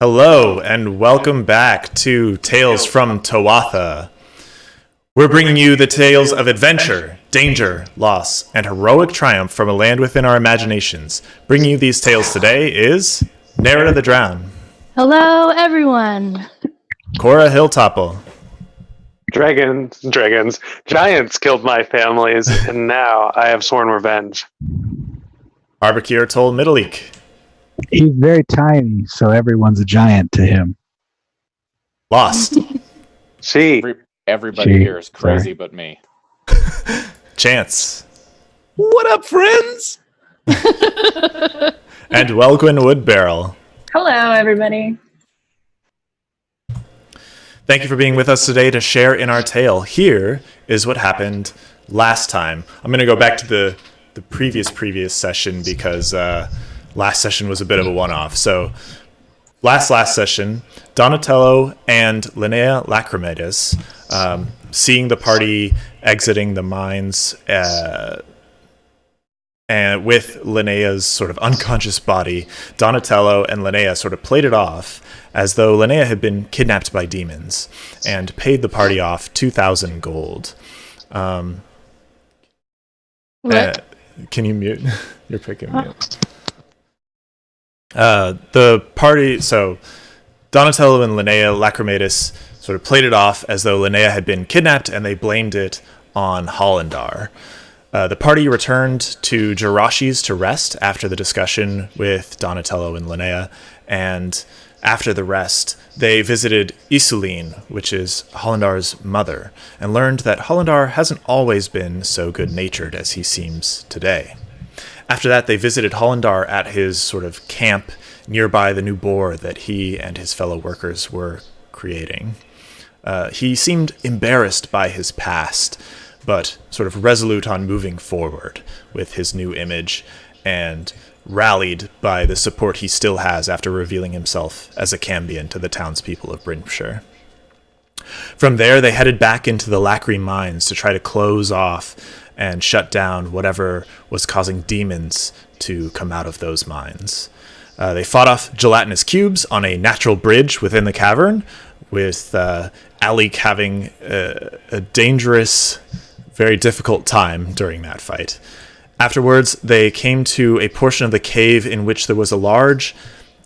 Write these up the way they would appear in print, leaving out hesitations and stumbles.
Hello, and welcome back to Tales from Tawatha. We're bringing you the tales of adventure, danger, loss, and heroic triumph from a land within our imaginations. Bringing you these tales today is Nera the Drown. Hello, everyone. Cora Hilltopple. Dragons. Giants killed my families, and now I have sworn revenge. Barbecue told Middleek. He's very tiny, so everyone's a giant to him. Lost. Everybody here is crazy but me. Chance. What up, friends? And Welgwyn Woodbarrel. Hello, everybody. Thank you for being with us today to share in our tale. Here is what happened last time. I'm going to go back to the previous session because last session was a bit of a one-off. So last session, Donatello and Linnea Lachri Mines, seeing the party exiting the mines and with Linnea's sort of unconscious body, Donatello and Linnea sort of played it off as though Linnea had been kidnapped by demons and paid the party off 2,000 gold. Can you mute? You're picking mute. The party, so Donatello and Linnea Lachri Mines sort of played it off as though Linnea had been kidnapped, and they blamed it on Hollendar. The party returned to Jarashi's to rest after the discussion with Donatello and Linnea, and after the rest, they visited Isulene, which is Hollendar's mother, and learned that Hollendar hasn't always been so good-natured as he seems today. After that, they visited Hollendar at his sort of camp nearby the new boar that he and his fellow workers were creating. He seemed embarrassed by his past, but sort of resolute on moving forward with his new image, and rallied by the support he still has after revealing himself as a Cambion to the townspeople of Brimshire. From there, they headed back into the Lachri Mines to try to close off and shut down whatever was causing demons to come out of those mines. They fought off gelatinous cubes on a natural bridge within the cavern, with Alik having a dangerous, very difficult time during that fight. Afterwards, they came to a portion of the cave in which there was a large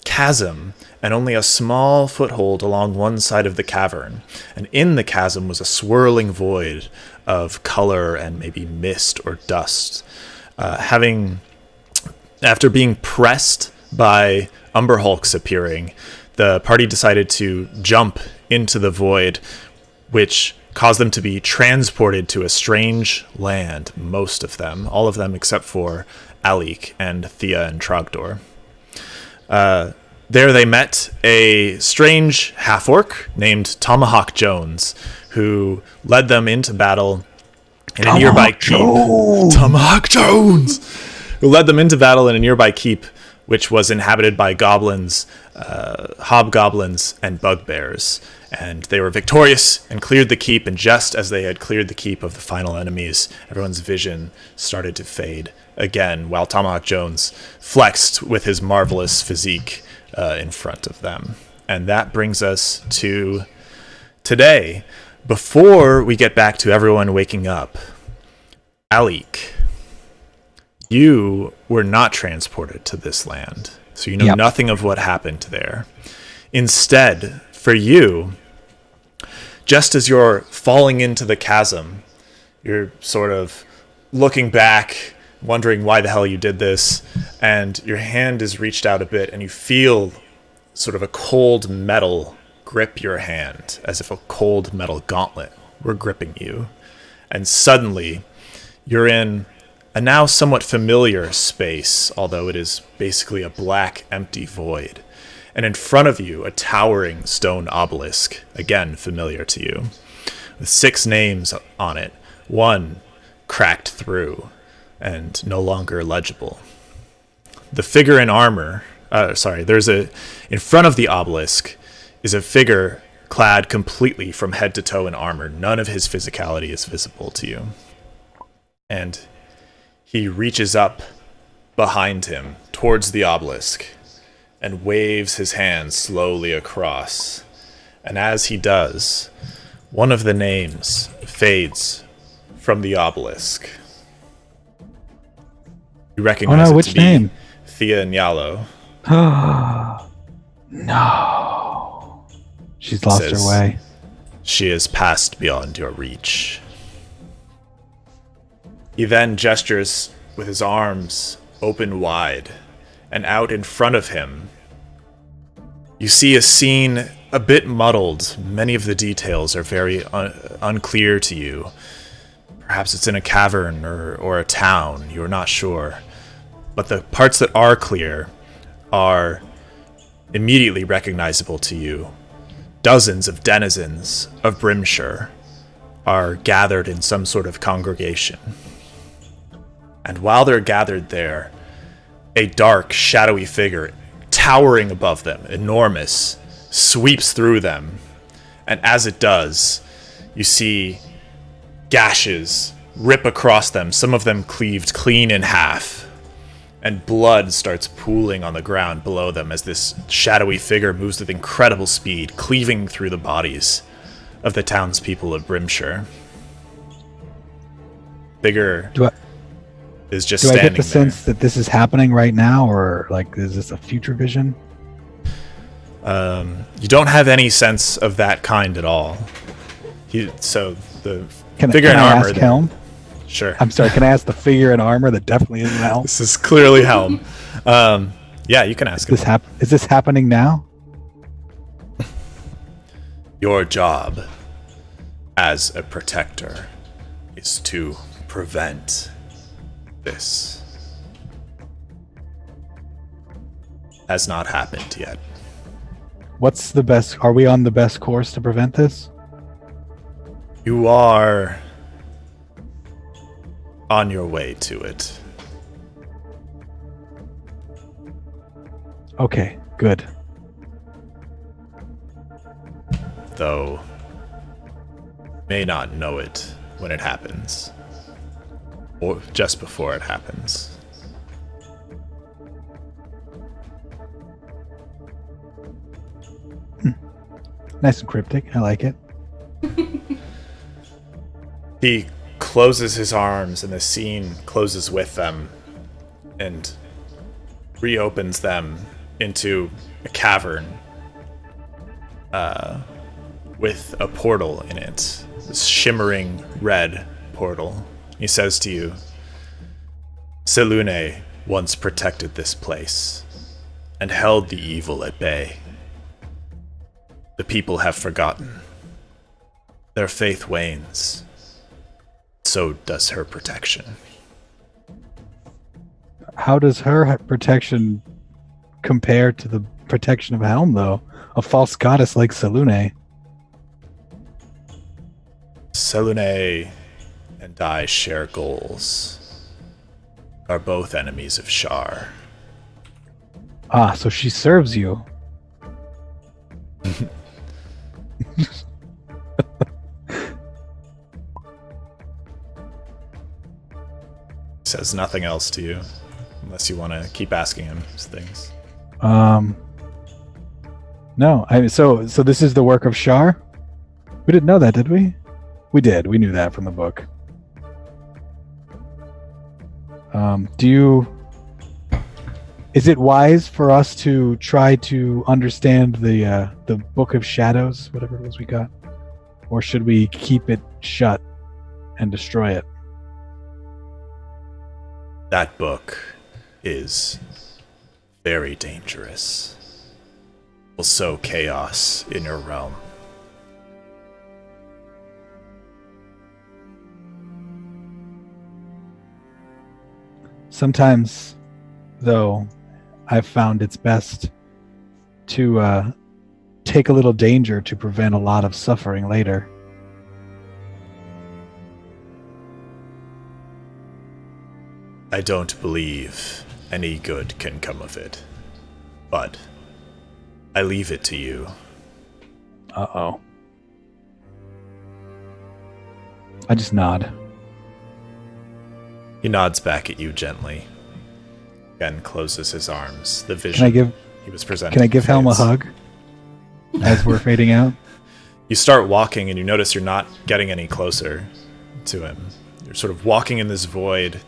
chasm and only a small foothold along one side of the cavern. And in the chasm was a swirling void of color and maybe mist or dust. After being pressed by Umber Hulks appearing, the party decided to jump into the void, which caused them to be transported to a strange land, most of them, all of them except for Alik and Thea and Trogdor. There they met a strange half-orc named Tomahawk Jones, who led them into battle in a nearby keep. Tomahawk Jones! Who led them into battle in a nearby keep, which was inhabited by goblins, hobgoblins, and bugbears. And they were victorious and cleared the keep, and just as they had cleared the keep of the final enemies, everyone's vision started to fade again, while Tomahawk Jones flexed with his marvelous physique in front of them. And that brings us to today. Before we get back to everyone waking up, Alik, you were not transported to this land, so you know nothing of what happened there. Instead, for you, just as you're falling into the chasm, you're sort of looking back, wondering why the hell you did this, and your hand is reached out a bit, and you feel sort of a cold metal grip your hand, as if a cold metal gauntlet were gripping you. And suddenly, you're in a now somewhat familiar space, although it is basically a black, empty void. And in front of you, a towering stone obelisk, again familiar to you, with 6 names on it, one cracked through and no longer legible. The figure in armor, in front of the obelisk is a figure clad completely from head to toe in armor. None of his physicality is visible to you. And he reaches up behind him towards the obelisk and waves his hand slowly across. And as he does, one of the names fades from the obelisk. You recognize it which to be name? Thea Nyalo. No. She's lost her Says, way. "She is passed beyond your reach." He then gestures with his arms open wide, and out in front of him, you see a scene a bit muddled. Many of the details are very unclear to you. Perhaps it's in a cavern or a town, you're not sure. But the parts that are clear are immediately recognizable to you. Dozens of denizens of Brimshire are gathered in some sort of congregation. And while they're gathered there, a dark, shadowy figure, towering above them, enormous, sweeps through them. And as it does, you see gashes rip across them, some of them cleaved clean in half. And blood starts pooling on the ground below them as this shadowy figure moves with incredible speed, cleaving through the bodies of the townspeople of Brimshire. Figure is just standing there. Do I get the sense that this is happening right now, or like is this a future vision? You don't have any sense of that kind at all. So the Can figure in I armor. ask Helm? Sure. I'm sorry. Can I ask the figure in armor that definitely isn't Helm? This is clearly Helm. Yeah, you can ask him. Is this happening now? Your job as a protector is to prevent this. Has not happened yet. What's the best? Are we on the best course to prevent this? You are on your way to it. Okay, good. Though may not know it when it happens, or just before it happens. Nice and cryptic. I like it. He closes his arms, and the scene closes with them, and reopens them into a cavern with a portal in it. This shimmering red portal. He says to you, Selune once protected this place and held the evil at bay. The people have forgotten. Their faith wanes. So does her protection. How does her protection compare to the protection of Helm, though? A false goddess like Selune. Selune and I share goals. Are both enemies of Shar. Ah, so she serves you. Says nothing else to you, unless you want to keep asking him things. No. So this is the work of Shar? We didn't know that, did we? We did. We knew that from the book. Is it wise for us to try to understand the Book of Shadows, whatever it was we got? Or should we keep it shut and destroy it? That book is very dangerous. Will sow chaos in your realm. Sometimes, though, I've found it's best to take a little danger to prevent a lot of suffering later. I don't believe any good can come of it, but I leave it to you. Uh-oh. I just nod. He nods back at you gently, again closes his arms. The vision. he was presenting. Can I give Helm a fades. hug as we're fading out? You start walking and you notice you're not getting any closer to him. You're sort of walking in this void.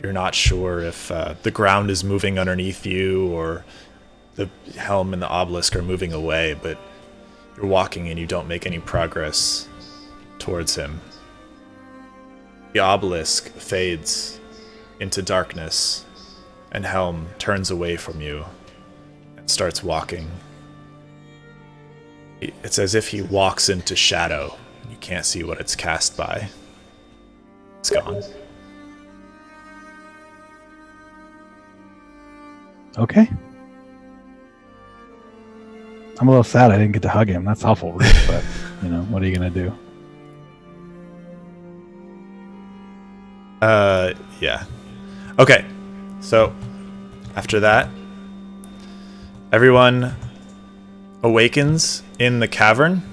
You're not sure if the ground is moving underneath you or the helm and the obelisk are moving away, but you're walking and you don't make any progress towards him. The obelisk fades into darkness, and Helm turns away from you and starts walking. It's as if he walks into shadow. You can't see what it's cast by. It's gone. Okay. I'm a little sad I didn't get to hug him. That's awful rude, but, what are you going to do? Yeah. Okay, so after that, everyone awakens in the cavern.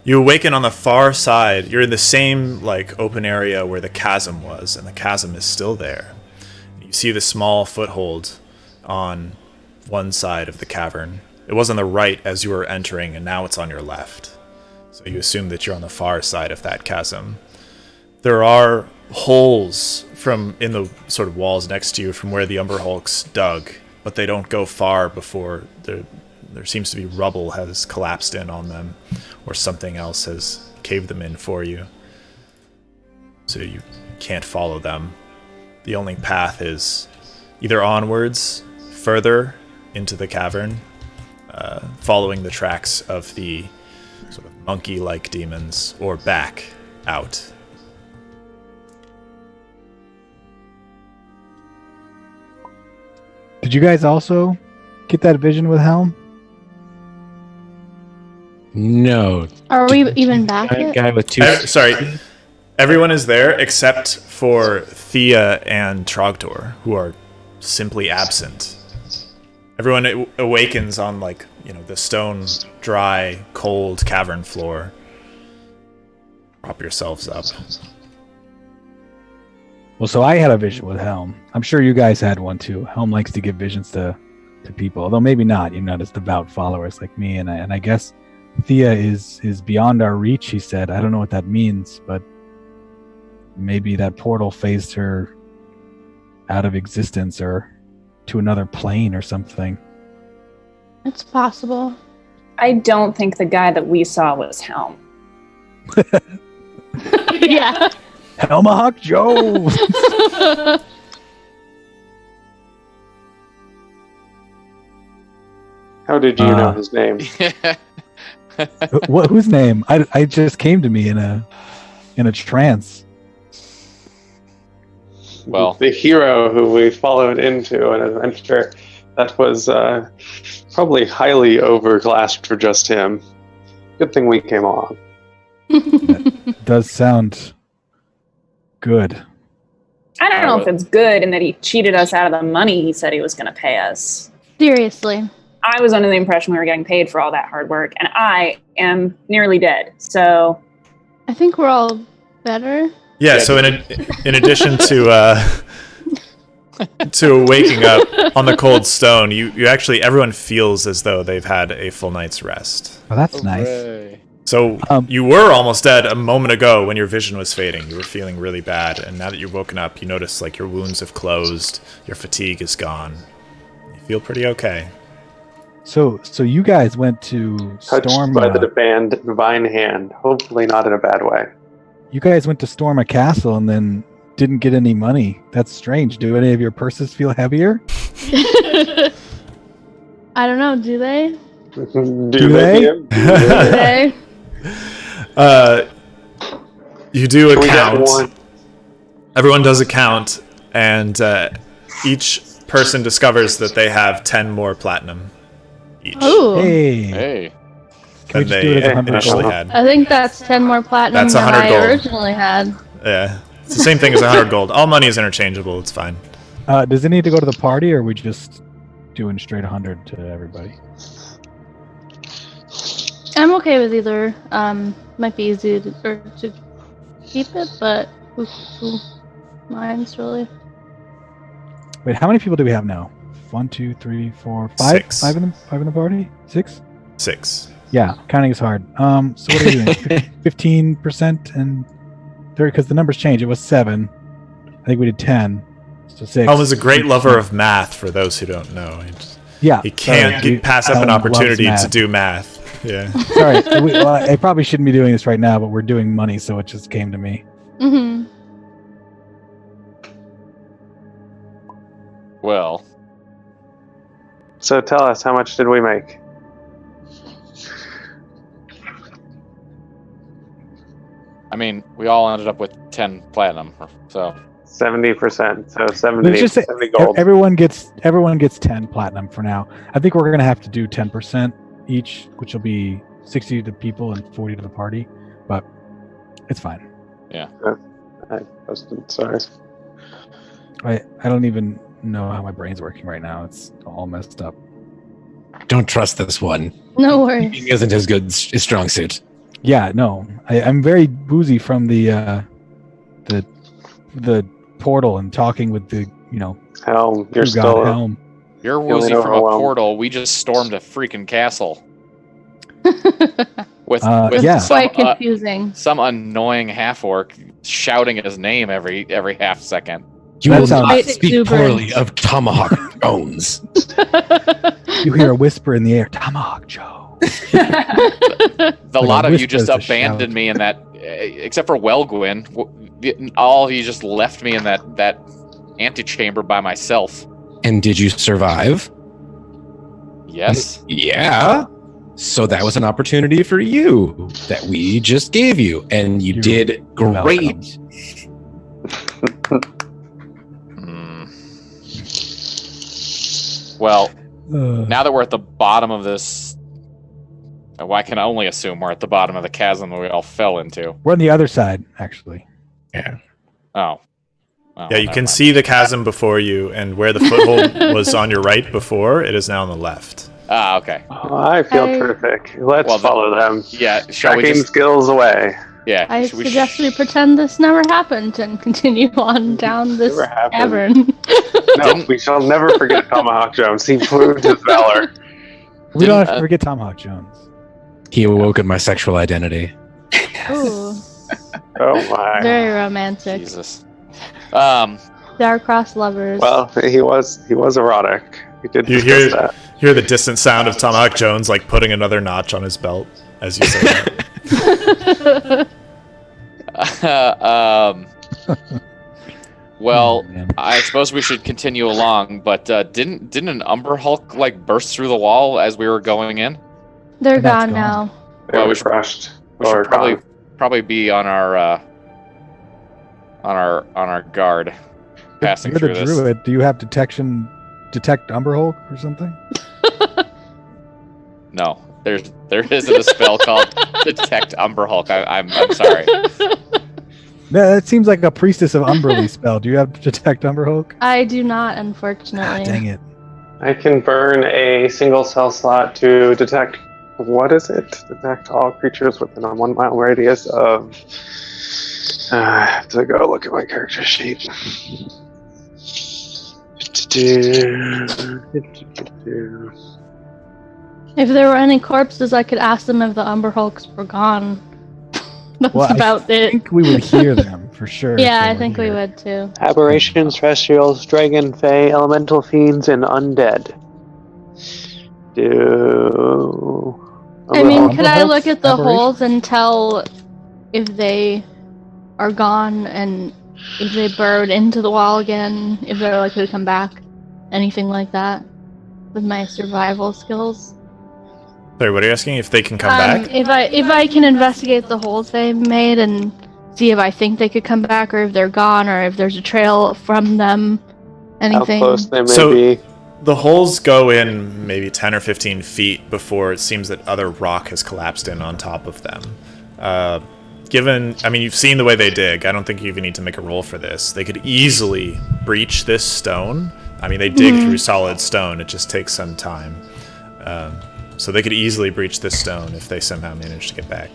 You awaken on the far side. You're in the same open area where the chasm was, and the chasm is still there. You see the small foothold on one side of the cavern. It was on the right as you were entering, and now it's on your left. So you assume that you're on the far side of that chasm. There are holes in the sort of walls next to you from where the Umber Hulks dug, but they don't go far before there seems to be rubble has collapsed in on them, or something else has caved them in for you. So you can't follow them. The only path is either onwards, further into the cavern, following the tracks of the sort of monkey-like demons, or back out. Did you guys also get that vision with Helm? No. Are we even back Giant yet? guy with two. Sorry. Everyone is there except for Thea and Trogdor, who are simply absent. Everyone awakens on the stone, dry, cold cavern floor. Prop yourselves up. Well, so I had a vision with Helm. I'm sure you guys had one too. Helm likes to give visions to people, although maybe not. You're not as devout followers like me, and I guess Thea is beyond our reach. He said, I don't know what that means, but maybe that portal phased her out of existence or to another plane or something. It's possible. I don't think the guy that we saw was Helm. Yeah. Helmahawk Joe! How did you know his name? Whose name? I just came to me in a trance. Well, The hero who we followed into an adventure that was probably highly overclassed for just him. Good thing we came along. Does sound good. I don't know if it's good in that he cheated us out of the money he said he was going to pay us. Seriously. I was under the impression we were getting paid for all that hard work, and I am nearly dead. So I think we're all better. Yeah, so in addition to waking up on the cold stone, you actually, everyone feels as though they've had a full night's rest. Oh, that's nice. hooray. So you were almost dead a moment ago when your vision was fading. You were feeling really bad, and now that you've woken up, you notice your wounds have closed, your fatigue is gone. You feel pretty okay. So you guys went to Touched storm. by the divine hand. Hopefully not in a bad way. You guys went to storm a castle and then didn't get any money. That's strange. Do any of your purses feel heavier? I don't know. Do they? Do they? Ian? Do they? You do a Can we get count. one? Everyone does a count, and each person discovers that they have 10 more platinum each Ooh. Hey. Hey. Can we than just do it they as 100 initially gold? had. I think that's 10 more platinum That's than 100 I gold. originally had. Yeah, it's the same thing as 100 gold. All money is interchangeable. It's fine. Does it need to go to the party, or are we just doing straight 100 to everybody? I'm okay with either. Might be easy to keep it, but who minds really? Wait, how many people do we have now? 1, 2, 3, 4, 5? Six. Five in the party? 6? 6. Yeah, counting is hard. So what are we doing? 15% and 30, because the numbers change. It was 7. I think we did 10. So 6. Helm is a great lover of math, for those who don't know. Yeah. He can't pass up an opportunity to do math. Yeah. Sorry, I probably shouldn't be doing this right now, but we're doing money, so it just came to me. Mm-hmm. Well, So tell us, how much did we make? I mean, we all ended up with 10 platinum, so 70%. So 70, Let's just say 70 gold. everyone gets 10 platinum for now. I think we're gonna have to do 10% each, which will be 60 to people and 40 to the party, but it's fine. I posted, sorry. I don't even know how my brain's working right now. It's all messed up. Don't trust this one. No worries. He isn't as good as strong suit. Yeah, no, I'm very woozy from the portal and talking with the Helm, you're true still god Helm. you're Feeling woozy from a overwhelmed. portal. We just stormed a freaking castle with yeah. Quite confusing. some annoying half orc shouting his name every half second. You That will sounds- not Quite speak exuberant. poorly of Tomahawk Jones. You hear a whisper in the air, Tomahawk Joe. The Like lot a of you whisper just is a abandoned shout. me in that, except for Wellgwyn. All of you just left me in that antechamber by myself. And did you survive? Yes. Yeah. So that was an opportunity for you that we just gave you, and you You're did great. Hmm. Well, now that we're at the bottom of this, well, I can only assume we're at the bottom of the chasm that we all fell into. We're on the other side, actually. Yeah. Oh. Yeah, you can see the chasm before you, and where the foothold was on your right before, it is now on the left. Ah, okay. Oh, I feel terrific. Let's Well, follow them. Yeah, shall we Tracking just... skills away. Yeah. I should we suggest we pretend this never happened and continue on down this Never happened. cavern. No, we shall never forget Tomahawk Jones. He proved his valor. We don't have to Didn't, forget Tomahawk Jones. He awoke in my sexual identity. Ooh, Oh my. very romantic. Jesus. Star-crossed lovers. Well, he was erotic. He did You discuss hear that. hear the distant sound of Tomahawk Jones like putting another notch on his belt as you say that. Well, Oh, man. I suppose we should continue along, but didn't an Umber Hulk like burst through the wall as we were going in? They're That's gone gone. now. They Well, were we should- crushed. We Or should probably gone. probably be on our guard, passing You're the through this. druid. Do you have detect Umber Hulk or something? No, there isn't a spell called Detect Umber Hulk. I'm sorry. No, that seems like a Priestess of Umberly spell. Do you have detect Umber Hulk? I do not, Ah, unfortunately. dang it. I can burn a single cell slot to detect. What is it? Detect all creatures within a 1 mile radius of. I have to go look at my character sheet. If there were any corpses, I could ask them if the Umber Hulks were gone. That's Well, about I it. think we would hear them for sure. if Yeah, they I were think we here. would too. Aberrations, terrestrials, dragon, fae, elemental fiends, and undead. I mean, Umber could I Hulks? look at the Aberrations? holes and tell if they are gone and if they burrowed into the wall again, if they're likely to come back? Anything like that? With my survival skills? Sorry, what are you asking? If they can come back? If I can investigate the holes they made and see if I think they could come back, or if they're gone, or if there's a trail from them, how anything. close they may So- be. The holes go in maybe 10 or 15 feet before it seems that other rock has collapsed in on top of them. You've seen the way they dig. I don't think you even need to make a roll for this. They could easily breach this stone. I mean, they dig through solid stone. It just takes some time. So they could easily breach this stone if they somehow manage to get back.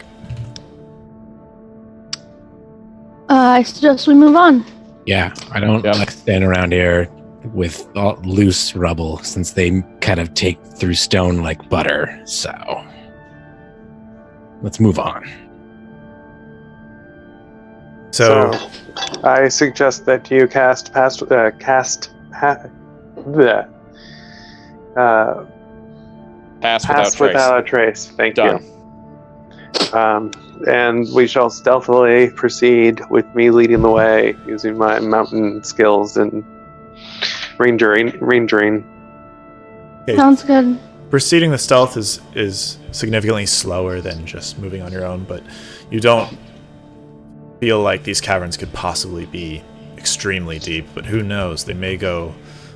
I suggest we move on. Yeah, I don't Yep. like standing around here with all loose rubble since they kind of take through stone like butter. So let's move on. So I suggest that you cast bleh. Pass without without a trace. Thank Done. you. And we shall stealthily proceed with me leading the way using my mountain skills and rangering. okay, Sounds good. proceeding with stealth is significantly slower than just moving on your own, but you don't feel like these caverns could possibly be extremely deep, but who knows? They may go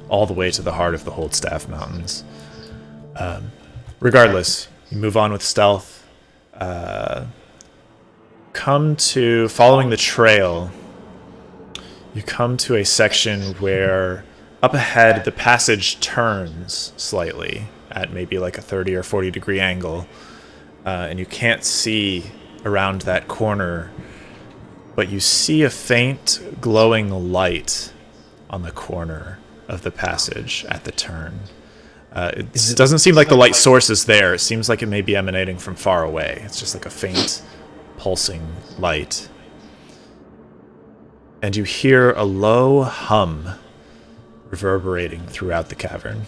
all the way to the heart of the Holdstaff Mountains. Regardless, you move on with stealth. Come to, following the trail, you come to a section where up ahead the passage turns slightly at maybe like a 30 or 40 degree angle, and you can't see around that corner, but you see a faint glowing light on the corner of the passage at the turn. It doesn't seem like the light source is there. It seems like it may be emanating from far away. It's just like a faint pulsing light. And you hear a low hum reverberating throughout the cavern.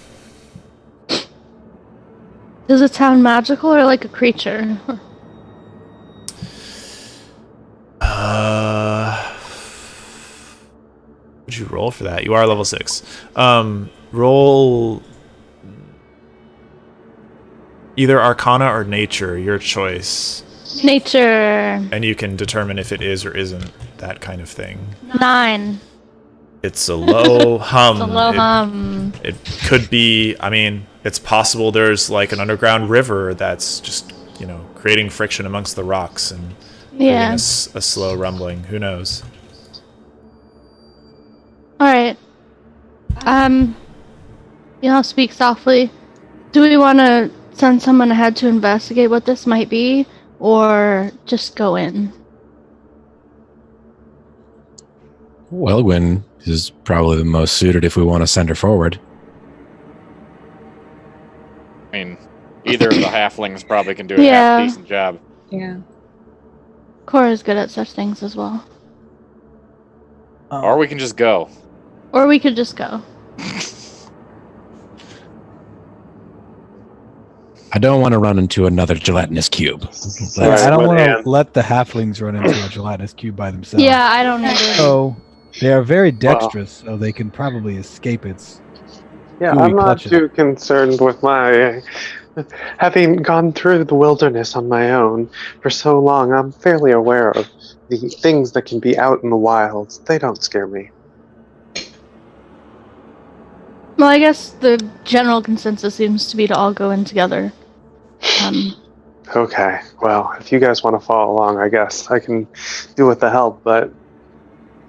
Does it sound magical or like a creature? Would you roll for that? You are level 6. Roll either Arcana or Nature, your choice. Nature. And you can determine if it is or isn't that kind of thing. 9. It's a low hum. It's a low hum. It could be, I mean, it's possible there's like an underground river that's just, creating friction amongst the rocks and creating Yeah. a slow rumbling. Who knows? Alright. I'll speak softly. Do we want to send someone ahead to investigate what this might be, or just go in? Welwyn is probably the most suited if we want to send her forward. I mean, either of the halflings probably can do a Yeah. half decent job. Yeah. Cora's good at such things as well. Or we can just go. Or we could just go. I don't want to run into another gelatinous cube. Right, I don't with want Anne. to let the halflings run into a gelatinous cube by themselves. Yeah, I don't either. So they are very dexterous, so they can probably escape its. Yeah, Ooh, I'm we not clutch it. too concerned with my having gone through the wilderness on my own for so long. I'm fairly aware of the things that can be out in the wilds. They don't scare me. Well, I guess the general consensus seems to be to all go in together. Okay, well, if you guys want to follow along, I guess I can do with the help, but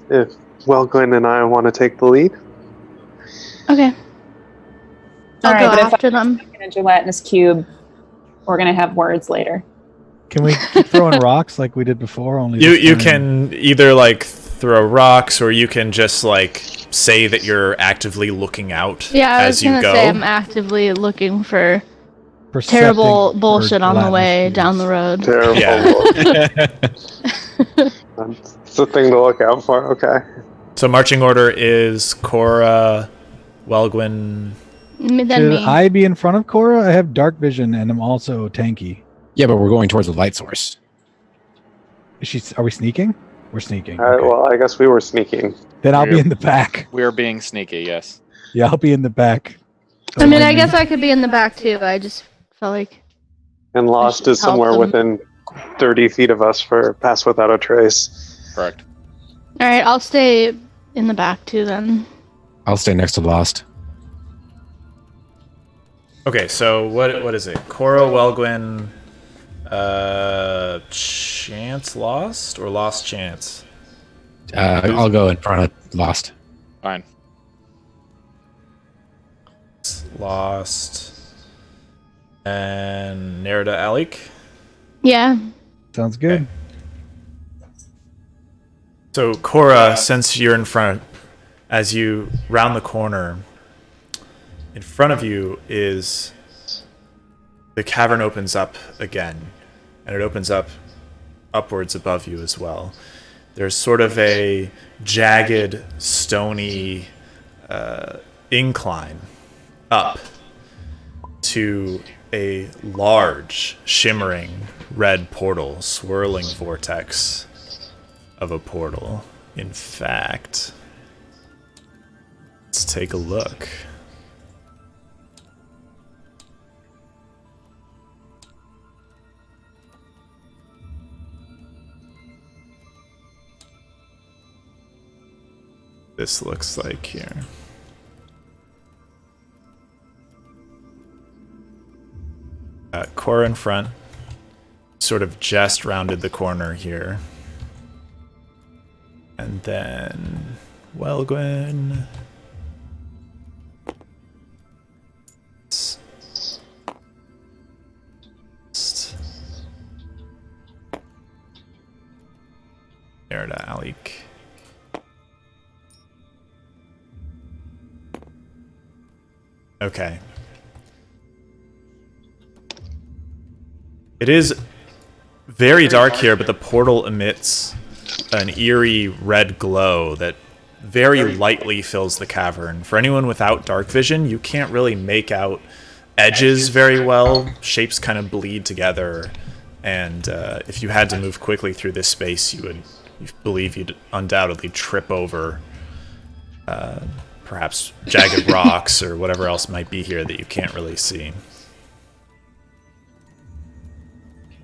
if Welgwyn and I want to take the lead, Okay. I'll Alright, go but if after them. In a gelatinous cube, we're gonna have words later. Can we keep throwing rocks like we did before? Only this You time? can either like throw rocks, or you can just like say that you're actively looking out Yeah, I was as you gonna go. say I'm actively looking for Percepting terrible for bullshit on the gelatinous way cubes. down the road. terrible. Yeah. That's the thing to look out for, okay. So marching order is Cora, Welgwyn. Then Should me. I be in front of Cora? I have dark vision and I'm also tanky. Yeah, but we're going towards the light source. Are we sneaking? We're sneaking. Okay. Well, I guess we were sneaking. Then I'll be we're- in the back. We are being sneaky, yes. Yeah, I'll be in the back. I mean, I guess I could be in the back too. I just felt like. And Lost should is help somewhere them. within 30 feet of us for Pass Without a Trace. Correct. Alright, I'll stay in the back too then. I'll stay next to Lost. Okay, so what is it? Cora, Welgwyn, Chance Lost, or Lost Chance? I'll go in front of Lost. Fine. Lost, and Nerida Alik. Yeah. Sounds good. So, Cora, since you're in front, as you round the corner, in front of you is the cavern opens up again, and it opens up upwards above you as well. There's sort of a jagged, stony incline up to a large, shimmering red portal, swirling vortex of a portal. In fact, let's take a look. This looks like here. Cora in front, sort of just rounded the corner here. And then Welgwyn. Merida Alik. Okay. It is very dark here, but the portal emits an eerie red glow that very lightly fills the cavern. For anyone without dark vision, you can't really make out edges very well. Shapes kind of bleed together, and if you had to move quickly through this space, you believe you'd undoubtedly trip over perhaps jagged rocks or whatever else might be here that you can't really see.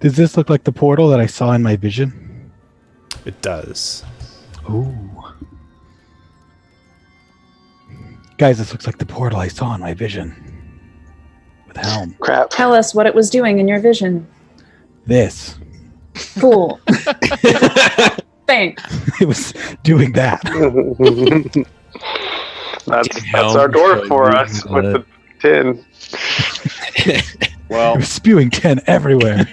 Does this look like the portal that I saw in my vision? It does. Ooh. Guys, this looks like the portal I saw in my vision. With Helm. Crap. Tell us what it was doing in your vision. This. Cool. Thanks. It was doing that. That's our door for us with the tin. Well, It was spewing tin everywhere.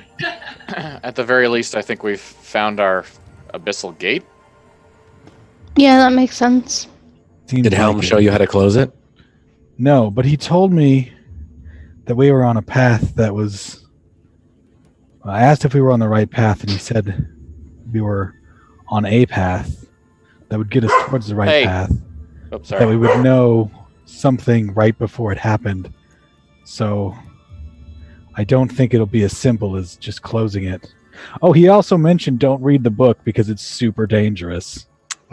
at the very least, I think we've found our abyssal gate. Yeah, that makes sense. Seems Did Helm like it. show you how to close it? No, but he told me that we were on a path that was... I asked if we were on the right path, and he said we were on a path that would get us towards the right Hey. path. Oops, That we sorry. would know something right before it happened. So I don't think it'll be as simple as just closing it. Oh, he also mentioned don't read the book because it's super dangerous.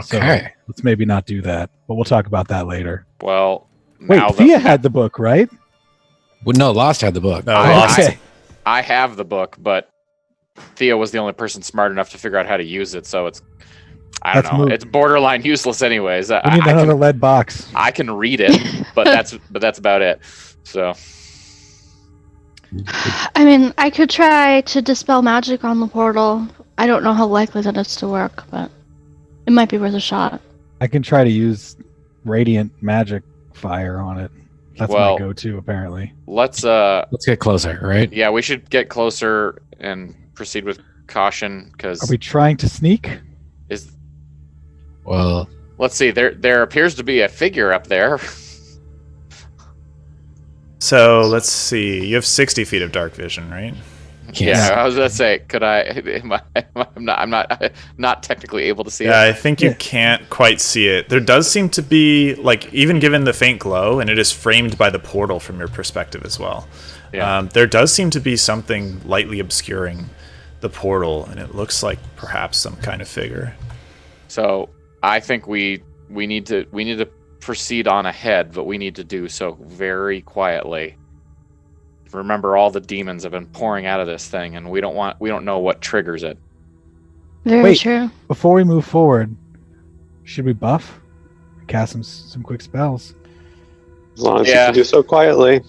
So Okay. let's maybe not do that. But we'll talk about that later. Well, Wait, now Thea had the book, right? Well, no, Lost had the book. No, Lost. Okay. I have the book, but Thea was the only person smart enough to figure out how to use it, so I don't That's know. moot. It's borderline useless anyways. We need another lead box. I can read it, but that's about it. So I mean, I could try to dispel magic on the portal. I don't know how likely that is to work, but it might be worth a shot. I can try to use radiant magic fire on it. That's Well- my go-to, apparently. let's Let's get closer, right? yeah, we should get closer and proceed with caution Are because we trying to sneak? Well, let's see, there appears to be a figure up there. So let's see. You have 60 feet of dark vision, right? yes. Yeah, I was gonna say, could I? I'm not technically able to see Yeah, it. I think you Yeah. can't quite see it. There does seem to be, like, even given the faint glow, and it is framed by the portal from your perspective as well. Yeah. There does seem to be something lightly obscuring the portal, and it looks like perhaps some kind of figure. So I think we need to proceed on ahead, but we need to do so very quietly. Remember, all the demons have been pouring out of this thing, and we don't know what triggers it. Very Wait. true. Before we move forward, should we buff? Cast some quick spells. As long as you Yeah. can do so quietly.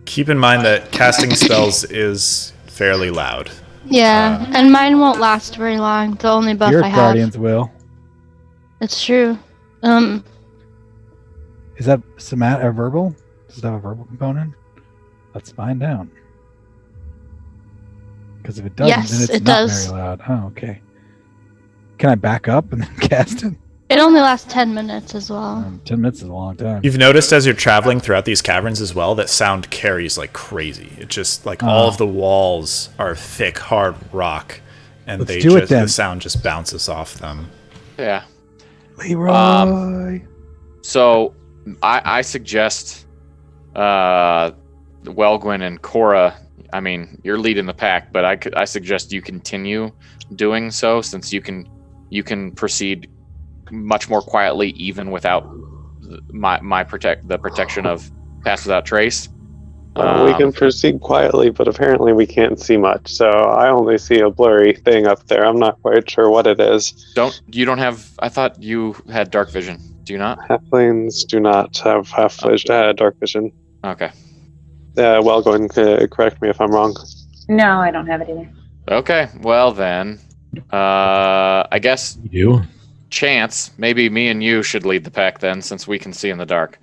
Keep in mind that casting spells is fairly loud. Yeah, and mine won't last very long. The only buff Your I have. guardians will. It's true. Is that or verbal? Does it have a verbal component? Let's find out. Because if it doesn't, Yes, then it's it not does. very loud. Oh, okay. Can I back up and then cast it? It only lasts 10 minutes as well. 10 minutes is a long time. You've noticed as you're traveling throughout these caverns as well that sound carries like crazy. It's just like all of the walls are thick, hard rock, and the sound just bounces off them. Yeah. Leroy. So I suggest Welgwyn and Cora. I mean, you're leading the pack, but I suggest you continue doing so, since you can proceed much more quietly, even without the protection of Pass Without Trace. We can proceed quietly, but apparently we can't see much. So I only see a blurry thing up there. I'm not quite sure what it is. You don't have? I thought you had dark vision. Do you not? Halflings do not have dark vision. Okay. Well, go ahead and correct me if I'm wrong. No, I don't have it either. Okay. Well then, I guess You do? Chance, maybe me and you should lead the pack then, since we can see in the dark.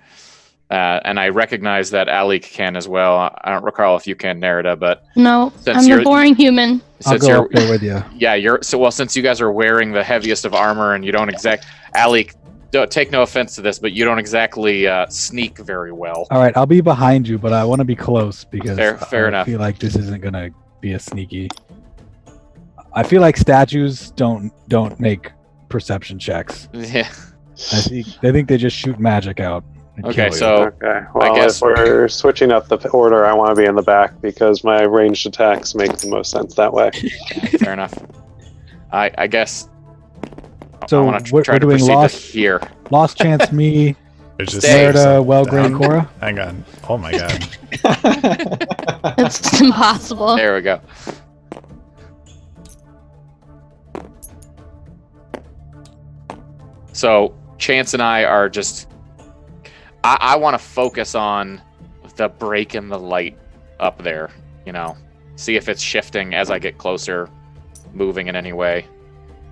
And I recognize that Alik can as well. I don't recall if you can, Nerida, but No, Since I'm you're- the boring human. I'll since go you're up there with you. yeah, since you guys are wearing the heaviest of armor and you don't Alik, don't take no offense to this, but you don't exactly sneak very well. All right, I'll be behind you, but I want to be close because Fair I enough. feel like this isn't gonna be a sneaky. I feel like statues don't make perception checks. Yeah. I think they just shoot magic out. and Okay, kill you. so Okay. Well, guess- if we're switching up the order, I want to be in the back because my ranged attacks make the most sense that way. fair enough. I guess. So I want to we're try to doing proceed lost- to here. Lost chance me, There's just Stay. Nerida, Welgray, Cora. Hang on. Oh my god. It's impossible. There we go. So Chance and I are just. I want to focus on the break in the light up there. See if it's shifting as I get closer, moving in any way.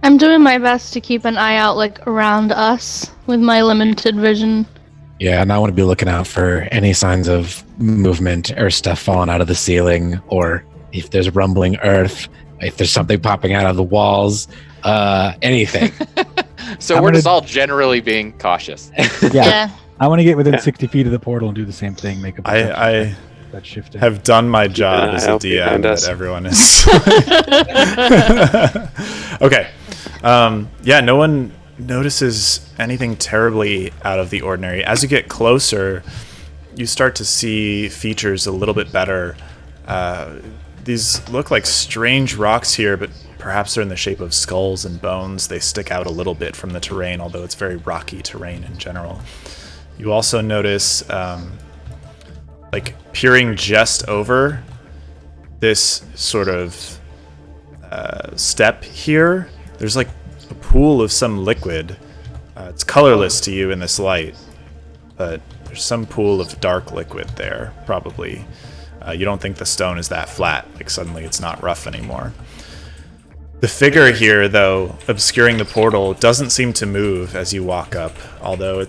I'm doing my best to keep an eye out, like, around us with my limited vision. Yeah, and I want to be looking out for any signs of movement or stuff falling out of the ceiling, or if there's rumbling earth, if there's something popping out of the walls, anything. So I'm we're gonna- just all generally being cautious. Yeah, I want to get within Yeah. 60 feet of the portal and do the same thing. Make a perception I check. That shifting. have done my job Yeah, as I a hope you DM find that us. everyone is. Okay. Yeah, no one notices anything terribly out of the ordinary. As you get closer, you start to see features a little bit better. These look like strange rocks here, but perhaps they're in the shape of skulls and bones. They stick out a little bit from the terrain, although it's very rocky terrain in general. You also notice, like, peering just over this sort of step here, there's like a pool of some liquid. It's colorless to you in this light, but there's some pool of dark liquid there, probably. You don't think the stone is that flat, like suddenly it's not rough anymore. The figure here, though, obscuring the portal, doesn't seem to move as you walk up, although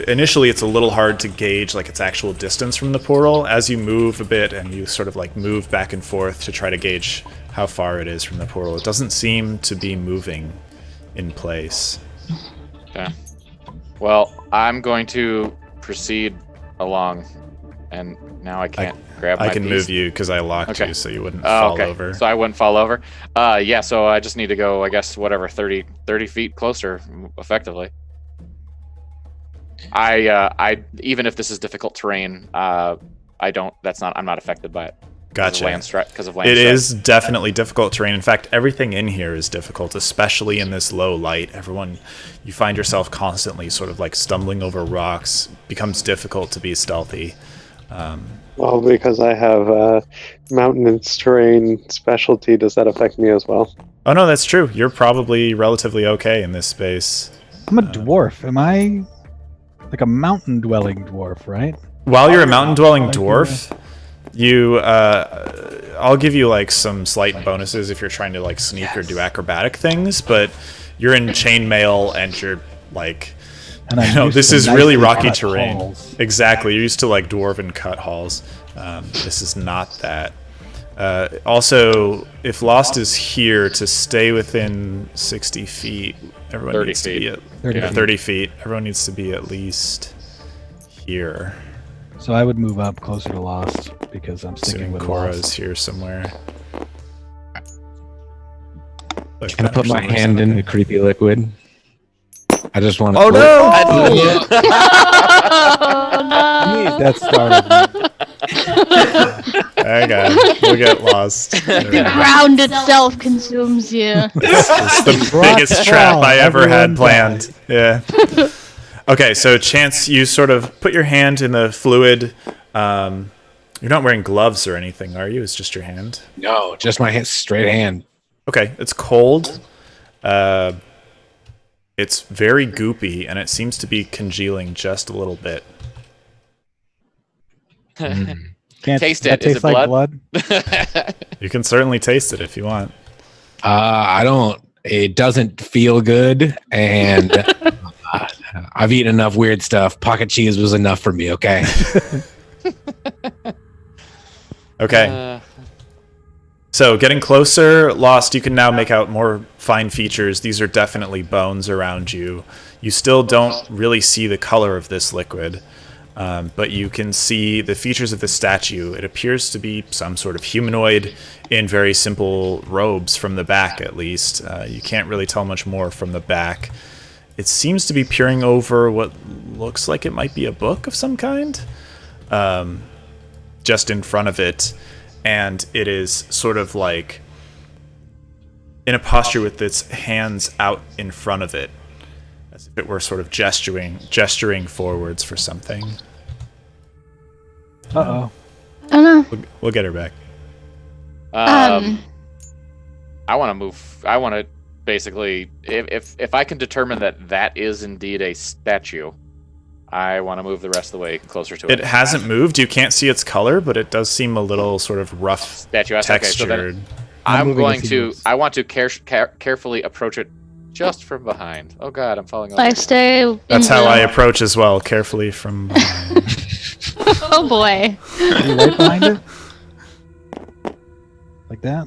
initially it's a little hard to gauge like its actual distance from the portal. As you move a bit and you sort of like move back and forth to try to gauge how far it is from the portal, it doesn't seem to be moving in place. Okay. Well, I'm going to proceed along, and now I can't grab my I can piece. move you because I locked Okay. you so you wouldn't Oh, fall okay. over. So I wouldn't fall over. Yeah, so I just need to go, I guess, whatever, 30 feet closer, effectively. I even if this is difficult terrain, I'm not affected by it. Gotcha. Because of land It strike. is definitely difficult terrain. In fact, everything in here is difficult, especially in this low light. You find yourself constantly sort of like stumbling over rocks. Becomes difficult to be stealthy. Well, because I have mountainous terrain specialty, does that affect me as well? Oh no, that's true. You're probably relatively okay in this space. I'm a dwarf. Am I like a mountain dwelling dwarf, right? While you're a mountain-dwelling Like, dwarf, you, I'll give you like some slight bonuses if you're trying to like sneak or do acrobatic things, but you're in chainmail and you're like, And I'm used this to is really nicely rocky cut terrain. halls. Exactly, you're used to like dwarven cut halls. This is not that. Also, if Lost is here, to stay within 60 feet, everyone 30 needs to be feet. at 30 feet. Everyone needs to be at least here. So I would move up closer to Lost because I'm sticking Assuming with Cora Lost. is here somewhere. Look, Can I that put my actually hand looks in okay. the creepy liquid? I just want to. Oh no! Oh, That started. Hang on, we'll get lost. The ground itself consumes you. It's the Rock biggest trap fall, I ever had everyone planned. Yeah. Okay, so Chance, you sort of put your hand in the fluid. You're not wearing gloves or anything, are you? It's just your hand. No, just my straight hand. Okay, it's cold. It's very goopy, and it seems to be congealing just a little bit. Can't, Taste that it. Is tastes it like blood? You can certainly taste it if you want. I don't. It doesn't feel good, and I've eaten enough weird stuff. Pocket cheese was enough for me. Okay. Okay. So getting closer, Lost, you can now make out more fine features. These are definitely bones around you. You still don't really see the color of this liquid, but you can see the features of the statue. It appears to be some sort of humanoid in very simple robes from the back, at least. You can't really tell much more from the back. It seems to be peering over what looks like it might be a book of some kind, just in front of it. And it is sort of like in a posture with its hands out in front of it, as if it were sort of gesturing forwards for something. Uh-oh. I don't know. We'll get her back. I want to move. I want to basically, if I can determine that is indeed a statue, I want to move the rest of the way closer to it. It hasn't moved. You can't see its color, but it does seem a little sort of rough Statue. Okay, so textured. then I'm I'm moving going as he to. moves. I want to carefully approach it just from behind. Oh God, I'm falling over. I stay. That's in how the- I approach as well, carefully from behind. Oh boy. Are you right behind it? Like that?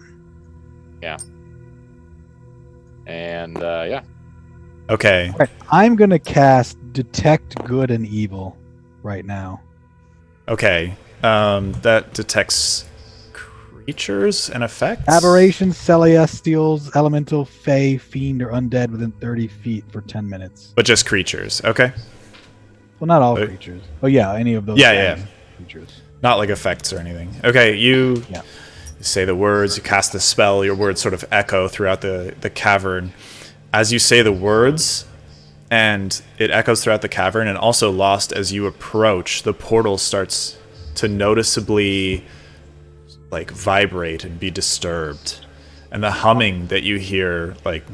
And yeah. Okay. All right. I'm going to cast Detect Good and Evil right now. Okay. That detects creatures and effects? Aberrations, celestials, elemental, fey, fiend, or undead within 30 feet for 10 minutes. But just creatures. Okay. Well, not all Uh, creatures. Oh, yeah, any of those Yeah, kinds of creatures. Not like effects or anything. Okay, you Yeah. say the words, you cast the spell, your words sort of echo throughout the cavern. As you say the words, and it echoes throughout the cavern, and also Lost, as you approach, the portal starts to noticeably like vibrate and be disturbed. And the humming that you hear like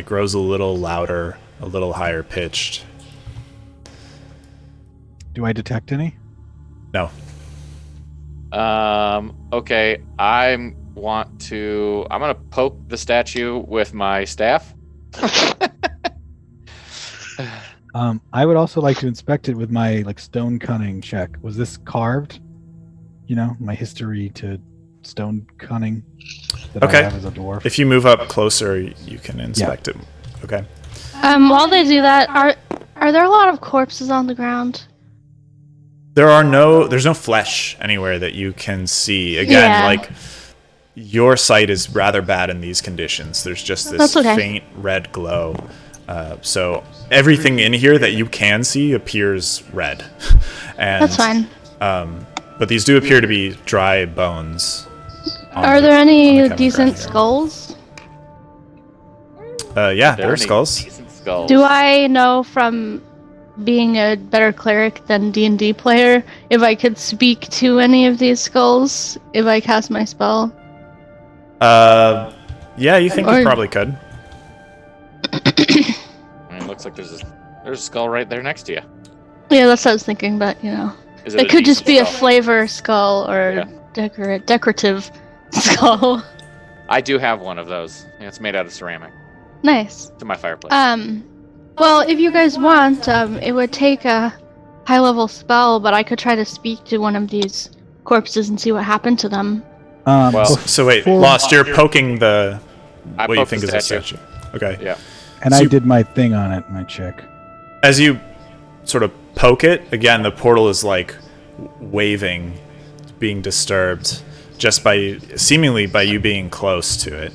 grows a little louder, a little higher pitched. Do I detect any? No. Okay. I'm gonna poke the statue with my staff. I would also like to inspect it with my stone cunning check. Was this carved? You know, my history to stone cunning that Okay. I have as a dwarf. If you move up closer, you can inspect it. Okay. While they do that, are there a lot of corpses on the ground? There's no flesh anywhere that you can see. Again, Yeah. your sight is rather bad in these conditions. There's just this That's okay. faint red glow. So everything in here that you can see appears red. And, That's fine. But these do appear to be dry bones. Are there any common decent ground here. skulls? Yeah, there are any skulls. decent skulls. Do I know from being a better cleric than D&D player if I could speak to any of these skulls if I cast my spell? Yeah, you think you Or- probably could. I mean, it looks like there's a skull right there next to you. Yeah, that's what I was thinking, but Is it it could just decent be a skull? flavor skull or decorative skull. I do have one of those. Yeah, it's made out of ceramic. Nice. To my fireplace. Well, if you guys want, it would take a high-level spell, but I could try to speak to one of these corpses and see what happened to them. Well, So wait, before- Lost, you're poking the I what you poked think the is a statue. statue. Okay. Yeah. And So I you- did my thing on it, my check. As you sort of poke it, again, the portal is like waving, being disturbed, just by seemingly by you being close to it.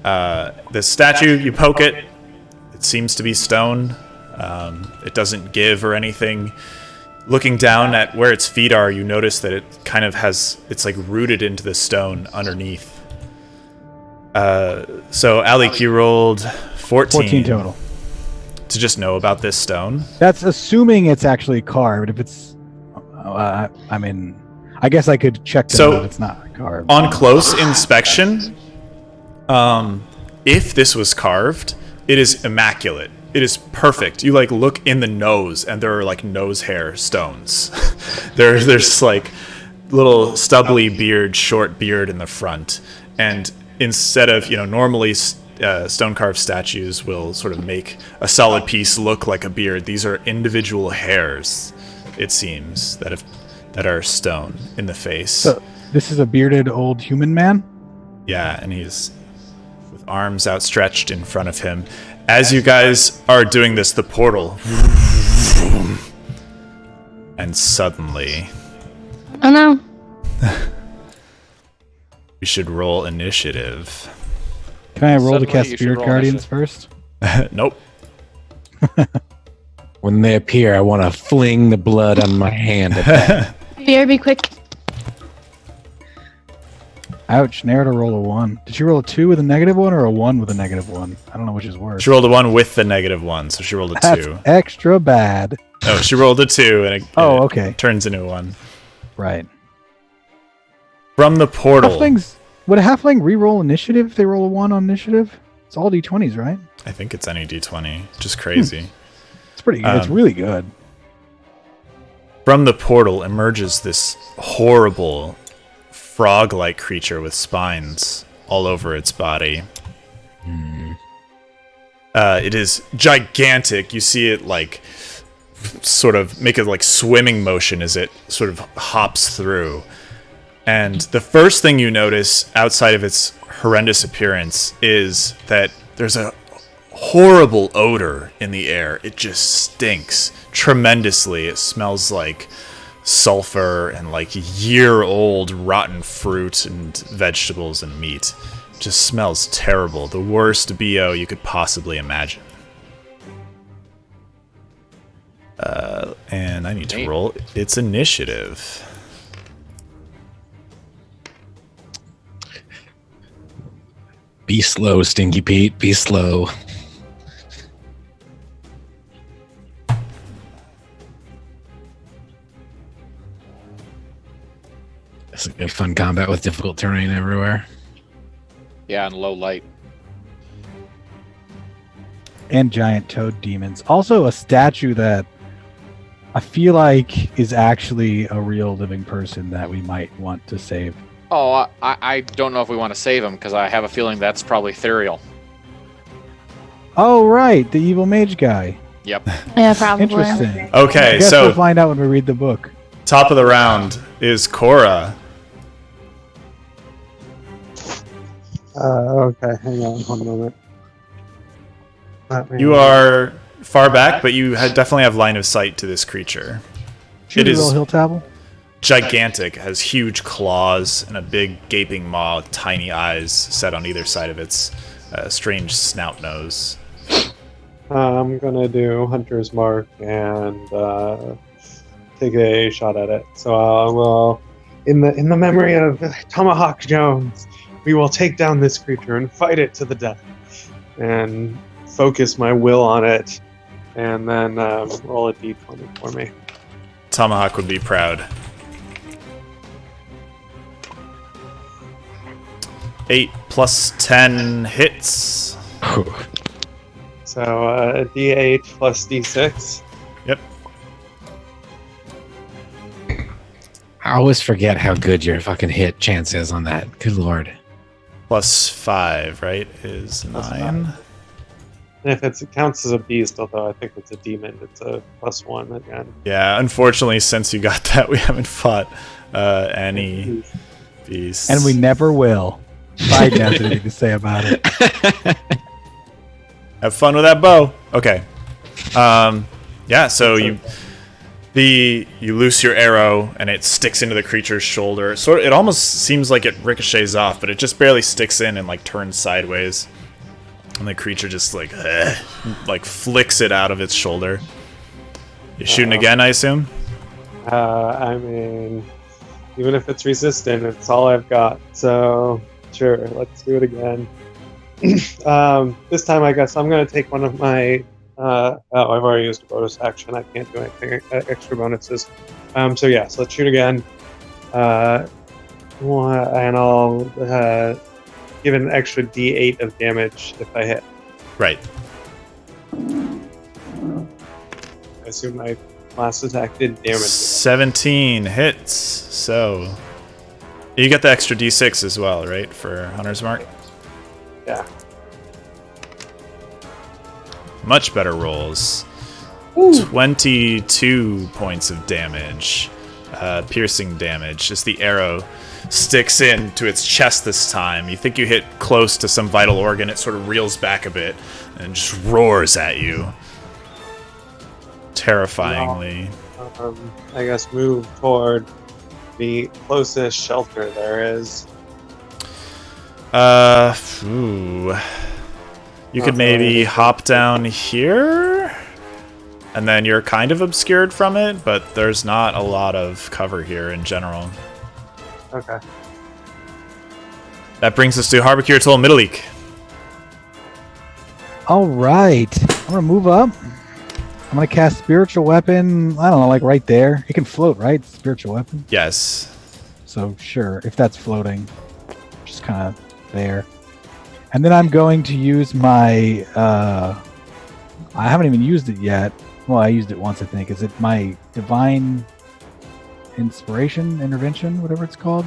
The statue, you poke it, it seems to be stone. It doesn't give or anything. Looking down at where its feet are, you notice that it kind of it's like rooted into the stone underneath. So, Alec, you rolled 14 total. to just know about this stone. That's assuming it's actually carved. If it's, I mean, I guess I could check to So, know if it's not carved. On close inspection, if this was carved, it is immaculate. It is perfect. You like look in the nose, and there are like nose hair stones. there's like little stubbly beard, short beard in the front, and instead of normally stone carved statues will sort of make a solid piece look like a beard. These are individual hairs, it seems, that are stone in the face. So this is a bearded old human man. Yeah, and he's with arms outstretched in front of him. As you guys are doing this, the portal, and suddenly, Oh no. we should roll initiative. Can I roll to Suddenly cast you should Spirit roll Guardians first? Nope. When they appear, I want to fling the blood on my hand at them. BRB, quick. Ouch, Narita roll a 1. Did she roll a 2 with a -1 or a 1 with a -1? I don't know which is worse. She rolled a 1 with the -1, so she rolled a That's 2. extra bad. No, she rolled a 2, and it Okay. turns into a 1. Right. From the portal, Halflings, would a halfling re-roll initiative if they roll a 1 on initiative? It's all d20s, right? I think it's any d20. Just crazy. It's pretty good. It's really good. From the portal emerges this horrible frog-like creature with spines all over its body. It is gigantic. You see it like sort of make a like swimming motion as it sort of hops through. And the first thing you notice outside of its horrendous appearance is that there's a horrible odor in the air. It just stinks tremendously. It smells like sulfur and like year-old rotten fruit and vegetables and meat. It just smells terrible. The worst BO you could possibly imagine. And I need to roll its initiative. Be slow, Stinky Pete. Be slow. It's a good fun combat with difficult terrain everywhere. Yeah, and low light. And giant toad demons. Also a statue that I feel like is actually a real living person that we might want to save. Oh, I don't know if we want to save him because I have a feeling that's probably Therial. Oh, right. The evil mage guy. Yep. Yeah, probably. Interesting. Okay, I guess so we'll find out when we read the book. top of the round is Cora. Okay, hang on one moment. You are far back, but you definitely have line of sight to this creature. Should It we is roll hill tabble? gigantic, has huge claws and a big gaping maw with tiny eyes set on either side of its strange snout nose. I'm gonna do Hunter's Mark and take a shot at it. So I will, in the memory of Tomahawk Jones, we will take down this creature and fight it to the death, and focus my will on it, and then roll a d20 for me. Tomahawk would be proud. 8 plus 10 hits. So d8 plus d6. Yep. I always forget how good your fucking hit chance is on that. Good lord. Plus 5, right? Is Plus 9. And if it counts as a beast, although I think it's a demon, it's a +1 again. Yeah, unfortunately, since you got that, we haven't fought any Beast. And we never will. Biden has anything to say about it. Have fun with that bow. Okay. Yeah, so you loose your arrow and it sticks into the creature's shoulder. It almost seems like it ricochets off, but it just barely sticks in and like turns sideways. And the creature just like flicks it out of its shoulder. You shooting again, I assume? I mean, even if it's resistant, it's all I've got. So, sure, let's do it again. This time, I guess I'm going to take one of my... I've already used a bonus action. I can't do anything extra bonuses. So let's shoot again. And I'll give an extra D8 of damage if I hit. Right. I assume my last attack did damage. 17 hits. So you get the extra D6 as well, right, for Hunter's Mark? Yeah. Much better rolls. 22 points of damage. Piercing damage. As the arrow sticks into its chest this time. You think you hit close to some vital organ. It sort of reels back a bit and just roars at you. Terrifyingly. I guess move toward the closest shelter there is. You could maybe hop down here, and then you're kind of obscured from it, but there's not a lot of cover here in general. Okay. That brings us to Harbakir Toll Middleek. All right. I'm going to move up. I'm going to cast Spiritual Weapon. I don't know, like right there. It can float, right? Spiritual Weapon? Yes. So, sure, if that's floating, just kind of there. And then I'm going to use my... I haven't even used it yet. Well, I used it once, I think. Is it my Divine Intervention, whatever it's called?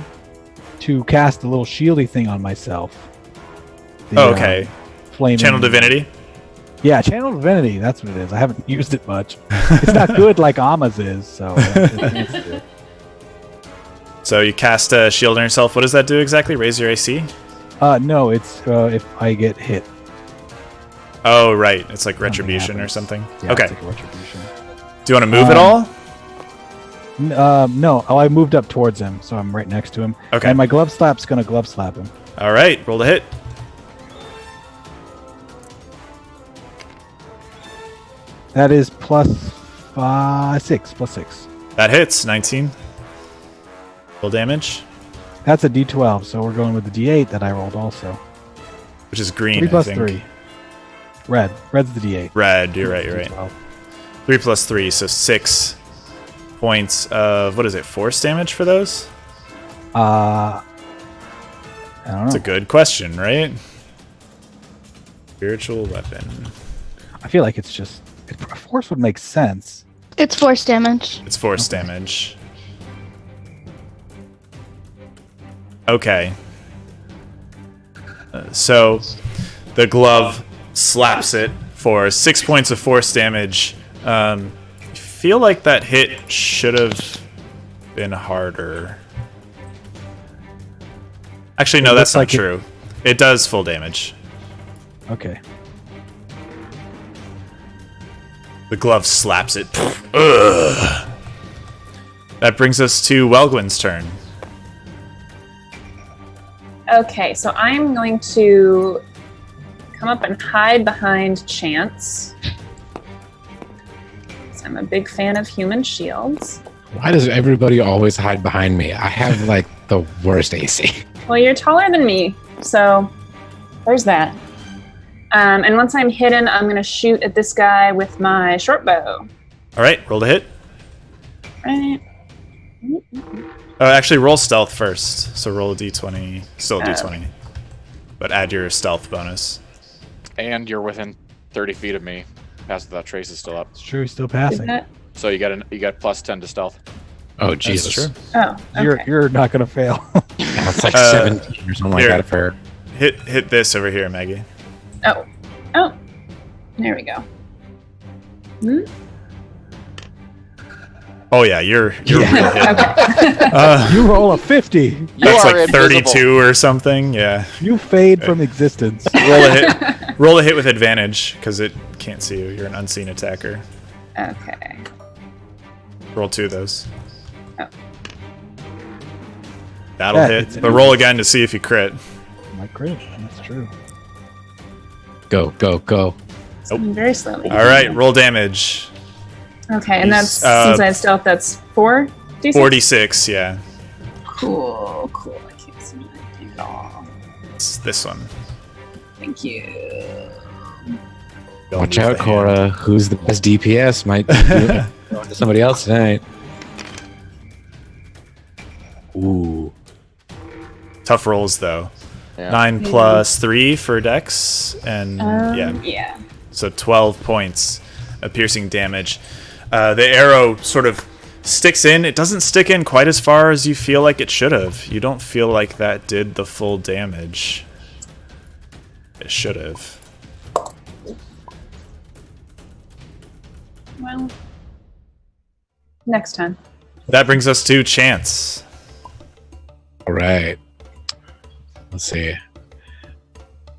To cast a little shieldy thing on myself. Okay. Flaming... Channel Divinity? Yeah, Channel Divinity, that's what it is. I haven't used it much. It's not good like Amma's is, so... it's good. So you cast a shield on yourself. What does that do exactly? Raise your AC? No, it's if I get hit. Oh, right. It's like Retribution or something. Yeah, okay. It's like a Retribution. Do you want to move at all? No. Oh, I moved up towards him, so I'm right next to him. Okay. And my glove slap's going to glove slap him. All right. Roll to hit. That is plus 6. That hits. 19. Roll damage. That's a D12, so we're going with the D8 that I rolled also. Which is green, 3 plus I think. 3. Red. Red's the D8. Red, you're right, you're right. 12. 3 plus 3, so 6 points of, what is it, force damage for those? I don't know. That's a good question, right? Spiritual weapon. I feel like it's just... Force would make sense. It's force damage. It's force damage. Okay. So the glove slaps it for 6 points of force damage. I feel like that hit should have been harder. Actually, no, that's not true. It does full damage. Okay. The glove slaps it. Ugh. That brings us to Welgwyn's turn. Okay, so I'm going to come up and hide behind Chance. I'm a big fan of human shields. Why does everybody always hide behind me? I have like the worst AC. Well, you're taller than me, so there's that. And once I'm hidden, I'm going to shoot at this guy with my short bow. All right, roll to hit. Right. Actually, roll stealth first. So roll a d20. Still a d20. But add your stealth bonus. And you're within 30 feet of me. Pass without trace is still up. It's true, he's still Is passing. that? So you got plus 10 to stealth. Oh, Jesus. That's true. Oh, okay. You're not going to fail. Yeah, it's like 17 or something like here. that for... Hit this over here, Maggie. Oh. There we go. Oh yeah, you're real hidden. You roll a 50. That's are like 32 or something. Yeah. You fade from existence. Roll a hit. Roll a hit with advantage because it can't see you. You're an unseen attacker. Okay. Roll 2 of those. Oh. That'll hit. But roll again to see if you crit. My crit. That's true. Go, go, go. I'm very slowly. All right, roll damage. Okay, and that's since I have stealth, that's 4 d6? 46, yeah. Cool. I can't see anything at all. It's this one. Thank you. Don't Watch use out, the Cora. hand. Who's the best DPS? Might be going to somebody else tonight. Ooh. Tough rolls, though. Yeah. 9 plus 3 for Dex, and Yeah. so 12 points of piercing damage. The arrow sort of sticks in. It doesn't stick in quite as far as you feel like it should have. You don't feel like that did the full damage it should have. Well, next time. That brings us to Chance. All right. Let's see.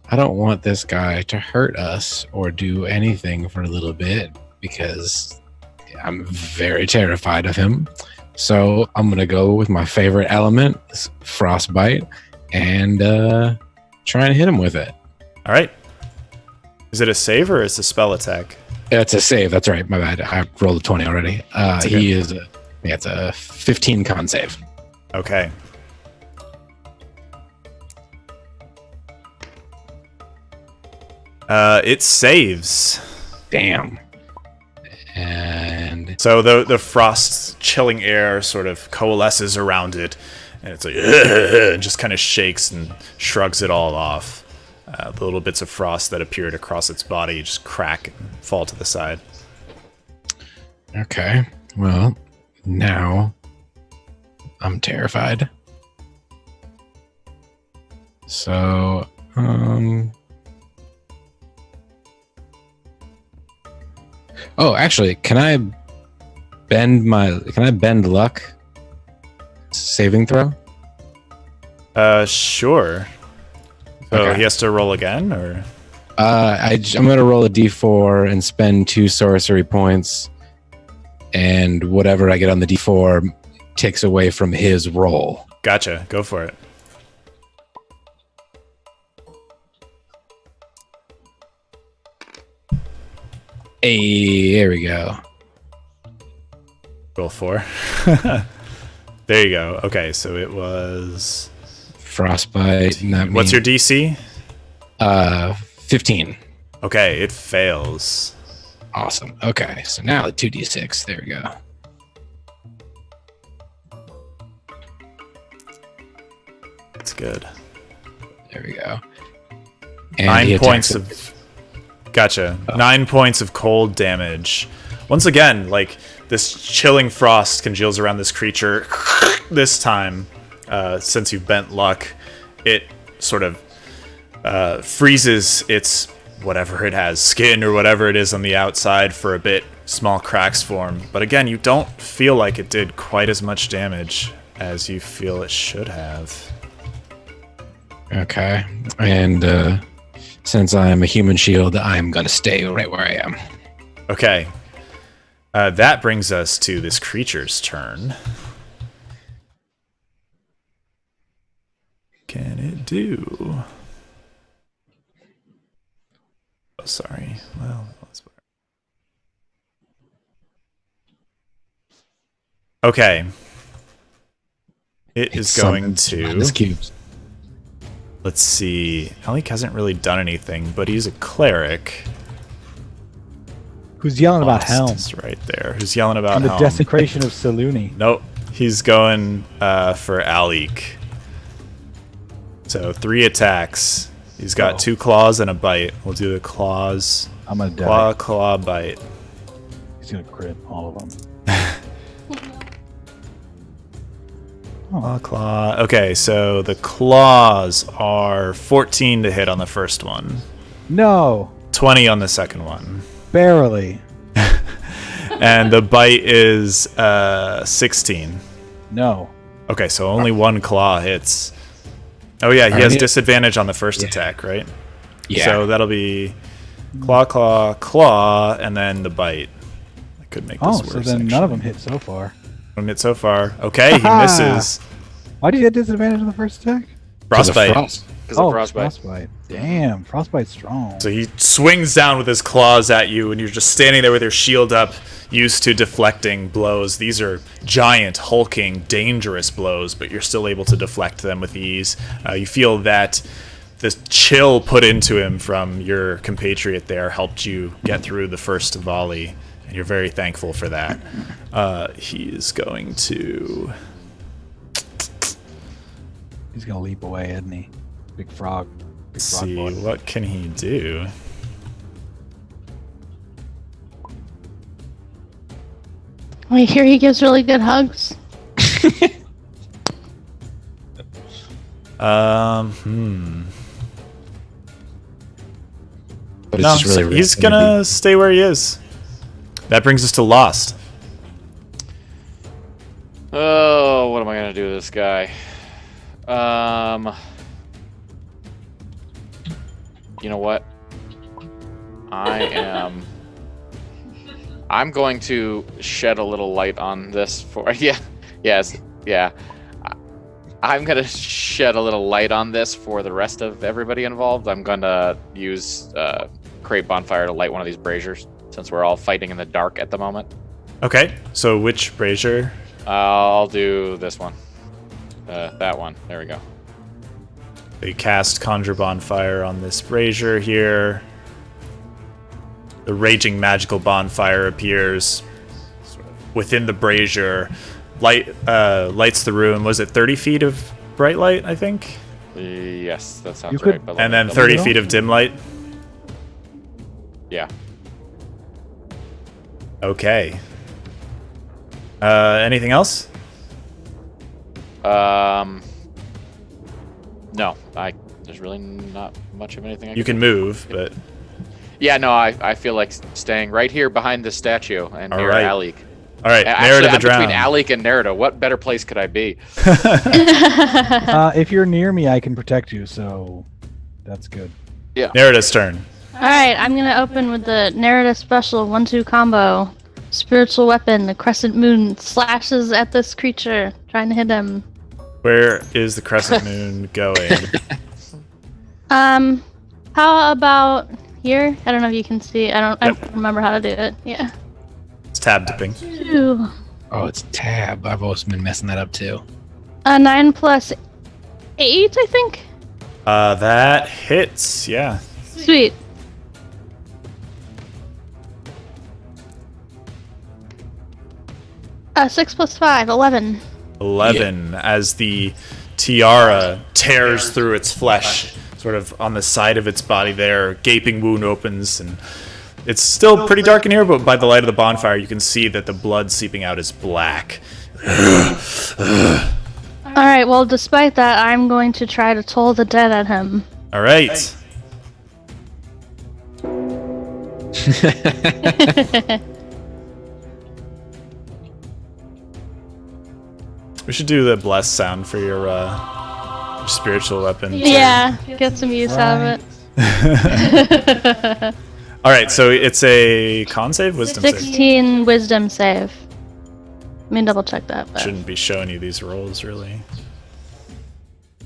I don't want this guy to hurt us or do anything for a little bit because I'm very terrified of him. So I'm going to go with my favorite element, frostbite, and try and hit him with it. All right. Is it a save or is it a spell attack? It's a save. That's right. My bad. I rolled a 20 already. He is it's a 15 con save. Okay. It saves. Damn. And So the frost chilling air sort of coalesces around it, and it's like and just kind of shakes and shrugs it all off. The little bits of frost that appeared across its body just crack and fall to the side. okay. Well, now I'm terrified. So, oh, actually, can I bend luck saving throw? Sure. So Okay. he has to roll again, or I'm going to roll a d4 and spend 2 sorcery points, and whatever I get on the d4 takes away from his roll. gotcha. Go for it. Hey, there we go. Roll 4. There you go. Okay, so it was. Frostbite. and that What's your means, DC? 15. Okay, it fails. Awesome. Okay, so now the 2d6. There we go. That's good. There we go. And 9 he points attacks of. Gotcha. 9 points of cold damage. Once again, like this chilling frost congeals around this creature. This time, since you've bent luck, it sort of freezes its whatever it has, skin or whatever it is on the outside for a bit. Small cracks form. But again, you don't feel like it did quite as much damage as you feel it should have. Okay. And since I'm a human shield, I'm going to stay right where I am. Okay. That brings us to this creature's turn. Can it do? Oh, sorry. Well, that's better. Okay. It is going to. This cubes. Let's see. Alec hasn't really done anything, but he's a cleric. Who's yelling about Lost Helm? is right there. Who's yelling about And the Helm? desecration of Saluni. Nope. He's going for Alec. So 3 attacks. He's got 2 claws and a bite. We'll do the claws. I'm gonna die. Claw, bite. He's gonna crit all of them. Claw. Okay, so the claws are 14 to hit on the first one. No, 20 on the second one. barely. And the bite is 16. No. Okay, so only one claw hits. Oh yeah, he has disadvantage on the first attack, right? Yeah. So that'll be claw, claw, claw, and then the bite. I could make this Oh, worse. so then none of them hit so far. None hit so far. Okay, he misses. Why did you get disadvantage on the first attack? Frostbite. Because of frostbite. Frostbite. Damn, Frostbite's strong. So he swings down with his claws at you, and you're just standing there with your shield up, used to deflecting blows. These are giant, hulking, dangerous blows, but you're still able to deflect them with ease. You feel that the chill put into him from your compatriot there helped you get through the first volley, and you're very thankful for that. He is going to... He's gonna leap away, isn't he? Big frog. Big frog see, boy. what can he do? I hear he gives really good hugs. But it's No, just really he's gonna stay where he is. That brings us to Lost. Oh, what am I gonna do to this guy? You know what? I'm going to shed a little light on this for I'm gonna shed a little light on this for the rest of everybody involved. I'm gonna use Create Bonfire to light one of these braziers, since we're all fighting in the dark at the moment. Okay, so which brazier? I'll do this one. That one. There we go. They cast Conjure Bonfire on this brazier here. The raging magical bonfire appears sort of within the brazier. Lights the room. Was it 30 feet of bright light, I think? Yes, that sounds You could- right. But And then let me 30 double- feet of dim light? Yeah. Okay. Anything else? No, there's really not much of anything I You can move, but... Yeah, no, I feel like staying right here behind the statue and All near right. Alik. All right, Actually, Narita I'm the between Drown. Alik and Narita. What better place could I be? If you're near me, I can protect you, so that's good. Narita's turn. Alright, I'm gonna open with the narrative special 1-2 combo. Spiritual weapon, the crescent moon slashes at this creature, trying to hit him. Where is the crescent moon going? How about here? I don't know if you can see. I don't remember how to do it. Yeah. It's tab dipping. 2. Oh, it's tab. I've always been messing that up too. 9 plus 8, I think. That hits, yeah. Sweet. Six plus 5, 11. 11 as the tiara tears through its flesh, sort of on the side of its body there. Gaping wound opens, and it's still pretty dark in here, but by the light of the bonfire, you can see that the blood seeping out is black. Alright, well, despite that, I'm going to try to toll the dead at him. All right. We should do the bless sound for your spiritual weapon. too. Yeah, get some use out of it. All right, so it's a con save, wisdom save. 16 wisdom save. Let me double check that. But... Shouldn't be showing you these rolls, really.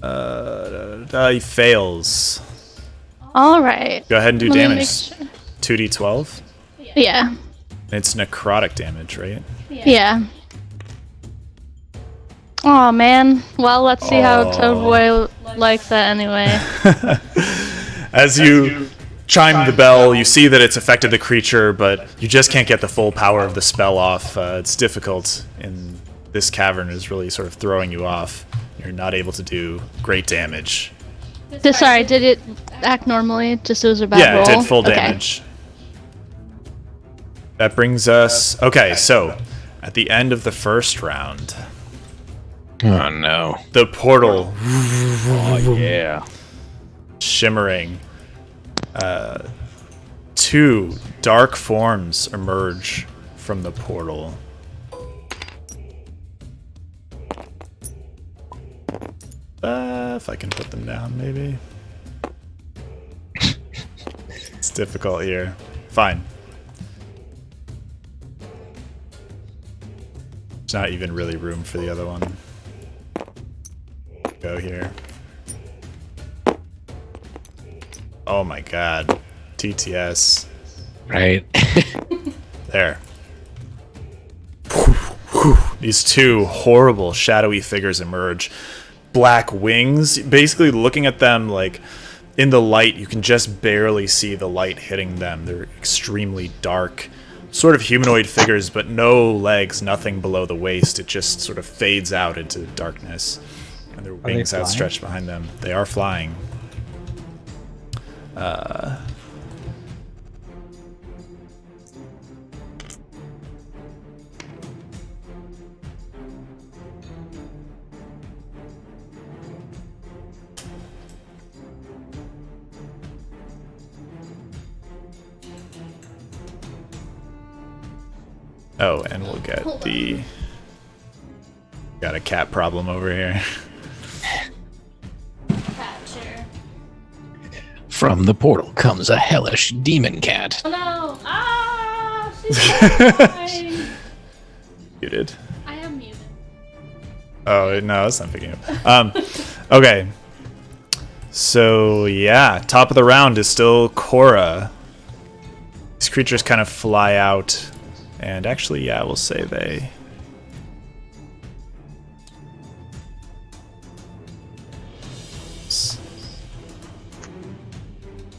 He fails. Alright. Go ahead and do Let me damage. make sure. 2d12. Yeah. It's necrotic damage, right? Yeah. Oh man. Well, let's see how Toadboy likes that anyway. As you chime the bell, you see that it's affected the creature, but you just can't get the full power of the spell off. It's difficult, and this cavern is really sort of throwing you off. You're not able to do great damage. Sorry, did it act normally? Just it was a bad Yeah, roll? it did full Okay. damage. That brings us... Okay, so at the end of the first round, Oh no. the portal Oh yeah. shimmering. Two dark forms emerge from the portal. If I can put them down, maybe. It's difficult here. Fine. There's not even really room for the other one. Go here. Oh my god. TTS. Right. There. These two horrible shadowy figures emerge. Black wings. Basically, looking at them, like, in the light, you can just barely see the light hitting them. They're extremely dark. Sort of humanoid figures, but no legs, nothing below the waist. It just sort of fades out into darkness. And their wings outstretched behind them. They are flying. Oh, and we'll get the... Got a cat problem over here. Catcher. From the portal comes a hellish demon cat. Oh no! Ah! She's dying. Muted. I am muted. Oh, no, that's not picking up. Okay. So, yeah, top of the round is still Cora. These creatures kind of fly out. And actually, yeah, we'll say they...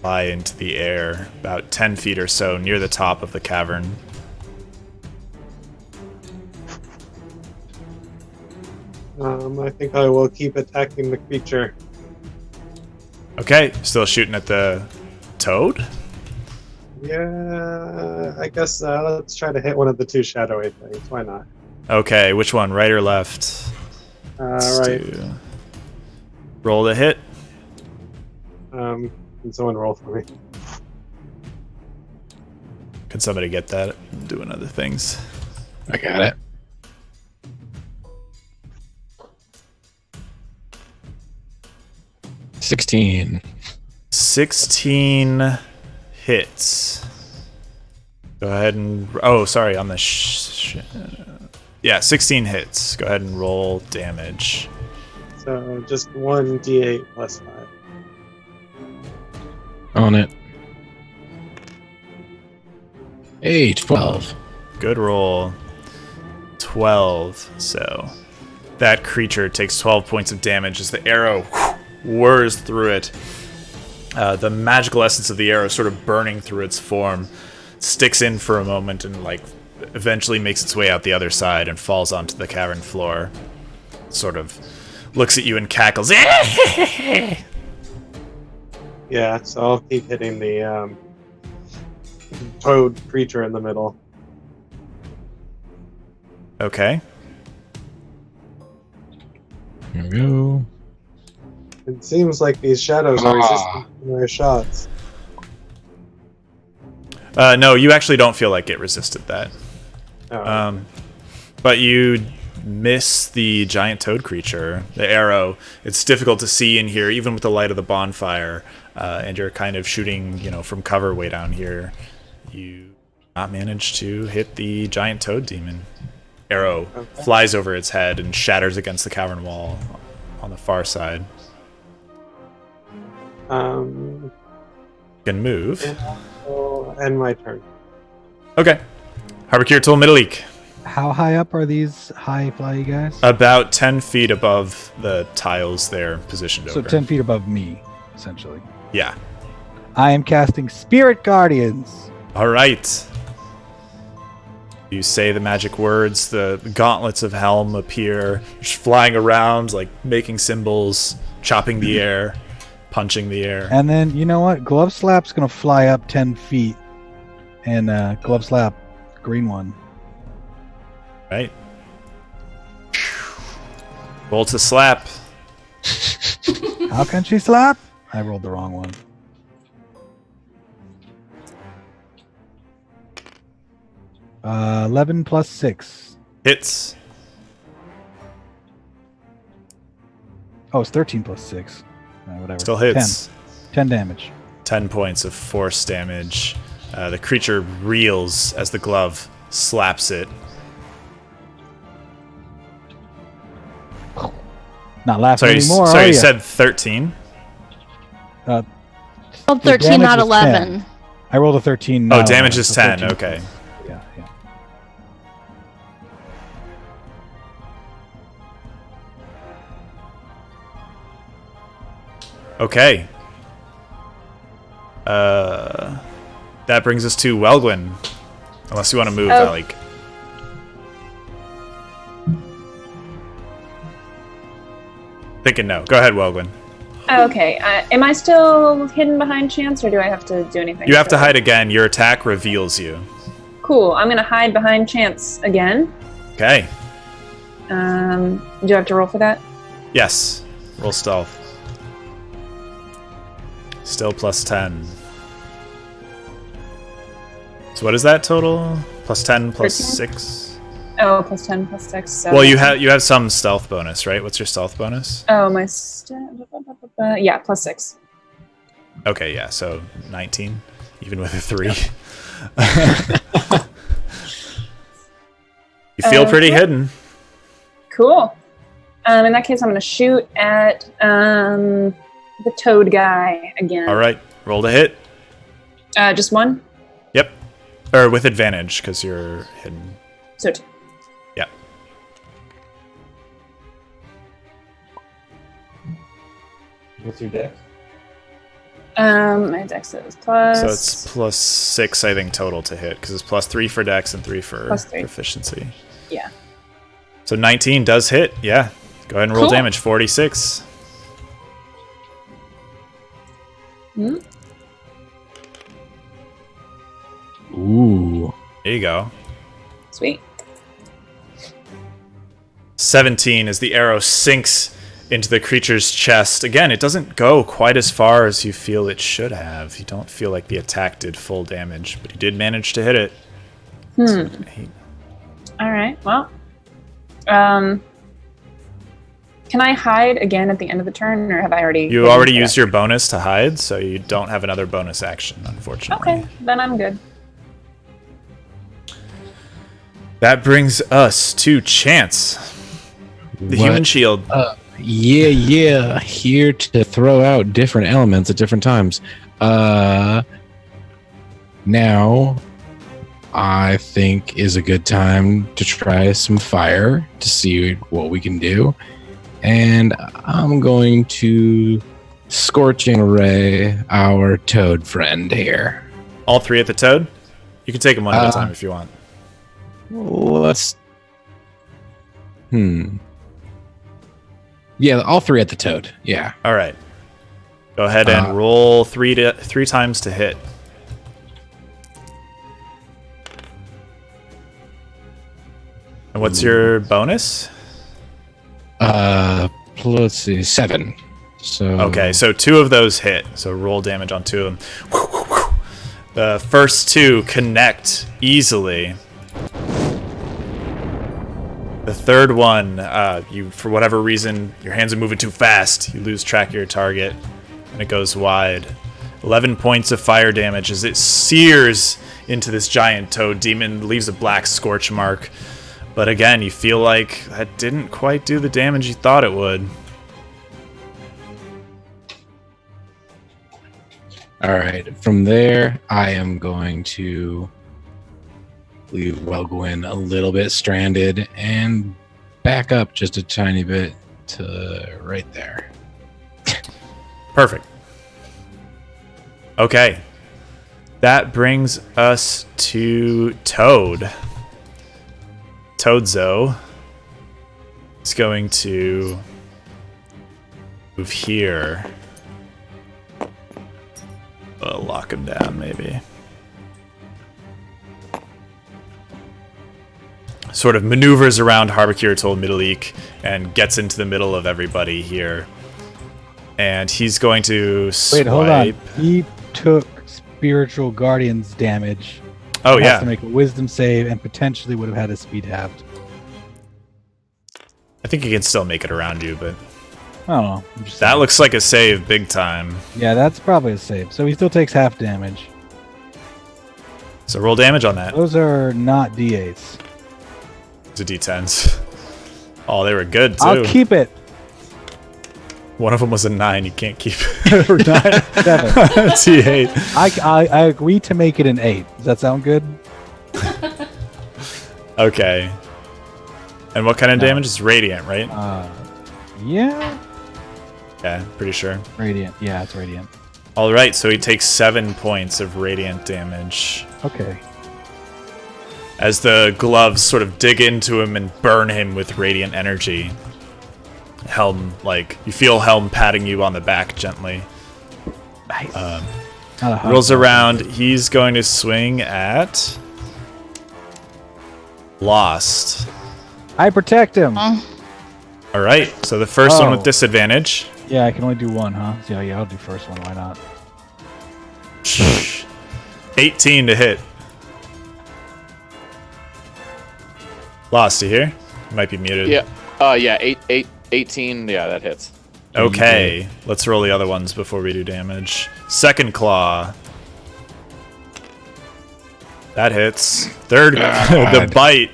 fly into the air about 10 feet or so near the top of the cavern. I think I will keep attacking the creature. Okay, still shooting at the toad? Yeah, I guess let's try to hit one of the two shadowy things. Why not? Okay, which one, right or left? Right. Roll the hit. Can someone roll for me? Can somebody get that? I'm doing other things. I got it. $16. 16 hits. Go ahead and... Oh, sorry, on the... yeah, 16 hits. Go ahead and roll damage. So just 1d8 plus 5. On it. 12. Good roll. 12. So that creature takes 12 points of damage as the arrow whirs through it. The magical essence of the arrow sort of burning through its form sticks in for a moment and like eventually makes its way out the other side and falls onto the cavern floor. Sort of looks at you and cackles. Yeah, so I'll keep hitting the toad creature in the middle. Okay. Here we go. It seems like these shadows are resistant to my shots. No, you actually don't feel like it resisted that. Oh. But you miss the giant toad creature, the arrow. It's difficult to see in here, even with the light of the bonfire, and you're kind of shooting, from cover way down here. You not manage to hit the giant toad demon. Arrow flies over its head and shatters against the cavern wall on the far side. You can move. Yeah, I'll end my turn. Okay. Harbor Tool Middleek. How high up are these high fly guys? About 10 feet above the tiles they're positioned So over. 10 feet above me, essentially. Yeah. I am casting Spirit Guardians. All right. You say the magic words, the gauntlets of Helm appear, just flying around, like making symbols, chopping the air, punching the air. And then, you know what? Glove Slap's going to fly up 10 feet. And Glove Slap, green one. Right. Roll to slap. How can she slap? I rolled the wrong one. 11 plus 6. Hits. Oh, it's 13 plus 6. Whatever. Still hits. 10 damage. 10 points of force damage. The creature reels as the glove slaps it. Not laughing anymore, So are you ya? said 13? Well, The 13, damage not was 11. 10. I rolled a 13. Oh, not damage 11, is so 10. 13. Okay. Yeah. Okay. That brings us to Welgwyn. Unless you want to move, Oh. Alec. Thinking no. Go ahead, Welgwyn. Okay. Am I still hidden behind Chance, or do I have to do anything? You have to hide again. Your attack reveals you. Cool. I'm gonna hide behind Chance again. Okay. Do I have to roll for that? Yes. Roll stealth. Still plus 10. So what is that total? Plus 10 plus 13? 6? Oh, plus 10, plus 6. So. Well, you have some stealth bonus, right? What's your stealth bonus? Oh, my. Yeah, plus 6. Okay, yeah, so 19, even with a 3. You feel pretty Okay. hidden. Cool. In that case, I'm gonna shoot at the toad guy again. All right, roll to hit. Just one. Yep. Or with advantage, because you're hidden. So 2. Yeah. What's your dex? My dex is plus. So it's plus 6, I think, total to hit, because it's plus 3 for dex and 3 for Plus 3. proficiency. Yeah. So 19 does hit, yeah. Go ahead and roll Cool. damage, 46. Hmm? Ooh. There you go. Sweet. 17 as the arrow sinks into the creature's chest. Again, it doesn't go quite as far as you feel it should have. You don't feel like the attack did full damage, but you did manage to hit it. So, All right. Well. Can I hide again at the end of the turn, or have I already? you already used your bonus to hide, so you don't have another bonus action, unfortunately. Okay, then I'm good. That brings us to Chance. The human shield. Yeah. Here to throw out different elements at different times. Now, I think is a good time to try some fire to see what we can do. And I'm going to Scorching Ray our toad friend here. All 3 at the toad? You can take them one at a time if you want. Let's... Yeah, all 3 at the toad. Yeah. All right. Go ahead and roll 3 times to hit. And what's your bonus? Let's see, 7. So Okay, so 2 of those hit. So roll damage on 2 of them. The first 2 connect easily. The third one, you for whatever reason, your hands are moving too fast. You lose track of your target, and it goes wide. 11 points of fire damage as it sears into this giant toad demon, leaves a black scorch mark. But again, you feel like that didn't quite do the damage you thought it would. all right. From there, I am going to leave Welgwyn a little bit stranded and back up just a tiny bit to right there. Perfect. Okay. That brings us to Toad. Toadzo is going to move here. Lock him down, maybe. Sort of maneuvers around Harbakir Tol Middleek and gets into the middle of everybody here. And he's going to swipe. Wait, hold on. He took spiritual guardians damage. Oh, It has yeah. to make a wisdom save and potentially would have had his speed halved. I think he can still make it around you, but I don't know. I'm just that saying. looks like a save big time. Yeah, that's probably a save. So he still takes half damage. So roll damage on that. Those are not d8s. It's a d10s. Oh, they were good, too. I'll keep it. One of them was a 9. You can't keep Or 7. T8. I agree to make it an 8. Does that sound good? Okay. And what kind of No. damage? It's radiant, right? Yeah. Yeah, pretty sure. Radiant. Yeah, it's radiant. All right, so he takes 7 points of radiant damage Okay. as the gloves sort of dig into him and burn him with radiant energy. Helm, you feel Helm patting you on the back gently. Nice. Not a hug, Rolls but- around. He's going to swing at Lost. I protect him. All right, so the first one with Oh. disadvantage. Yeah, I can only do one, huh? Yeah, I'll do first one. Why not? 18 to hit. Lost, you hear? You might be muted. Yeah. Yeah. 18. Yeah, that hits. Okay, let's roll the other ones before we do damage. Second claw. That hits. Third, the bite.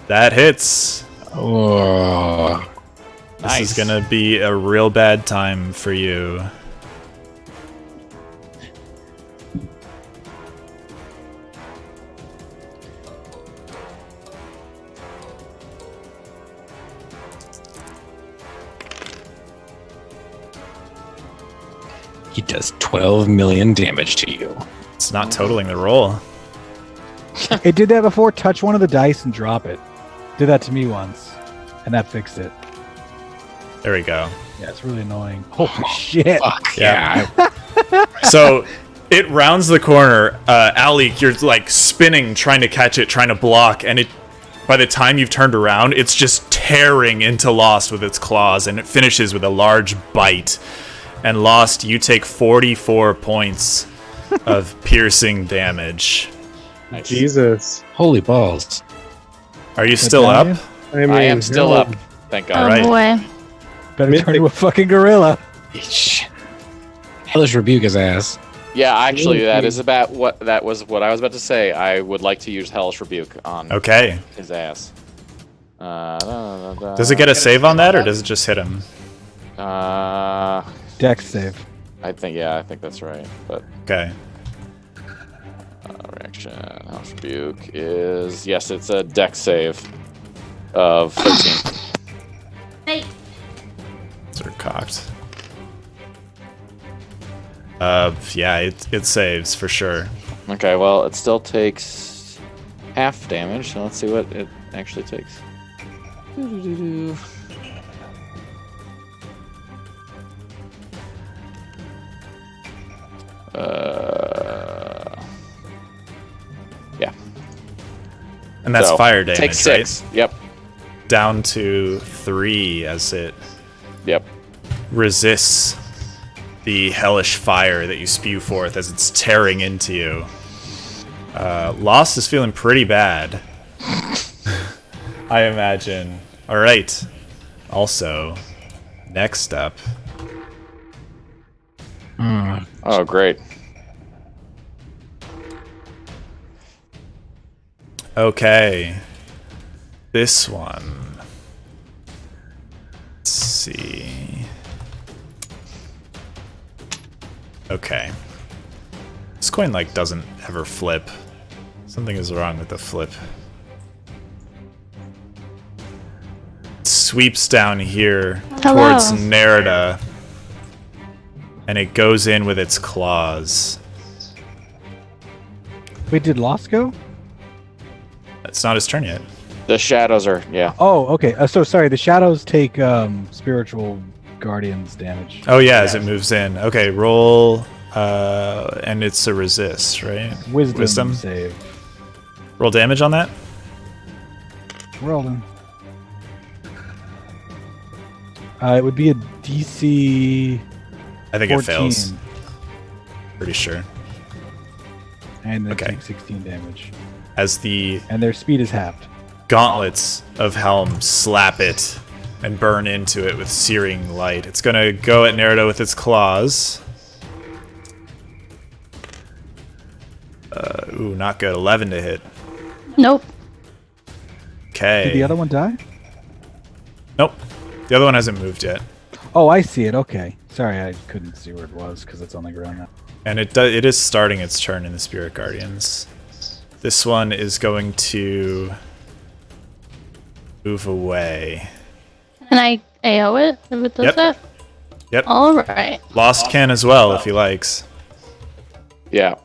That hits. Oh. This is gonna be a real bad time for you. He does 12 million damage to you. It's not totaling the roll. It did that before. Touch one of the dice and drop it. Did that to me once, and that fixed it. There we go. Yeah, it's really annoying. Holy shit! Fuck Yeah. yeah. So it rounds the corner. Ali, you're like spinning, trying to catch it, trying to block, and it. By the time you've turned around, it's just tearing into Lost with its claws, and it finishes with a large bite. And Lost, you take 44 points of piercing damage. Nice. Jesus. Holy balls. Are you still up? I am still no. up. Thank Oh God. right. boy. Better turn to a fucking gorilla. Hellish rebuke his ass. Yeah, actually, that is about what that was. What I was about to say. I would like to use Hellish Rebuke on Okay. his ass. Does it get a save on that, or does it just hit him? Dex save. I think that's right. But Okay. reaction Hellish Rebuke is yes, it's a Dex save of 13. Hey. Sort of cocked. Yeah, it saves for sure. Okay, well, it still takes half damage, so let's see what it actually takes. Yeah. And that's So, fire damage, Take 6. right? Yep. Down to 3 as it Yep. resists the hellish fire that you spew forth as it's tearing into you. Lost is feeling pretty bad. I imagine. Alright. Also, next up. Oh, great. Okay. This one. Let's see. Okay. This coin doesn't ever flip. Something is wrong with the flip. It sweeps down here Hello. towards Nerida. And it goes in with its claws. Wait, did Lost go? It's not his turn yet. The shadows are, yeah. Oh, okay. So sorry. The shadows take spiritual guardians damage. Oh yeah, as it moves in. Okay, roll, and it's a resist, right? Wisdom save. Roll damage on that. Rolling. It would be a DC I think 14. it fails. Pretty sure. And they Okay. take 16 damage. As the And their speed is halved. gauntlets of Helm slap it and burn into it with searing light. It's going to go at Naruto with its claws. Ooh, not good. 11 to hit. Nope. Okay. Did the other one die? Nope. The other one hasn't moved yet. Oh, I see it. Okay. Sorry, I couldn't see where it was because it's on the ground now. And it is starting its turn in the Spirit Guardians. This one is going to move away. Can I AO it if it does Yep. that? Yep. Alright. Lost can as well if he likes. Yeah,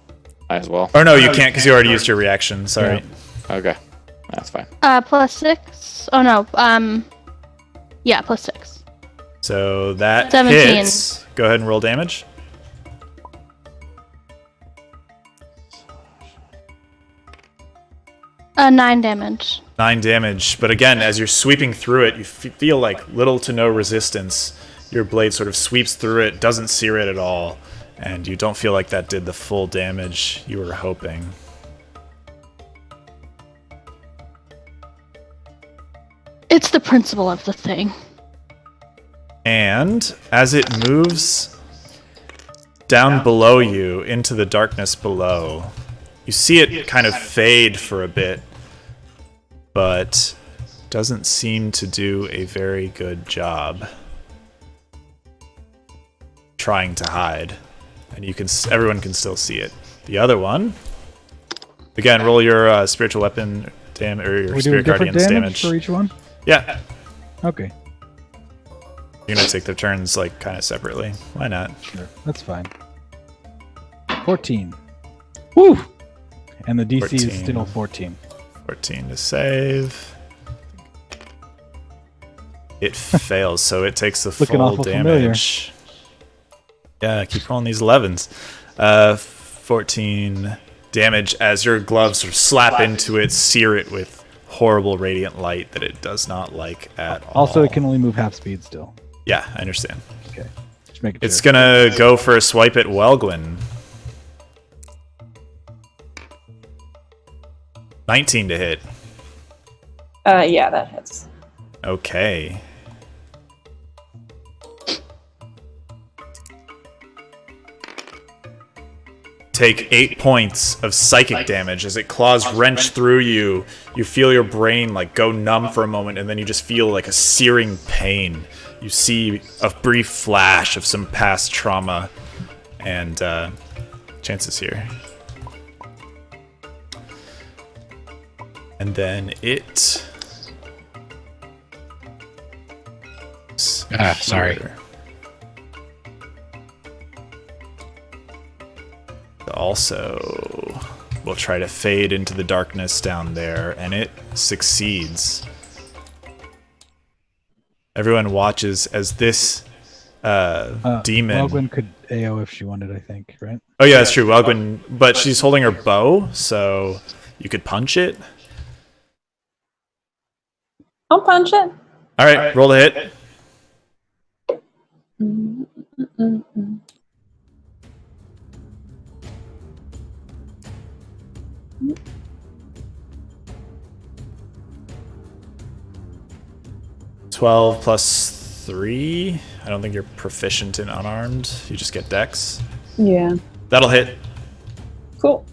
might as well. Or no, you can't because you already used your reaction. Sorry. Okay, that's fine. +6. Oh no. Yeah, +6. So that 17. hits. Go ahead and roll damage. Nine damage. 9 damage. But again, as you're sweeping through it, you feel like little to no resistance. Your blade sort of sweeps through it, doesn't sear it at all, and you don't feel like that did the full damage you were hoping. It's the principle of the thing. And as it moves down below you into the darkness below, you see it kind of fade for a bit, but doesn't seem to do a very good job trying to hide. And everyone can still see it. The other one, again, roll your spiritual weapon or your We doing spirit different guardian's damage damage. for each one? Yeah, Okay. you're gonna take their turns like kind of separately. Why not? Sure. That's fine. 14. Woo! And the DC is 14. still 14. 14 to save. It fails, so it takes the Looking full awful damage. Yeah, keep rolling these 11s. 14 damage as your gloves sort of slap into it, sear it with horrible radiant light that it does not like at all. Also, it can only move half speed still. Yeah, I understand. Okay. Just make it It's gonna go for a swipe at Welgwyn. 19 to hit. Yeah, that hits. Okay. Take 8 points of psychic damage as it claws wrench through you. You feel your brain like go numb for a moment, and then you just feel like a searing pain. You see a brief flash of some past trauma, and chances here. And then it. Sorry. Also, will try to fade into the darkness down there, and it succeeds. Everyone watches as this demon. Welgwyn could AO if she wanted, I think, right? Oh yeah, that's true. Welgwyn, but she's holding her bow, so you could punch it. I'll punch it. All right, roll the hit. Mm-mm-mm-mm. +12 +3. I don't think you're proficient in unarmed. You just get dex. Yeah. That'll hit. Cool.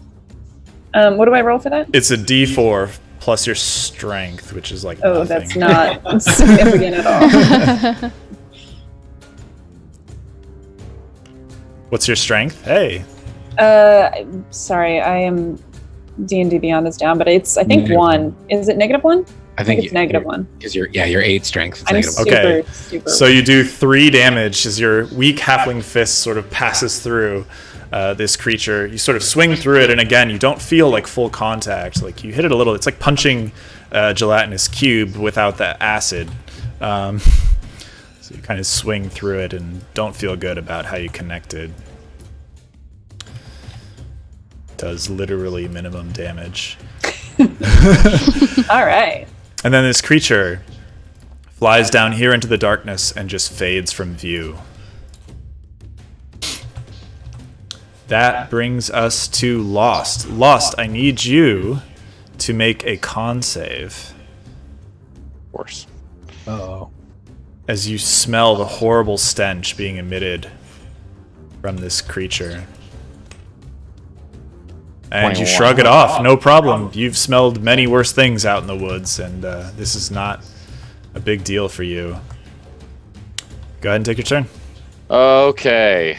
What do I roll for that? It's a D4 plus your strength, which is like Oh, nothing. that's not significant at all. What's your strength? Hey. Sorry, I am D&D Beyond is down, but it's I think Negative 1. Is it -1? I think it's -1. because you're 8 strength. It's I'm negative. super, Okay. super. So you do 3 damage as your weak halfling fist sort of passes through this creature. You sort of swing through it, and again, you don't feel like full contact. Like you hit it a little. It's like punching a gelatinous cube without the acid. So you kind of swing through it and don't feel good about how you connected. Does literally minimum damage. All right. And then this creature flies down here into the darkness and just fades from view. That brings us to Lost. Lost, I need you to make a con save Of course. Uh-oh. as you smell the horrible stench being emitted from this creature. And you 21. shrug it off. No problem. You've smelled many worse things out in the woods, and this is not a big deal for you. Go ahead and take your turn. Okay.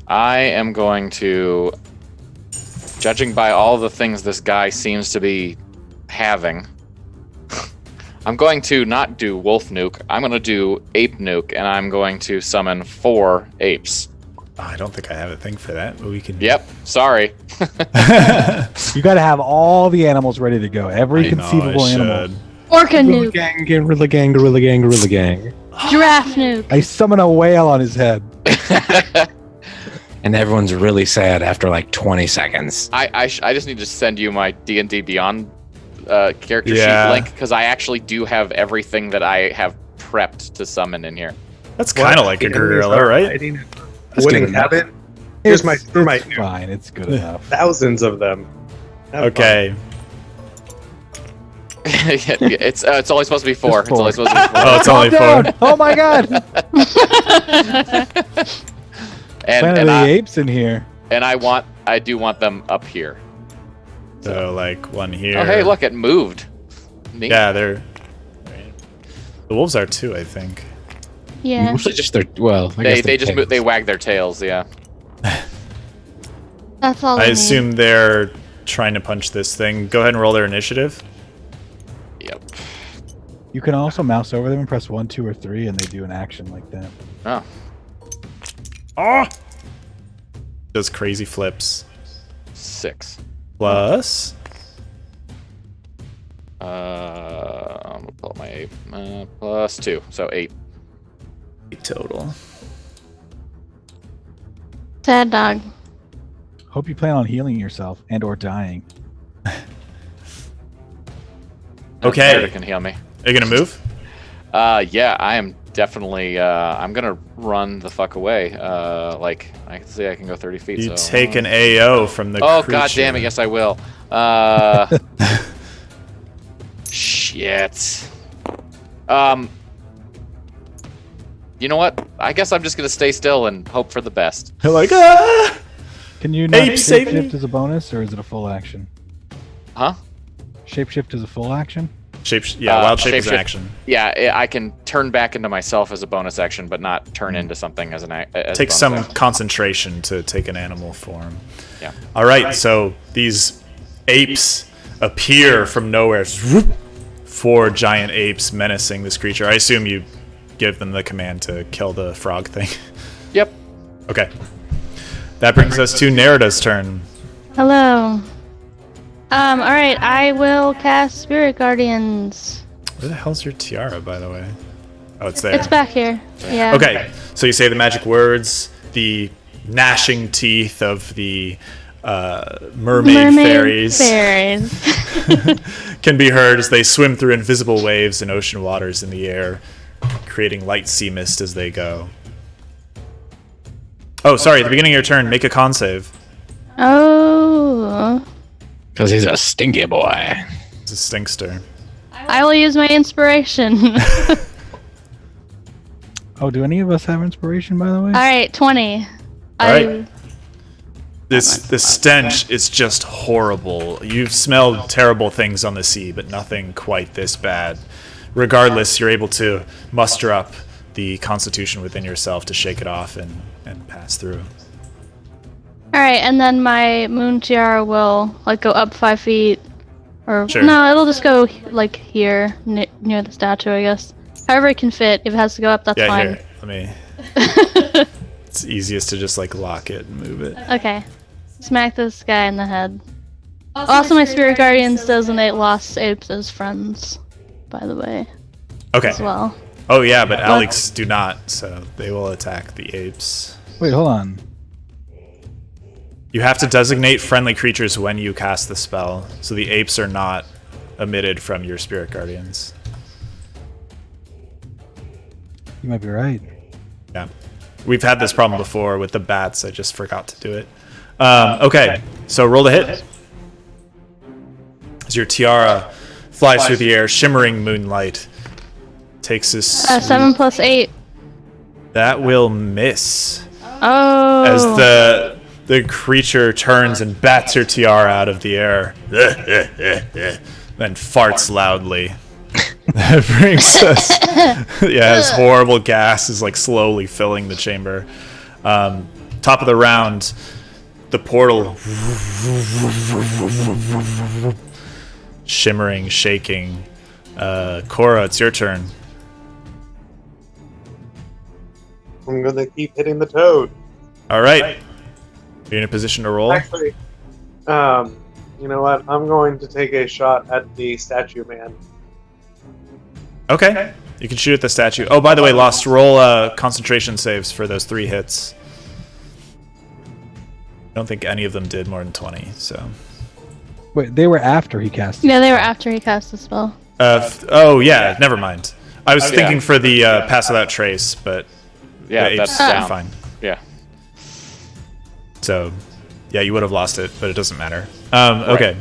I am going to, judging by all the things this guy seems to be having, I'm going to not do Wolf Nuke. I'm going to do Ape Nuke, and I'm going to summon 4 apes. Oh, I don't think I have a thing for that, but we can. Yep, sorry. You got to have all the animals ready to go. Every I know, conceivable I animal. should. Orca Gorilla nuke. gang, gorilla gang, gorilla gang, gorilla gang. Giraffe nuke. I summon a whale on his head. And everyone's really sad after like 20 seconds. I just need to send you my D&D Beyond character Yeah. sheet link, because I actually do have everything that I have prepped to summon in here. That's kind of like a gorilla, right? Wouldn't have it. Here's my It's fine. It's good enough. thousands of them. Have Okay. It's only supposed to be 4. It's four. only supposed to be 4. Oh, it's only Calm 4. down. Oh my god! Planet and of the I Apes in here. and I do want them up here. So, like, one here. Oh, hey, look, it moved. Neat. Yeah, they're. The wolves are too, I think. Yeah. Mostly just their, well, I guess They just they wag their tails. Yeah. That's all I need. assume they're trying to punch this thing. Go ahead and roll their initiative. Yep. You can also mouse over them and press 1, 2, or 3, and they do an action like that. Oh. Oh! Does crazy flips. 6. Plus. I'm gonna pull up my 8. Plus 2, so 8. Total. Sad dog. Hope you plan on healing yourself and or dying. Okay. Jared can heal me. Are you gonna move? Yeah, I am definitely. I'm gonna run the fuck away. Like I can see I can go 30 feet. You so. take an AO from the Oh creature. god damn it! Yes, I will. Shit. You know what? I guess I'm just gonna stay still and hope for the best. You're like, ah! Can you not Ape, save me. shapeshift as a bonus, or is it a full action? Huh? Shapeshift is a full action? Wild shape is an shapeshift. action. Yeah, I can turn back into myself as a bonus action, but not turn into something as an as Takes a some bonus action. concentration to take an animal form. Yeah. All right, so these apes appear from nowhere. Whoop! 4 giant apes menacing this creature. I assume you give them the command to kill the frog thing. Yep. Okay. That brings us to Nerida's turn. Hello. Alright, I will cast Spirit Guardians. Where the hell's your tiara, by the way? Oh, it's there. It's back here. Yeah. Okay, so you say the magic words, the gnashing teeth of the mermaid fairies can be heard as they swim through invisible waves and ocean waters in the air, creating light sea mist as they go. Oh, sorry, at the beginning of your turn, make a con save. Oh. Because he's a stinky boy. It's a stinkster. I will use my inspiration. Oh, do any of us have inspiration, by the way? Alright, 20. Alright. The stench is just horrible. You've smelled terrible things on the sea, but nothing quite this bad. Regardless, you're able to muster up the constitution within yourself to shake it off and pass through. Alright, and then my moon tiara will like go up 5 feet. Or Sure. no, it'll just go like here, near the statue, I guess. However it can fit. If it has to go up, that's Yeah, fine. here, let me... It's easiest to just like lock it and move it. Okay. Smack this guy in the head. Also, my Spirit Guardians designate lost apes as friends, by the way, Okay. as well. Oh yeah, but Alex do not, so they will attack the apes. Wait, hold on. You have to designate friendly creatures when you cast the spell, so the apes are not omitted from your spirit guardians. You might be right. Yeah. We've had this problem before with the bats, I just forgot to do it. Okay, so roll the hit. As your tiara flies through the air, shimmering moonlight takes this. 7 plus 8. That will miss. Oh. As the creature turns and bats your tiara out of the air, then farts loudly. That brings us. Yeah, his horrible gas is like slowly filling the chamber. Top of the round, the portal shimmering, shaking. Cora, it's your turn. I'm gonna keep hitting the toad. All right. You're in a position to roll. Actually, you know what? I'm going to take a shot at the statue man. Okay. You can shoot at the statue. Oh, by the way, Lost, roll concentration saves for those 3 hits. I don't think any of them did more than 20, so. Wait, they were after he cast it. Yeah, they were after he cast the spell. Oh, yeah, never mind. I was thinking for the pass without trace, but Yeah, the that's apes down. are fine. Yeah. So, yeah, you would have lost it, but it doesn't matter. Okay.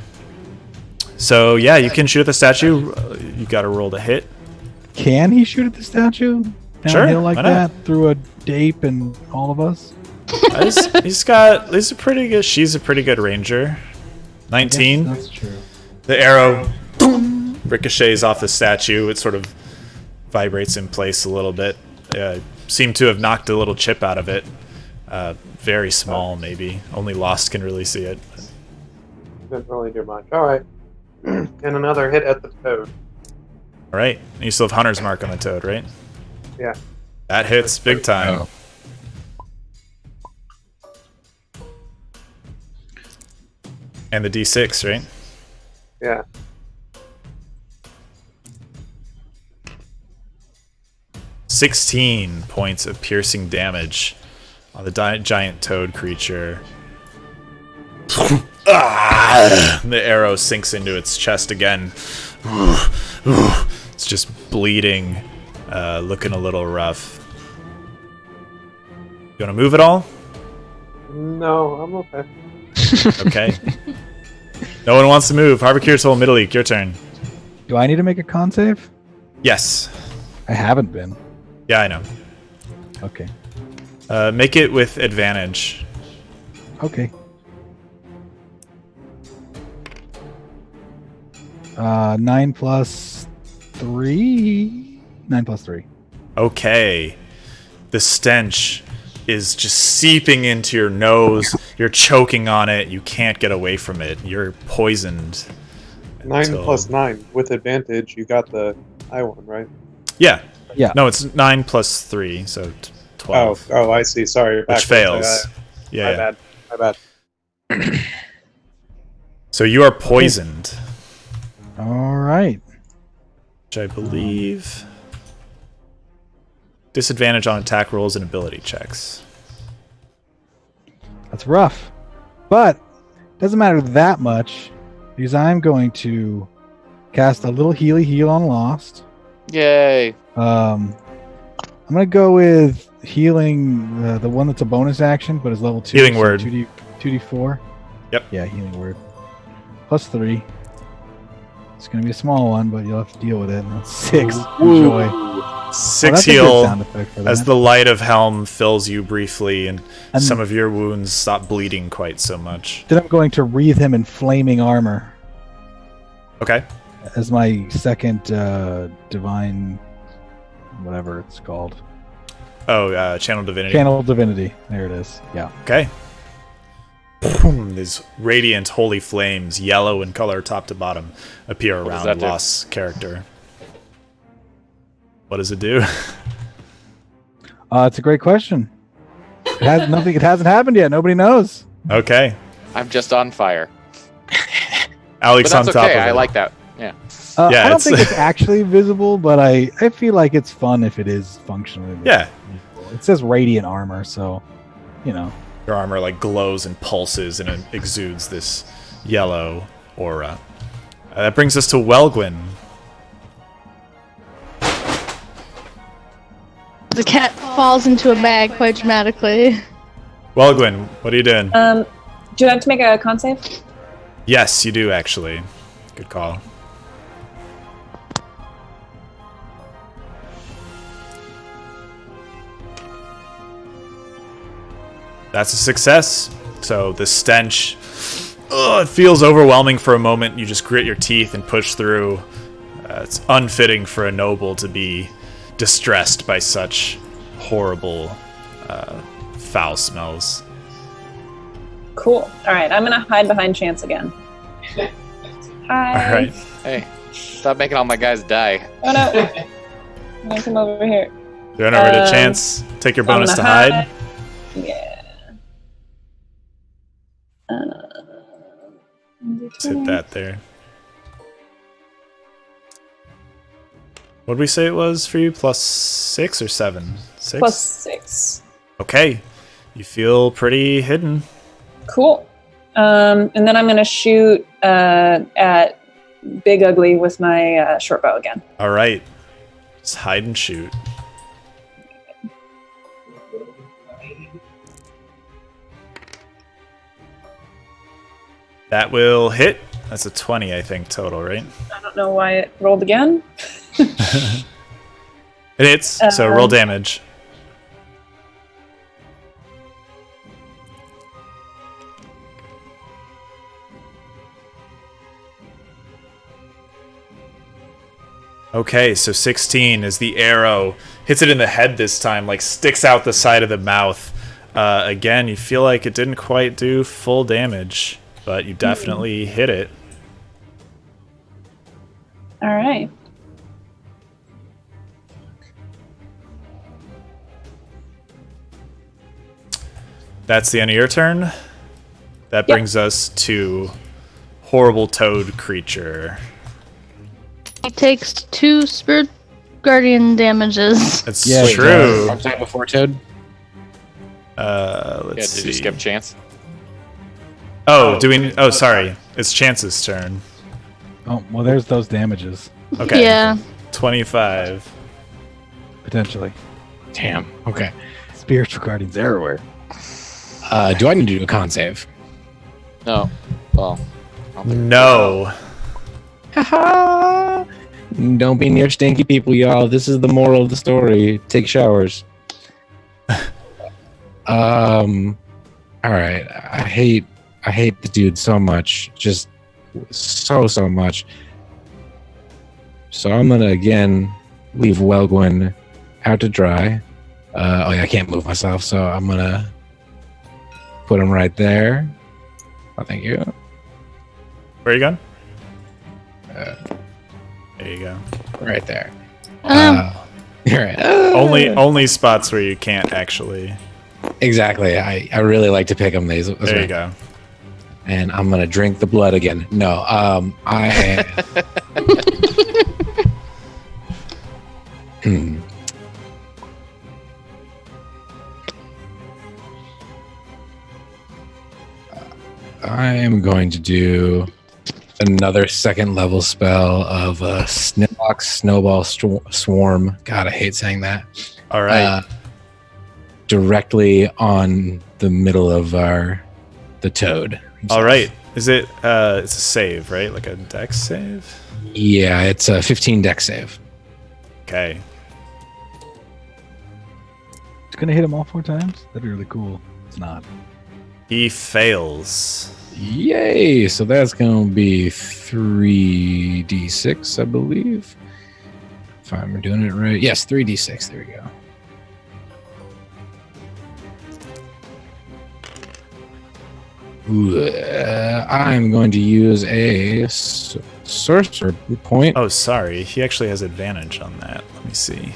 So, yeah, you can shoot at the statue. You got to roll to hit. Can he shoot at the statue? Sure, Downhill like why not? that? Through a ape and all of us? He's a pretty good. She's a pretty good ranger. 19. That's true. The arrow boom, ricochets off the statue. It sort of vibrates in place a little bit. Seemed to have knocked a little chip out of it. Very small, maybe. Only Lost can really see it. Didn't really do much. All right. And another hit at the toad. All right. And you still have Hunter's Mark on the toad, right? Yeah. That hits big time. Oh. And the D6, right? Yeah. "16 points of piercing damage on the giant toad creature. The arrow sinks into its chest again. It's just bleeding, looking a little rough. You want to move at all? No, I'm okay. Okay. No one wants to move. Harbor Soul, Middle League, your turn. Do I need to make a con save? Yes. I haven't been. Yeah, I know. Okay. Make it with advantage. Okay. 9 plus 3? 9 plus 3. Okay. The stench is just seeping into your nose. You're choking on it. You can't get away from it. You're poisoned. 9 plus 9. With advantage, you got the high one, right? Yeah. Yeah. No, it's 9 plus 3, so 12. Oh, I see. Sorry. Which backwards. fails. My bad. My bad. So you are poisoned, All right. which I believe... Disadvantage on attack rolls and ability checks. That's rough. But doesn't matter that much because I'm going to cast a little heal on Lost. Yay. I'm going to go with healing, the one that's a bonus action, but is level 2. Healing word. 2d4. Yep. Yeah, healing word. Plus 3. It's going to be a small one, but you'll have to deal with it. That's 6. Enjoy. 6 that's a good heal sound effect for as that. the light of Helm fills you briefly, and And- some of your wounds stop bleeding quite so much. Then I'm going to wreathe him in flaming armor Okay. as my second divine, whatever it's called. Oh, Channel Divinity. Channel Divinity. There it is. Yeah. Okay. Boom, these radiant holy flames, yellow in color top to bottom, appear does around that do? Lost's character. What does it do? It's a great question. It has nothing. It hasn't happened yet. Nobody knows. Okay. I'm just on fire. Alex But on that's top okay. of it. I like that. Yeah. Yeah, I don't it's- think it's actually visible, but I feel like it's fun if it is functionally visible. Yeah. It says radiant armor, so you know. Your armor like glows and pulses and it exudes this yellow aura. That brings us to Welgwyn. The cat falls into a bag quite dramatically. Welgwyn, what are you doing? Do I have to make a con save? Yes, you do actually. Good call. That's a success. So the stench, it feels overwhelming for a moment. You just grit your teeth and push through. It's unfitting for a noble to be distressed by such horrible, foul smells. Cool. All right, I'm gonna hide behind Chance again. Hi. All right. Hey, stop making all my guys die. Oh no. I'm gonna come over here. Run over to Chance. Take your bonus I'm to gonna hide. Yeah. Just hit that there. What did we say it was for you? +6 or 7? 6? +6. Okay. You feel pretty hidden. Cool. And then I'm gonna shoot at Big Ugly with my short bow again. All right. Just hide and shoot. That will hit. That's a 20, I think, total, right? I don't know why it rolled again. It hits, so roll damage. Okay, so 16 as the arrow hits it in the head this time, like sticks out the side of the mouth. Again, you feel like it didn't quite do full damage, but you definitely hit it. All right. That's the end of your turn. That brings us to horrible toad creature. He takes 2 spirit guardian damages. That's Yeah, true. I'm sorry, before Toad. Let's Yeah, see. did you skip Chance? Oh, do we? Oh, sorry. It's Chance's turn. Oh, well, there's those damages, Okay. Yeah. 25. potentially. Damn. Okay. Spiritual guardians everywhere. Do I need to do a con save? No. Well, I don't think No. Haha! Don't be near stinky people, y'all. This is the moral of the story. Take showers. All right. I hate the dude so much. Just so much. So I'm gonna again leave Welgwyn out to dry. Oh yeah, I can't move myself, so I'm gonna put him right there. Oh, thank you. Where are you going? Uh, There you go. right there. Um, Right. Only spots where you can't actually. Exactly. I really like to pick them. These. There you go. And I'm gonna drink the blood again. No. I. I am going to do another second level spell of Sniplock Snowball Swarm. God, I hate saying that. All right. Directly on the middle of the toad. All right. Is it? It's a save, right? Like a dex save. Yeah, it's a 15 dex save. Okay. It's gonna hit him all 4 times. That'd be really cool. It's not. He fails. Yay! So that's going to be 3d6, I believe. If I'm doing it right. Yes, 3d6. There we go. Ooh, I'm going to use a sorcerer point. Oh, sorry. He actually has advantage on that. Let me see.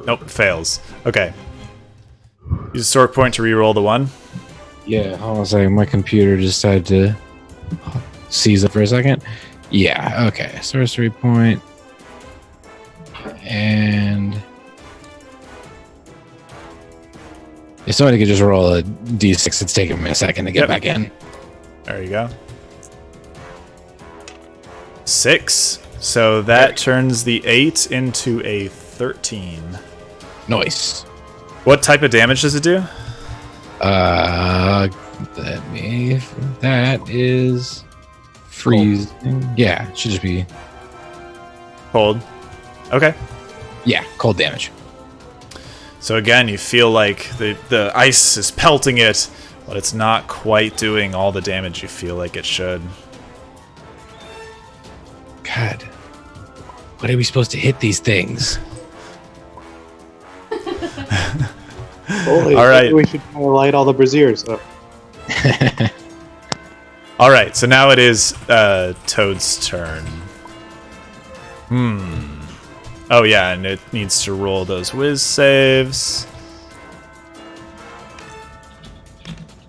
Nope, fails. Okay. Use a sword point to reroll the 1. Yeah, hold on a second. My computer decided to seize it for a second. Yeah, okay. Sorcery point. And if somebody could just roll a d6, it's taking me a second to get back in. There you go. 6. So that turns the 8 into a 13. Nice. What type of damage does it do? That is freezing. Yeah, it should just be. Cold. Okay. Yeah, cold damage. So again, you feel like the ice is pelting it, but it's not quite doing all the damage you feel like it should. God. What are we supposed to hit these things? All right. We should light all the braziers up. All right, so now it is Toad's turn. Oh yeah, and it needs to roll those whiz saves.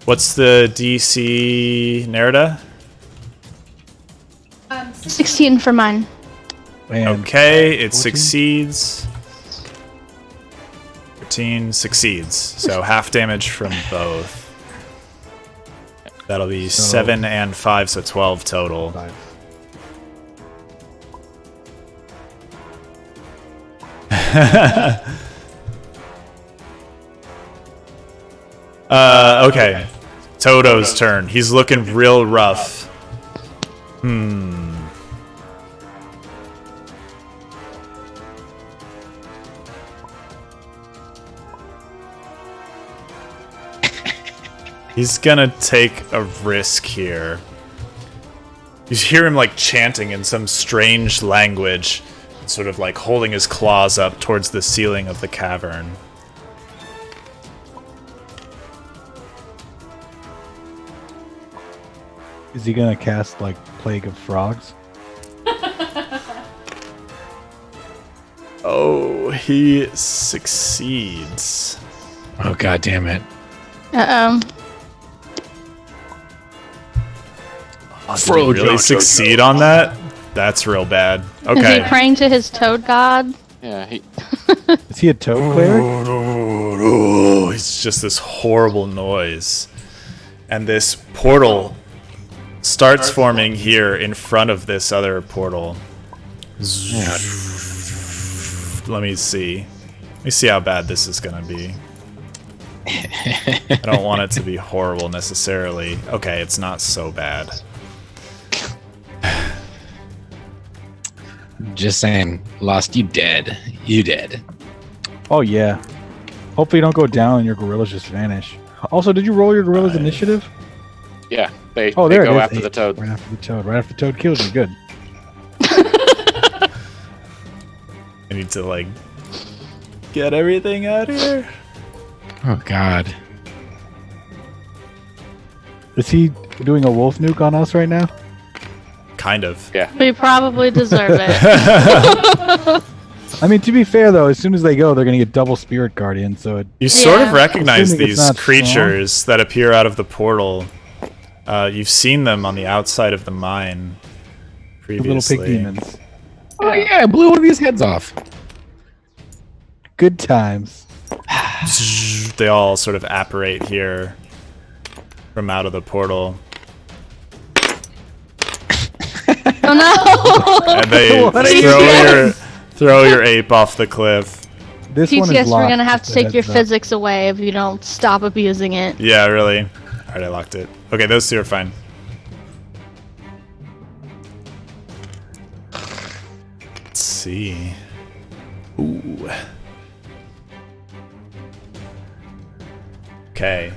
What's the DC, Nerida? 16 for mine. And Okay, it 14? succeeds. 13 succeeds, so half damage from both. That'll be 7 and 5, so 12 total. 5. Okay. Toto's turn. He's looking real rough. He's gonna take a risk here. You hear him like chanting in some strange language, sort of like holding his claws up towards the ceiling of the cavern. Is he gonna cast like Plague of Frogs? Oh, he succeeds. Oh, God damn it. Uh-oh. Did he really succeed on that? That's real bad. Is Okay. he praying to his toad god? Yeah, he. Is he a toad cleric? Oh, it's just this horrible noise. And this portal starts forming here in front of this other portal. Let me see. Let me see how bad this is going to be. I don't want it to be horrible necessarily. Okay, it's not so bad. Just saying, Lost, you dead. You dead. Oh yeah. Hopefully you don't go down and your gorillas just vanish. Also, did you roll your gorillas initiative? Yeah, they Oh, there go it is. after the toad. Right after the toad. Right after the toad kills you. Good. I need to, like, get everything out here. Oh, God. Is he doing a wolf nuke on us right now? Kind of. Yeah. We probably deserve it. I mean, to be fair though, as soon as they go, they're gonna get double spirit guardian. So it, You sort of Yeah. recognize Assuming it's these not creatures that appear out of the portal. You've seen them on the outside of the mine the previously. little pig demons. Oh, yeah, I blew one of these heads off. Good times. They all sort of apparate here from out of the portal. Oh no! And they What are you throw your ape off the cliff. This one is TTS, locked. we're gonna have to just a take your heads up. physics away if you don't stop abusing it. Yeah, really. Alright, I locked it. Okay, those two are fine. Let's see. Ooh. Okay.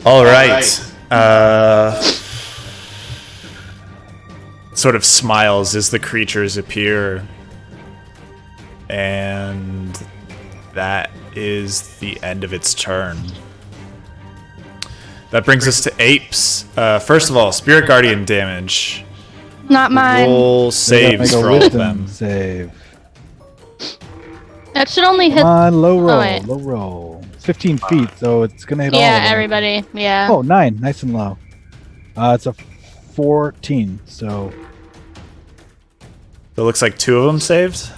All right. Sort of smiles as the creatures appear. And that is the end of its turn. That brings us to apes. First of all, Spirit Guardian damage. Not mine. Roll They gotta saves make a for all of wisdom them. Save. That should only hit. Come on, low roll, wait. low roll. It's 15 feet, so it's gonna hit all Yeah, of them. everybody. Yeah. Oh, 9, nice and low. It's a 14, so It looks like 2 of them saved.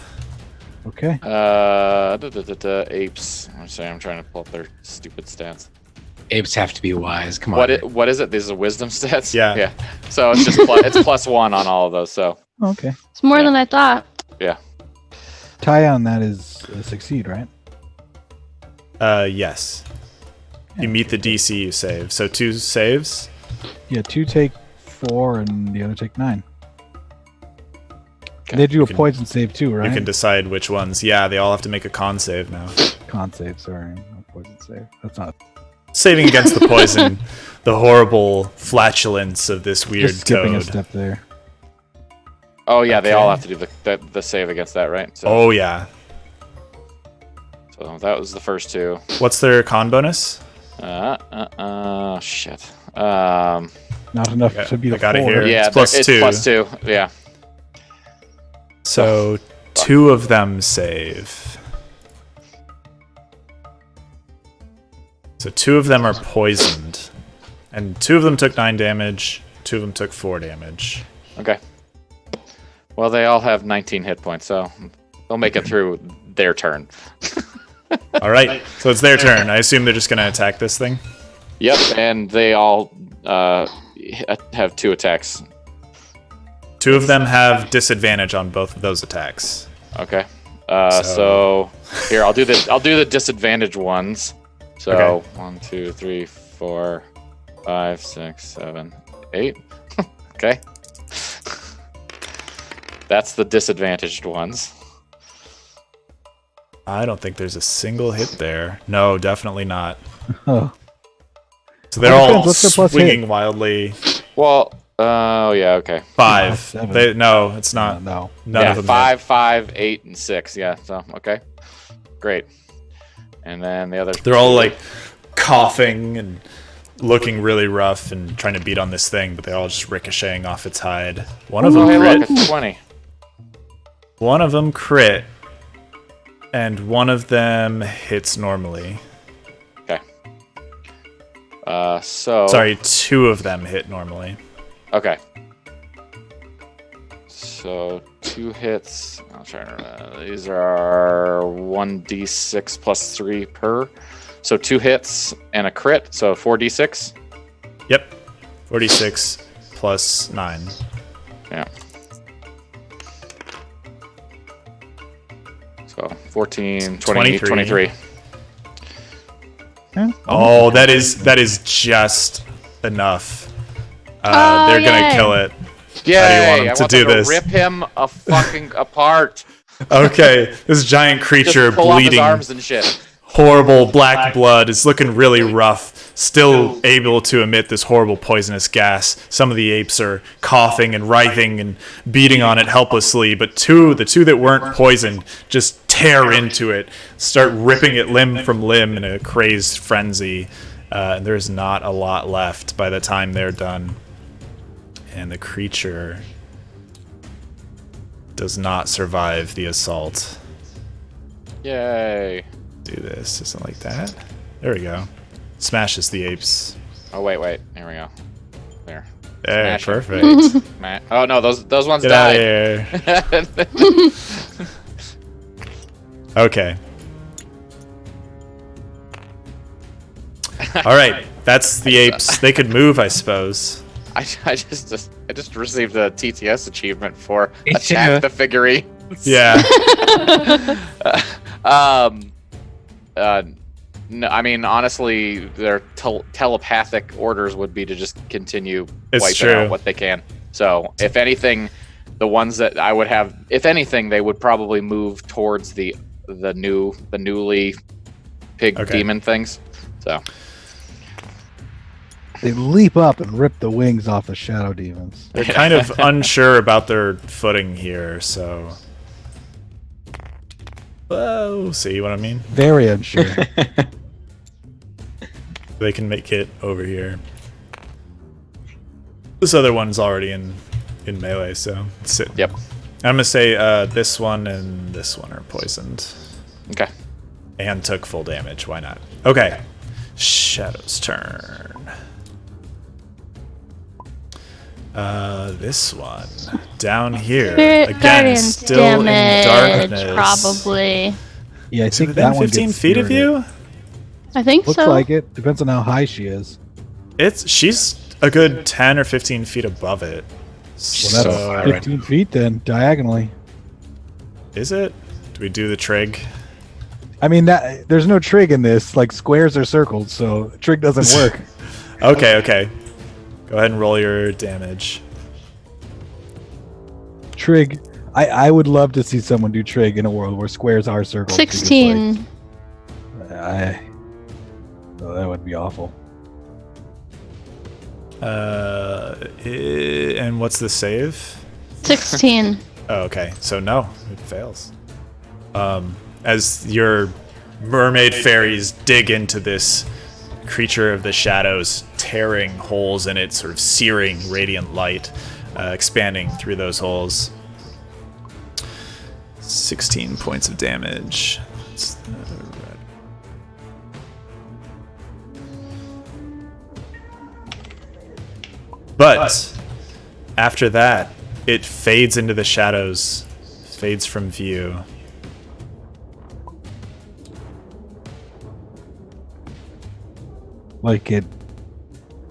okay. Apes. I'm sorry, I'm trying to pull up their stupid stats. Apes have to be wise. Come on. What is it? These are wisdom stats? Yeah. So it's just it's +1 on all of those. So Okay. It's more than I thought. Tie on that is a succeed, right? Yes. You meet the DC you save. So 2 saves. Yeah, 2 take 4 and the other take 9. Okay. They do a can- poison save too, right? You can decide which ones. Yeah, they all have to make a con save now. Con save, sorry. No poison save. That's not Saving against the poison, the horrible flatulence of this weird just skipping a toad. step there. oh yeah, they Okay. all have to do the save against that, right? So, Oh yeah. so that was the first 2. What's their con bonus? Shit. Not enough I to beat a got it 4. here. Yeah, It's +2. It's +2. Yeah. So 2 of them save. So 2 of them are poisoned. And 2 of them took 9 damage, 2 of them took 4 damage. Okay. Well, they all have 19 hit points, so they'll make it through their turn. Alright, so it's their turn. I assume they're just going to attack this thing? Yep, and they all have 2 attacks. 2 of them have disadvantage on both of those attacks. Okay. So here I'll do the disadvantage ones. So Okay. 1, 2, 3, 4, 5, 6, 7, 8. Okay. That's the disadvantaged ones. I don't think there's a single hit there. No, definitely not. Oh. So they're Well, all depends. What's their plus swinging hit? wildly. Well, oh yeah, okay. 5. 7. No, it's not. No. None yeah, of them. 5, 5, 8, and 6. Yeah. So okay, great. And then the other. They're all like coughing and looking really rough and trying to beat on this thing, but they're all just ricocheting off its hide. One of Oh, them hey, crit. look, it's 20. One of them crit, and one of them hits normally. Okay. So. Sorry, 2 of them hit normally. Okay. So 2 hits. I'll try to remember. These are 1d6 plus 3 per. So 2 hits and a crit. So 4d6. Yep. 46 plus 9. Yeah. So 14, 20, 23. Oh, that is just enough. Oh, They're gonna yay. kill it. Yay! How do you want him I to want do them to this? rip him a fucking apart. Okay, this giant creature Just pull off his bleeding, arms and shit. horrible black blood. It's looking really rough. Still able to emit this horrible poisonous gas. Some of the apes are coughing and writhing and beating on it helplessly, but the two that weren't poisoned just tear into it, start ripping it limb from limb in a crazed frenzy. And there's not a lot left by the time they're done. And the creature does not survive the assault. Yay! Do this, just like that. There we go. Smashes the apes. Oh wait. Here we go. There. There, Smash it. perfect. Oh no, those ones Get out died. of here. Okay. All right, that's the apes. They could move, I suppose. I just received a TTS achievement for Me attack too. the figurine. Yeah. No, I mean honestly, their telepathic orders would be to just continue It's wiping true. out what they can. So if anything, the ones that I would have, if anything, they would probably move towards the newly pig Okay. demon things. So They leap up and rip the wings off the shadow demons. They're kind of unsure about their footing here, so. Well, see what I mean? Very unsure. They can make it over here. This other one's already in melee, so sit. yep. I'm gonna say this one and this one are poisoned. Okay. And took full damage. Why not? Okay. Shadow's turn. This one down here Spirit again, Guardian still damage, in darkness. probably. Yeah, I Is it think within that one 15 gets feet of spirited. you? I think Looks so. like it. Depends on how high she is. She's a good 10 or 15 feet above it. Well, that's So- 15 feet then, diagonally. Is it? Do we do the trig? I mean, there's no trig in this. Like, squares are circled, so trig doesn't work. Okay. Go ahead and roll your damage. Trig. I would love to see someone do trig in a world where squares are circled. because, 16. like, oh, that would be awful. And what's the save? 16. Oh, okay. So no, it fails. As your mermaid fairies dig into this creature of the shadows, tearing holes in it, sort of searing radiant light, expanding through those holes. 16 points of damage. But after that, it fades into the shadows, fades from view. Like it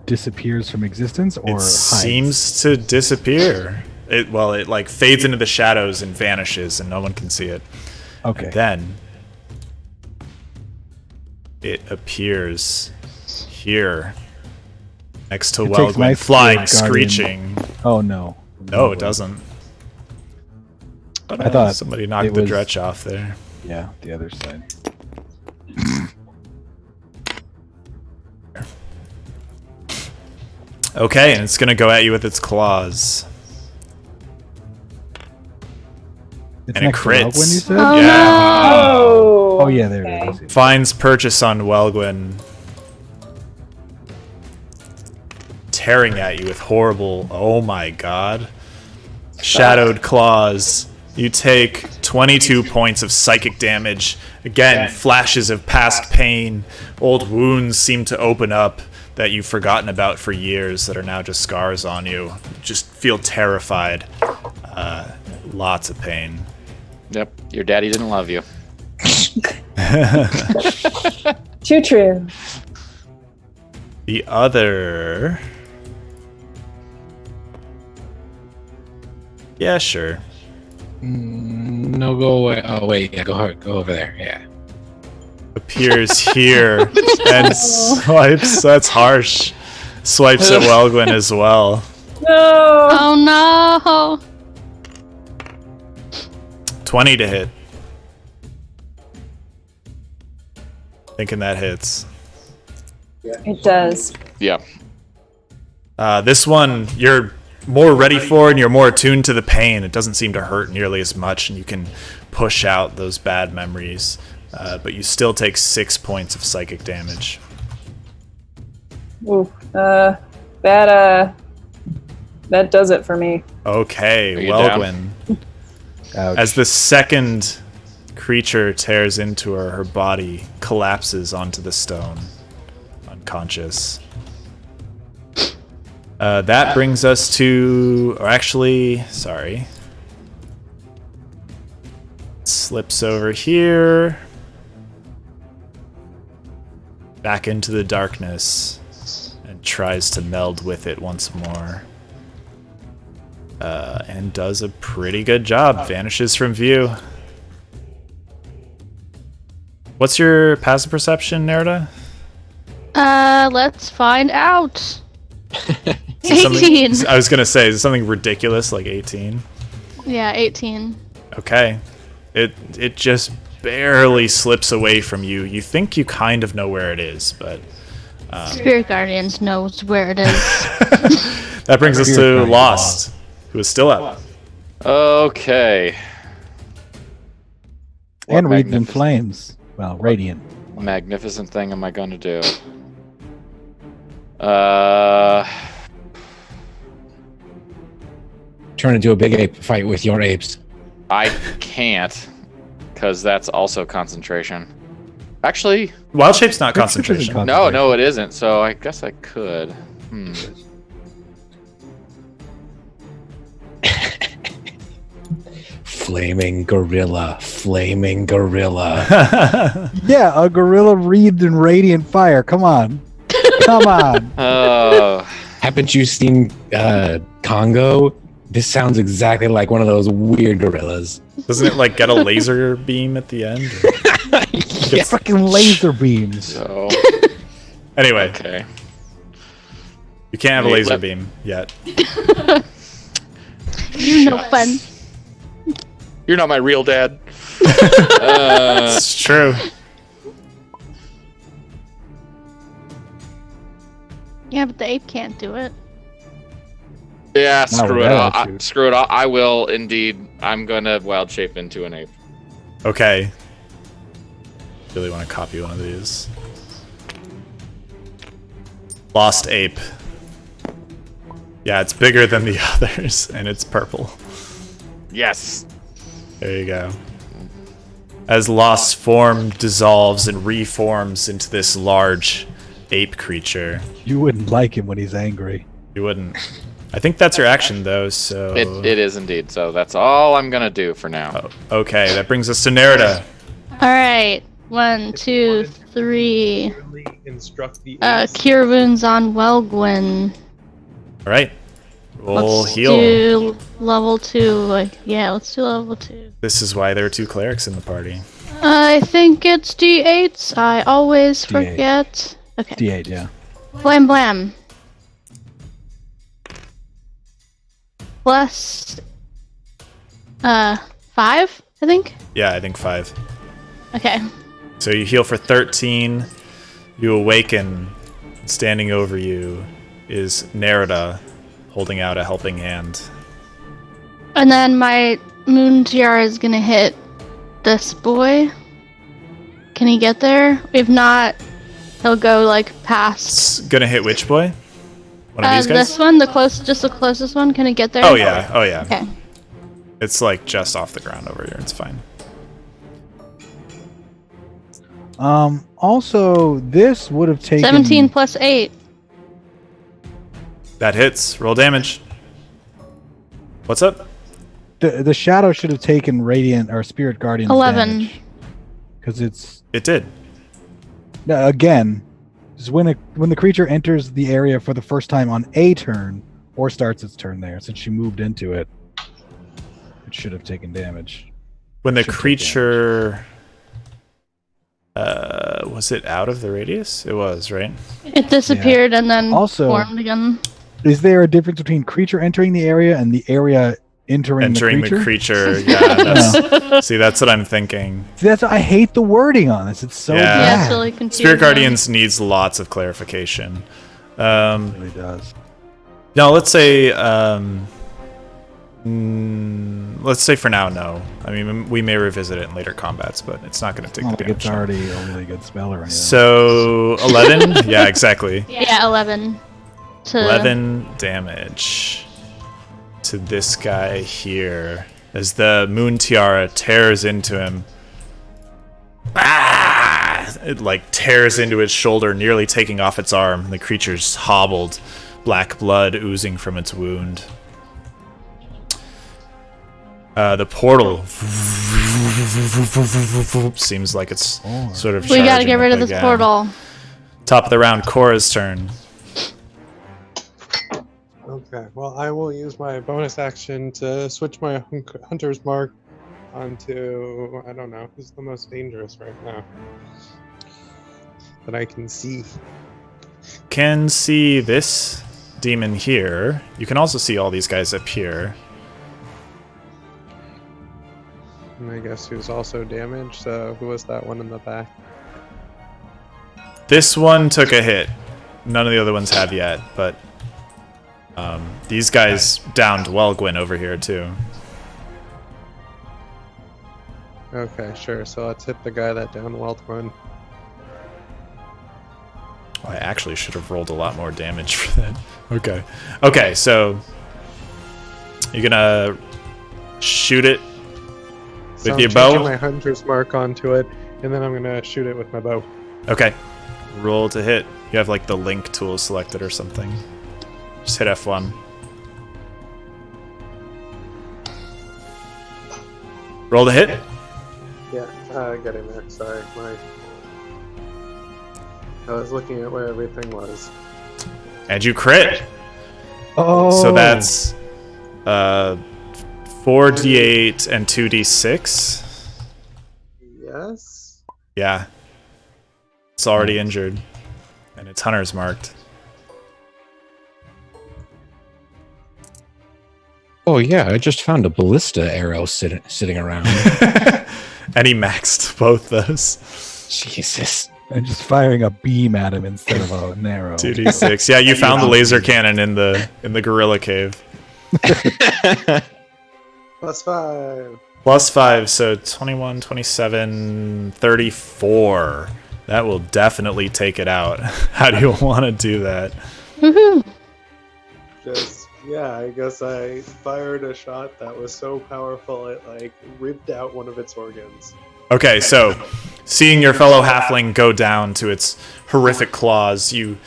disappears from existence, or It hides? seems to disappear. It like fades into the shadows and vanishes, and no one can see it. Okay. And then it appears here, next to It takes my Welgwyn, flying, spirit guardian. screeching. Oh no. No, it doesn't. But, I thought somebody knocked it the was- dretch off there. Yeah, the other side. Okay, and it's gonna go at you with its claws. It's And it next to crits. Welgwyn, you said? Oh Yeah. Oh. Oh yeah, there Okay. it is. Finds purchase on Welgwyn, tearing at you with horrible, oh my god, shadowed claws. You take 22 points of psychic damage. Again, flashes of past pain. Old wounds seem to open up that you've forgotten about for years that are now just scars on you. Just feel terrified. Lots of pain. Yep, your daddy didn't love you. Too true. The other... Yeah, sure. No, go away. Oh, wait. Yeah, go over there. Yeah. Appears here and swipes. That's harsh. Swipes at Welgwyn as well. No. Oh no! 20 to hit. Thinking that hits. It does. Yeah. This one you're more ready for, and you're more attuned to the pain. It doesn't seem to hurt nearly as much, and you can push out those bad memories. But you still take 6 points of psychic damage. Ooh. That does it for me. Okay, Are you Welgwyn. Ouch. As the second creature tears into her, her body collapses onto the stone, unconscious. That brings us to... Or actually, sorry. Slips over here. Back into the darkness. And tries to meld with it once more. And does a pretty good job. Vanishes from view. What's your passive perception, Nerida? Let's find out. Is it something- 18. I was gonna say, is it something ridiculous like 18? Yeah, 18. Okay. It just barely slips away from you. You think you kind of know where it is, but Spirit Guardians knows where it is. that brings us Spirit to Guardian Lost, who is still up. Okay. And What Reeds in magnificent- Flames. Well, Radiant. magnificent thing am I going to do? Turn into a big ape, fight with your apes. I can't, because that's also concentration. Actually, Wild Shape's not That's different concentration. than no, it isn't. So I guess I could. Flaming gorilla. Yeah, a gorilla wreathed in radiant fire. Come on. Haven't you seen Congo? This sounds exactly like one of those weird gorillas. Doesn't it like get a laser beam at the end? Yeah. Freaking laser beams. So, Anyway, okay. you can't have a laser beam yet. You no fun. You're not my real dad. It's true. Yeah, but the ape can't do it. Yeah, Not screw with it. that attitude. Screw it. I will indeed. I'm gonna wild shape into an ape. Okay. Really want to copy one of these. Lost ape. Yeah, it's bigger than the others, and it's purple. Yes. There you go. As lost form dissolves and reforms into this large ape creature. You wouldn't like him when he's angry. You wouldn't. I think that's your action, though, so... It is indeed. So that's all I'm gonna do for now. Oh, okay, that brings us to Nerida. Alright. 1, 2, 3. Really instruct the apes. Cure wounds on Welgwyn. Alright. Roll Let's heal. do level 2. Yeah, let's do level 2. This is why there are 2 clerics in the party. I think it's D8s. I always D8. forget. Okay. D8, yeah. Blam blam. Plus 5, I think. Yeah, I think 5. Okay. So you heal for 13. You awaken. Standing over you is Nerida, holding out a helping hand. And then my moon tiara is gonna hit this boy. Can he get there? If not, he'll go like past. It's gonna hit which boy? One of these guys? This one, just the closest one. Can it get there? Oh yeah, oh yeah. Okay. It's like just off the ground over here. It's fine. Also, this would have taken 17 plus 8. That hits. Roll damage. What's up? The shadow should have taken radiant or spirit guardian 11. Because it's It did. again, is when the creature enters the area for the first time on a turn or starts its turn there. Since she moved into it, it should have taken damage. When the Should take creature... was it out of the radius? It was, right? It disappeared and then Also- formed again. Is there a difference between creature entering the area and the area entering Entering the creature. Yeah, that's, see, that's what I'm thinking. See, I hate the wording on this. It's so Yeah. Yeah, bad. it's really confusing. Spirit Guardians needs lots of clarification. It really does. No, let's say for now, no. I mean, we may revisit it in later combats, but it's not going to take Not the like it's damage. already a really good spell or anything. So 11. Yeah, exactly. Yeah, 11. 11 damage to this guy here as the moon tiara tears into him. Ah! It like tears into its shoulder, nearly taking off its arm. The creature's hobbled, black blood oozing from its wound. The portal seems like it's sort of. We gotta charging get rid up of this again. portal. Top of the round, Cora's turn. Okay, well, I will use my bonus action to switch my hunter's mark onto, I don't know, who's the most dangerous right now that I can see. Can see this demon here. You can also see all these guys up here. And I guess who's also damaged, so who was that one in the back? This one took a hit. None of the other ones have yet, but these guys downed Welgwyn over here too. Okay, sure, so let's hit the guy that downed Weltman. Oh, I actually should have rolled a lot more damage for that. Okay. Okay, so you're gonna shoot it So with I'm your changing bow? my hunter's mark onto it, and then I'm gonna shoot it with my bow. Okay. Roll to hit. You have like the link tool selected or something. Just hit F1. Roll the hit. Yeah, getting there. Sorry, I was looking at where everything was. And you crit. Oh. So that's 4d8 and 2d6. Yes. Yeah. It's already injured. And its hunter's marked. Oh yeah, I just found a ballista arrow sitting around. And he maxed both those. Jesus. And just firing a beam at him instead of an arrow. 2d6. Yeah, you found the laser cannon in the gorilla cave. +5. +5, so 21, 27, 34. That will definitely take it out. How do you want to do that? Woohoo! I guess I fired a shot that was so powerful it ripped out one of its organs. Okay, so seeing your fellow halfling go down to its horrific claws, you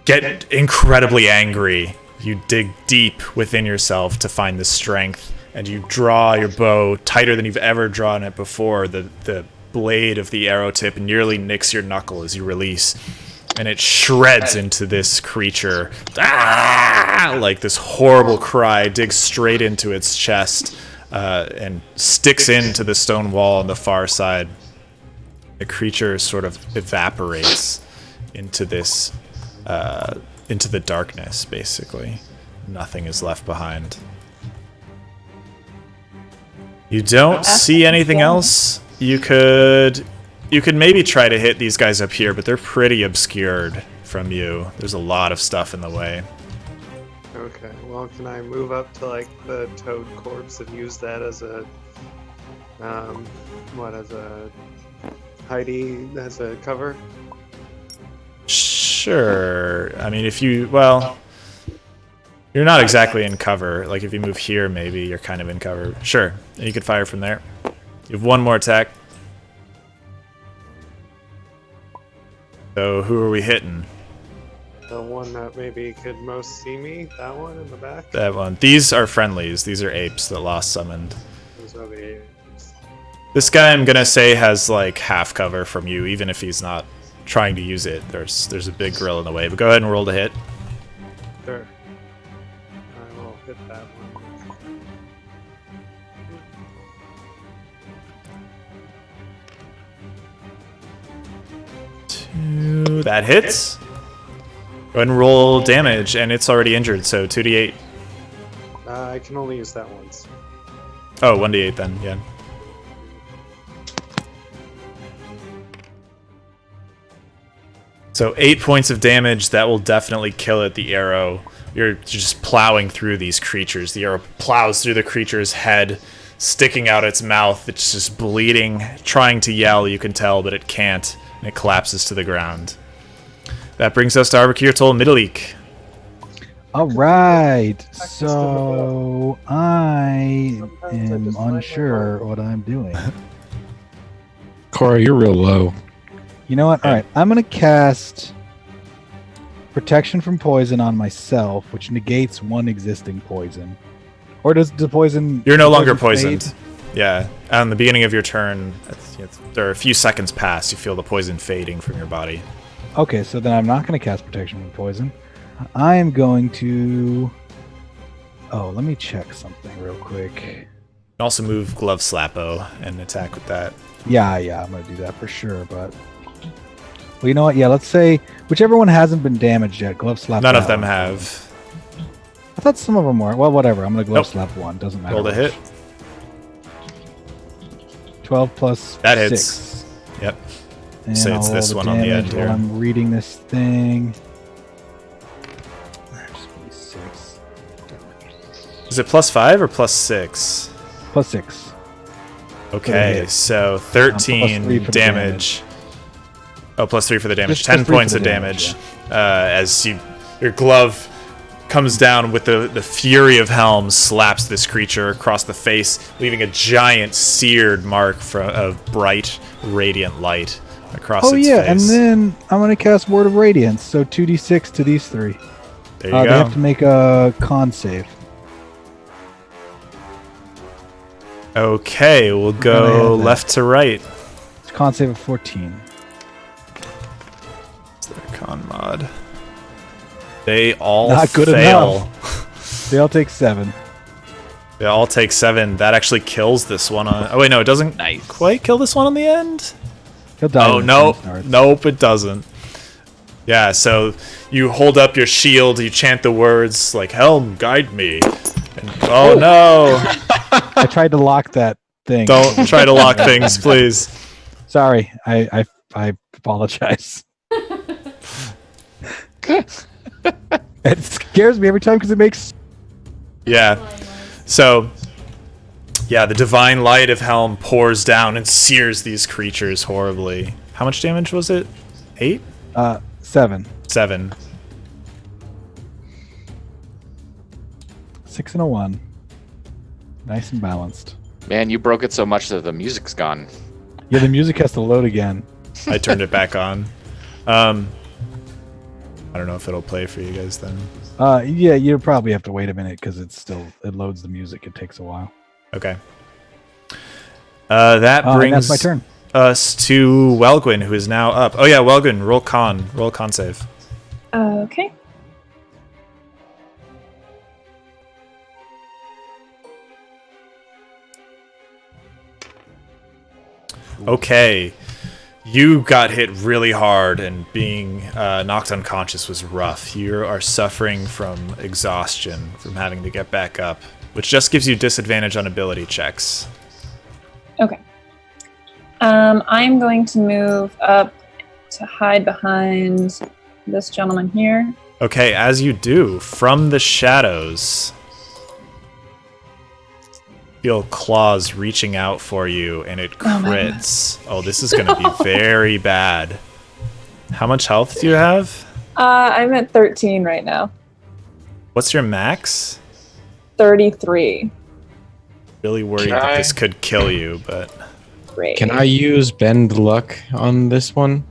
get incredibly angry. You dig deep within yourself to find the strength, and you draw your bow tighter than you've ever drawn it before. The blade of the arrow tip nearly nicks your knuckle as you release, and it shreds into this creature. Ah! Like this horrible cry digs straight into its chest and sticks into the stone wall on the far side. The creature sort of evaporates into this, into the darkness, basically. Nothing is left behind. You don't see anything else. You could maybe try to hit these guys up here, but they're pretty obscured from you. There's a lot of stuff in the way. Okay, well, can I move up to the toad corpse and use that as a hidey as a cover? Sure. I mean, you're not exactly in cover. Like if you move here, maybe you're kind of in cover. Sure, and you could fire from there. You have one more attack. So who are we hitting? The one that maybe could most see me? That one in the back? That one. These are friendlies. These are apes that Lost summoned. Those are the apes. This guy, I'm gonna say, has half cover from you, even if he's not trying to use it. There's a big grill in the way. But go ahead and roll to hit. Sure. I will hit that one. That hits. Go ahead and roll damage, and it's already injured, so 2d8. I can only use that once. Oh, 1d8 then, yeah. So 8 points of damage, that will definitely kill it, the arrow. You're just plowing through these creatures. The arrow plows through the creature's head, sticking out its mouth. It's just bleeding, trying to yell, you can tell, but it can't, and it collapses to the ground. That brings us to Arbakir Middleek. All right. So I am unsure what I'm doing. Cora, you're real low. You know what? All right. I'm going to cast Protection from Poison on myself, which negates one existing poison. Or does the poison... You're no longer poison poisoned. Yeah. On the beginning of your turn, there are a few seconds pass. You feel the poison fading from your body. Okay, so then I'm not going to cast Protection from Poison. I am going to... Oh, let me check something real quick. You can also move Glove Slappo and attack with that. Yeah, I'm going to do that for sure, but... Well, you know what? Yeah, let's say whichever one hasn't been damaged yet, Glove Slap. None of them have. I thought some of them were. Well, whatever. I'm going to Glove Slap one. Doesn't matter. Roll to hit. 12 plus that 6. Hits. Yep. And Say it's this one on the end here. I'm reading this thing. Is it +5 or +6? +6. Okay, so 13 damage. Oh, +3 for the damage. Just 10 points of the damage. As your glove comes down with the fury of Helm, slaps this creature across the face, leaving a giant seared mark of bright, radiant light across its face. Oh, yeah, and then I'm going to cast Word of Radiance, so 2d6 to these 3. There you go. They have to make a con save. Okay, we'll gonna go add that. left to right. Con save of 14. It's their con mod. They all Not good fail. They all take 7. They all take 7. That actually kills this one on. Oh wait, no, it doesn't quite kill this one on the end. He'll die. Oh when the no, turn starts. nope, it doesn't. Yeah, so you hold up your shield, you chant the words like "Helm, guide me." And, oh no! I tried to lock that thing. Don't try to lock things, please. Sorry, I apologize. It scares me every time because it makes. Yeah. So, yeah, the divine light of Helm pours down and sears these creatures horribly. How much damage was it? 8? 7. 7. 6 and a 1. Nice and balanced. Man, you broke it so much that the music's gone. Yeah, the music has to load again. I turned it back on. I don't know if it'll play for you guys then. Yeah, you probably have to wait a minute because it loads the music. It takes a while. Okay. That brings that's my turn. us to Welgwyn, who is now up. Oh yeah, Welgwyn, roll con save. Okay. Okay. You got hit really hard, and being knocked unconscious was rough. You are suffering from exhaustion from having to get back up, which just gives you disadvantage on ability checks. Okay. I'm going to move up to hide behind this gentleman here. Okay, as you do, from the shadows, feel claws reaching out for you, and it crits. Oh, this is going to be very bad. How much health do you have? I'm at 13 right now. What's your max? 33. Really worried that this could kill you, but... Great. Can I use Bend Luck on this one?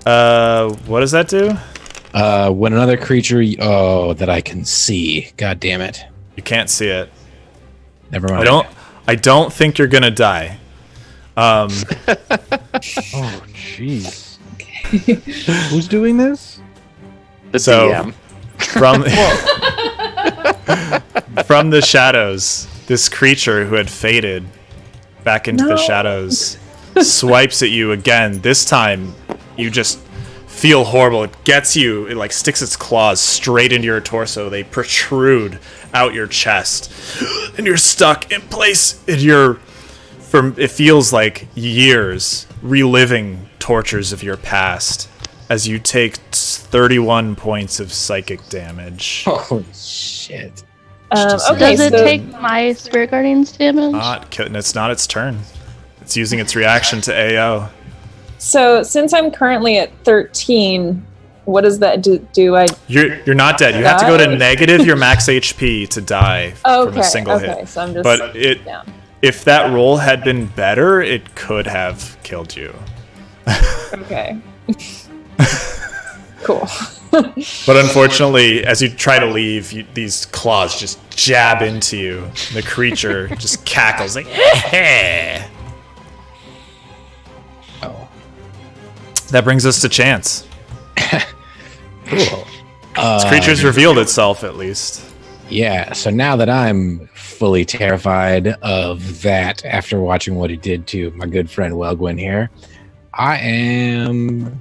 What does that do? When another creature... Oh, that I can see. God damn it. You can't see it. Never mind. I don't think you're gonna die. Oh, jeez. Who's doing this? The So- DM. From the shadows, this creature who had faded back into the shadows swipes at you again. This time, you just feel horrible. It gets you. It like sticks its claws straight into your torso. They protrude out your chest, and you're stuck in place. It feels like years reliving tortures of your past as you take 31 points of psychic damage. Holy shit. Okay, Does it so- take my Spirit Guardian's damage? It's not its turn. It's using its reaction to AO. So since I'm currently at 13, what does that do? You're not dead. You have to go to negative your max HP to die from a single hit. So I'm just But down. if that roll had been better, it could have killed you. Okay. Cool. But unfortunately, as you try to leave, these claws just jab into you. The creature just cackles like, "Eh." Oh. That brings us to Chance. Cool. This creature's revealed itself, at least. Yeah, so now that I'm fully terrified of that after watching what he did to my good friend Welgwyn here, I am...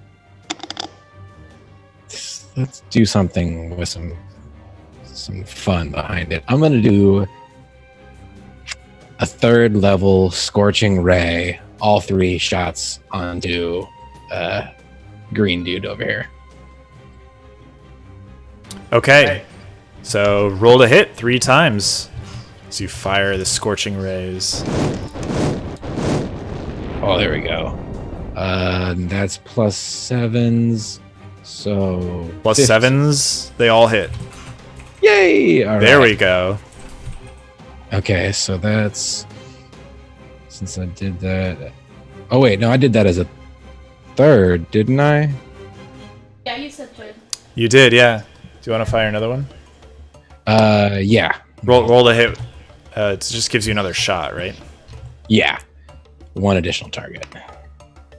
Let's do something with some fun behind it. I'm going to do a 3rd level Scorching Ray, all 3 shots onto green dude over here. Okay, so roll to hit 3 times as you fire the Scorching Rays. Oh, there we go. That's plus 7s. So Plus 15. 7s, they all hit. Yay! All There right. we go. Okay, so that's since I did that. Oh wait, no, I did that as a 3rd, didn't I? Yeah, you said third. You did, yeah. Do you want to fire another one? Yeah. Roll to hit. It just gives you another shot, right? Yeah. One additional target.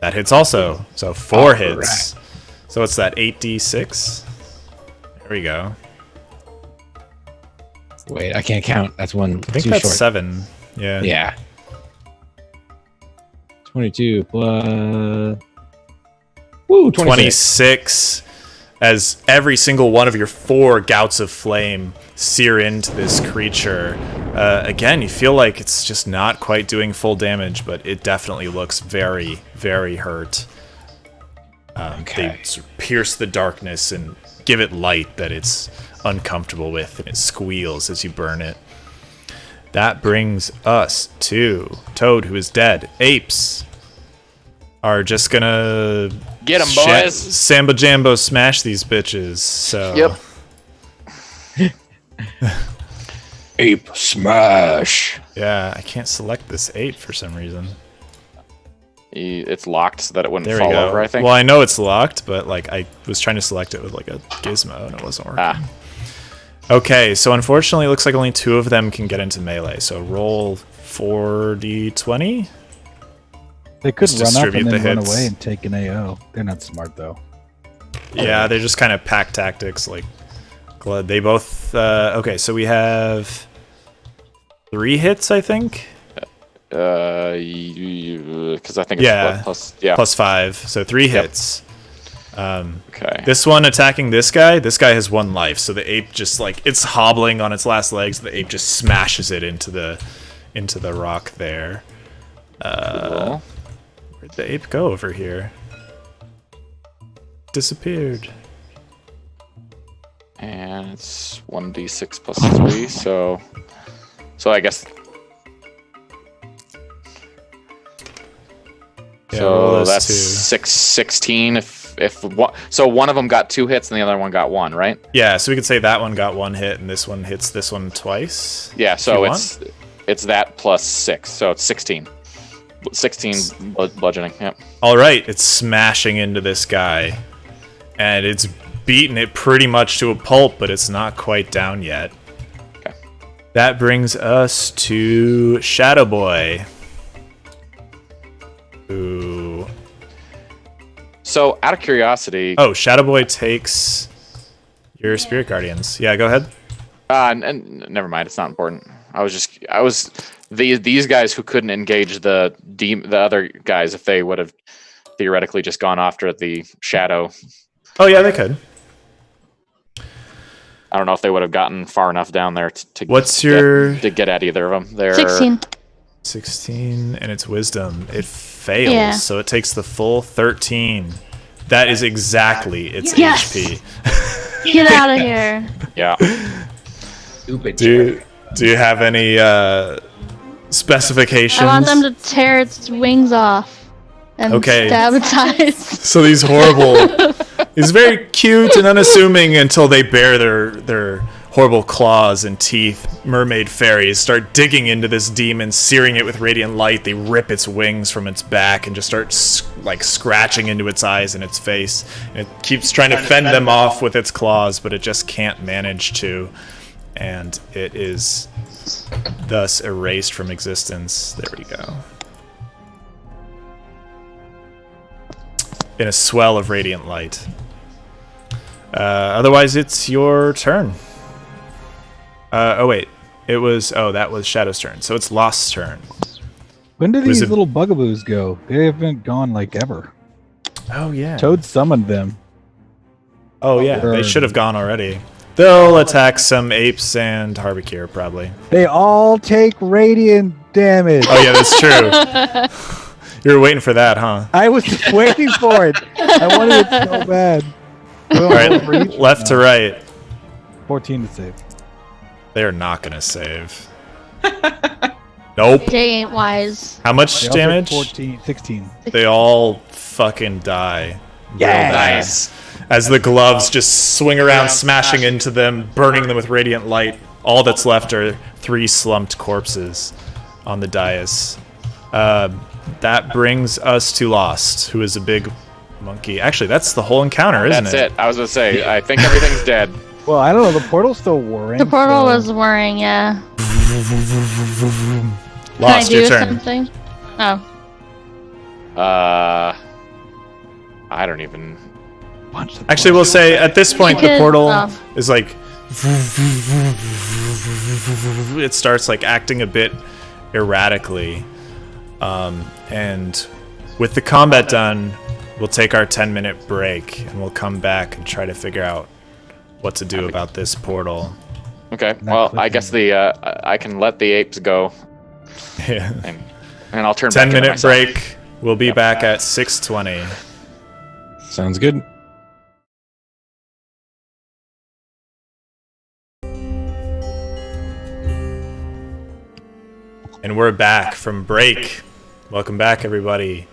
That hits also. So 4 hits. So what's that? 8d6? There we go. Wait, I can't count. That's one I think too that's short. 7. Yeah. Yeah. 22 plus... Woo, 26. As every single one of your 4 gouts of flame sear into this creature. Again, you feel like it's just not quite doing full damage, but it definitely looks very, very hurt. They sort of pierce the darkness and give it light that it's uncomfortable with, and it squeals as you burn it. That brings us to Toad, who is dead. Apes are just gonna Get 'em, boys. Samba Jambo smash these bitches. So Yep. Ape smash. yeah, I can't select this ape for some reason. It's locked so that it wouldn't There we fall go. over, I think. Well, I know it's locked, but like I was trying to select it with like a gizmo and it wasn't working. Ah. Okay, so unfortunately, it looks like only 2 of them can get into melee. So roll 4d20. They could Just run up distribute and then the run hits. away and take an AO. They're not smart though. Yeah, they're just kind of pack tactics. Like, they both. Okay, so we have 3 hits, I think. Because I think it's Yeah. plus yeah. Plus 5, so 3 hits. Okay. This one attacking this guy has 1 life. So the ape just like it's hobbling on its last legs. The ape just smashes it into the rock there. Cool. Where'd the ape go over here? Disappeared. And it's 1d6 plus 3, so I guess. Yeah, roll So those that's 2. 16. If one, so one of them got 2 hits and the other one got 1, right? Yeah, so we could say that one got 1 hit and this one hits this one twice. Yeah. If So you it's that plus 6, so it's 16. 16 bludgeoning. Yep. All right, it's smashing into this guy, and it's beaten it pretty much to a pulp, but it's not quite down yet. Okay. That brings us to Shadow Boy. Ooh. So out of curiosity, Oh, Shadow Boy takes your Spirit Guardians. Yeah, go ahead. and never mind. It's not important. These guys who couldn't engage the other guys if they would have theoretically just gone after the shadow. Oh yeah, they could. I don't know if they would have gotten far enough down there to get at either of them. They're 16. 16, and it's Wisdom. It fails, Yeah. so it takes the full 13. That is exactly its Yes. HP. Get out of here. Yeah. Stupid. Do you have any specifications? I want them to tear its wings off and Okay. stab its eyes. So these horrible, he's very cute and unassuming until they bare their horrible claws and teeth. Mermaid fairies start digging into this demon, searing it with radiant light. They rip its wings from its back and just start scratching into its eyes and its face. And it keeps trying to fend them off with its claws, but it just can't manage to. And it is thus erased from existence. There we go. In a swell of radiant light. Otherwise, it's your turn. Oh wait, that was Shadow's turn. So it's Lost's turn. When did Was these it- little bugaboos go? They haven't gone like ever. Oh yeah. Toad summoned them. Oh yeah, they Burn. should have gone already. They'll attack some apes and Harbicure probably. They all take radiant damage. Oh yeah, that's true. You were waiting for that, huh? I was just waiting for it. I wanted it so bad. All right, left to right. 14 to save. They're not gonna save. Nope. Jay ain't wise. How much They all take damage? 14, 16. They all fucking die. Real bad. Nice. As the gloves just swing around, smashing into them, burning them with radiant light. All that's left are 3 slumped corpses on the dais. That brings us to Lost, who is a big monkey. Actually, that's the whole encounter, isn't That's it? it. I was gonna say. I think everything's dead. Well, I don't know. The portal's still whirring. The portal so- was whirring, yeah. Lost Can I your do turn. something? Oh. I don't even. Punch the Actually, we'll say at this point the Because- portal oh. is like it starts like acting a bit erratically, and with the combat done, we'll take our 10-minute break and we'll come back and try to figure out what to do about this portal. Okay. Well, I guess I can let the apes go, Yeah. and I'll turn back into 10-minute myself. break. We'll be back at 6:20. Sounds good. And we're back from break. Welcome back, everybody.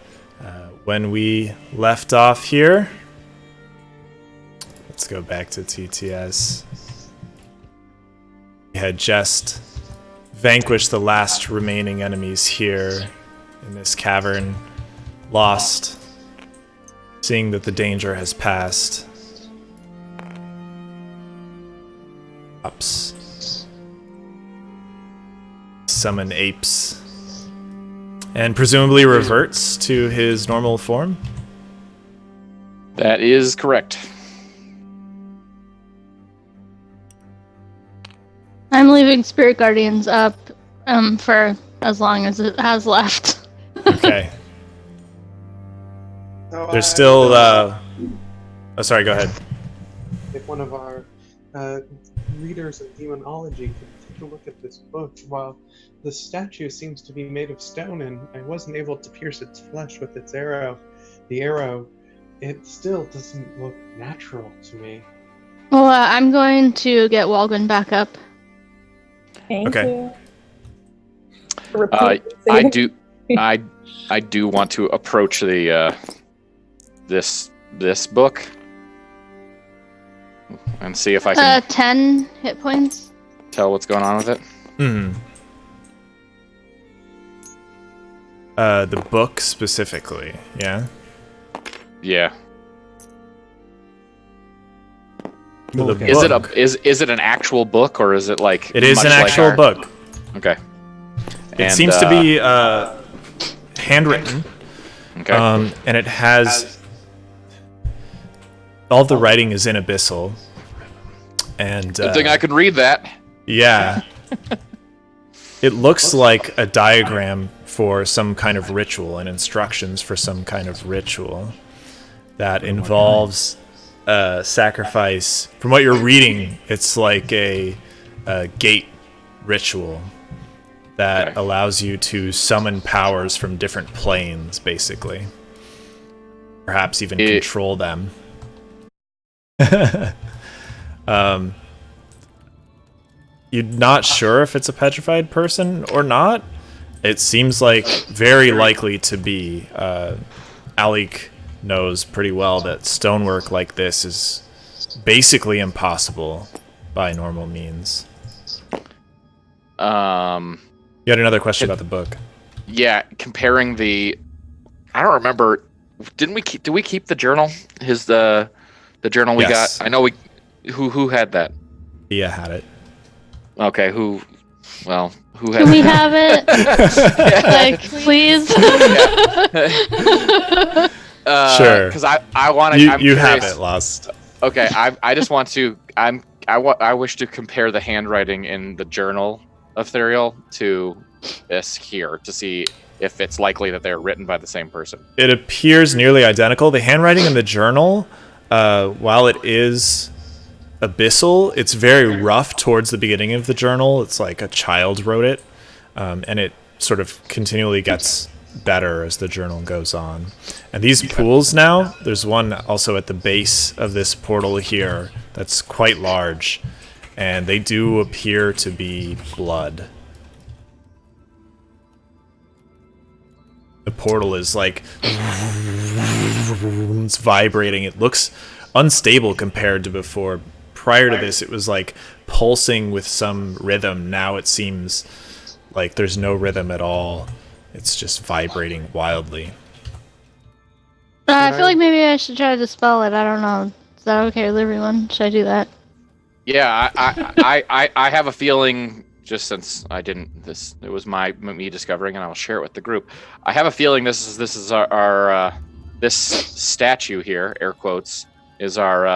When we left off here, let's go back to TTS. We had just vanquished the last remaining enemies here in this cavern, lost, seeing that the danger has passed. Ups. Summon apes. And presumably reverts to his normal form. That is correct. I'm leaving Spirit Guardians up for as long as it has left. Okay. So, There's still oh, sorry, go ahead. If one of our readers of demonology could take a look at this book, while the statue seems to be made of stone and I wasn't able to pierce its flesh with its arrow, it still doesn't look natural to me. Well, I'm going to get Walgren back up. Thank Okay. you. Repeat. I do want to approach the this book and see if I can 10 hit points. tell what's going on with it. The book specifically, yeah? Yeah. The Is it book. is it an actual book or is it like It is much an like actual our- book. Okay. It And, seems to be handwritten, Okay. and it has all the writing is in Abyssal, and Good thing I can read that. yeah, it looks like a diagram for some kind of ritual and instructions for some kind of ritual that involves sacrifice. From what you're reading, it's like a gate ritual that Okay. allows you to summon powers from different planes, basically. Perhaps even control them. You're not sure if it's a petrified person or not. It seems like very likely to be. Alec knows pretty well that stonework like this is basically impossible by normal means. You had another question about the book. Yeah, comparing the I don't remember. Did we keep the journal? The journal we Yes. got. I know who had that? Thea had it. Okay, who had Can we have it? Like, please? Sure. Because I want to. You have it, Lost. Okay, I just want to. I wish to compare the handwriting in the journal of Therial to this here to see if it's likely that they're written by the same person. It appears nearly identical. The handwriting in the journal, while it is abyssal, it's very rough towards the beginning of the journal. It's like a child wrote it, and it sort of continually gets better as the journal goes on. And these pools now, there's one also at the base of this portal here that's quite large, and they do appear to be blood. The portal is like it's vibrating. It looks unstable compared to before. Prior to this, it was like pulsing with some rhythm. Now it seems like there's no rhythm at all. It's just vibrating wildly. I feel like maybe I should try to dispel it. I don't know. Is that okay with everyone? Should I do that? Yeah, I have a feeling just since I didn't, it was me discovering, and I'll share it with the group. I have a feeling this is our this statue here, air quotes, is our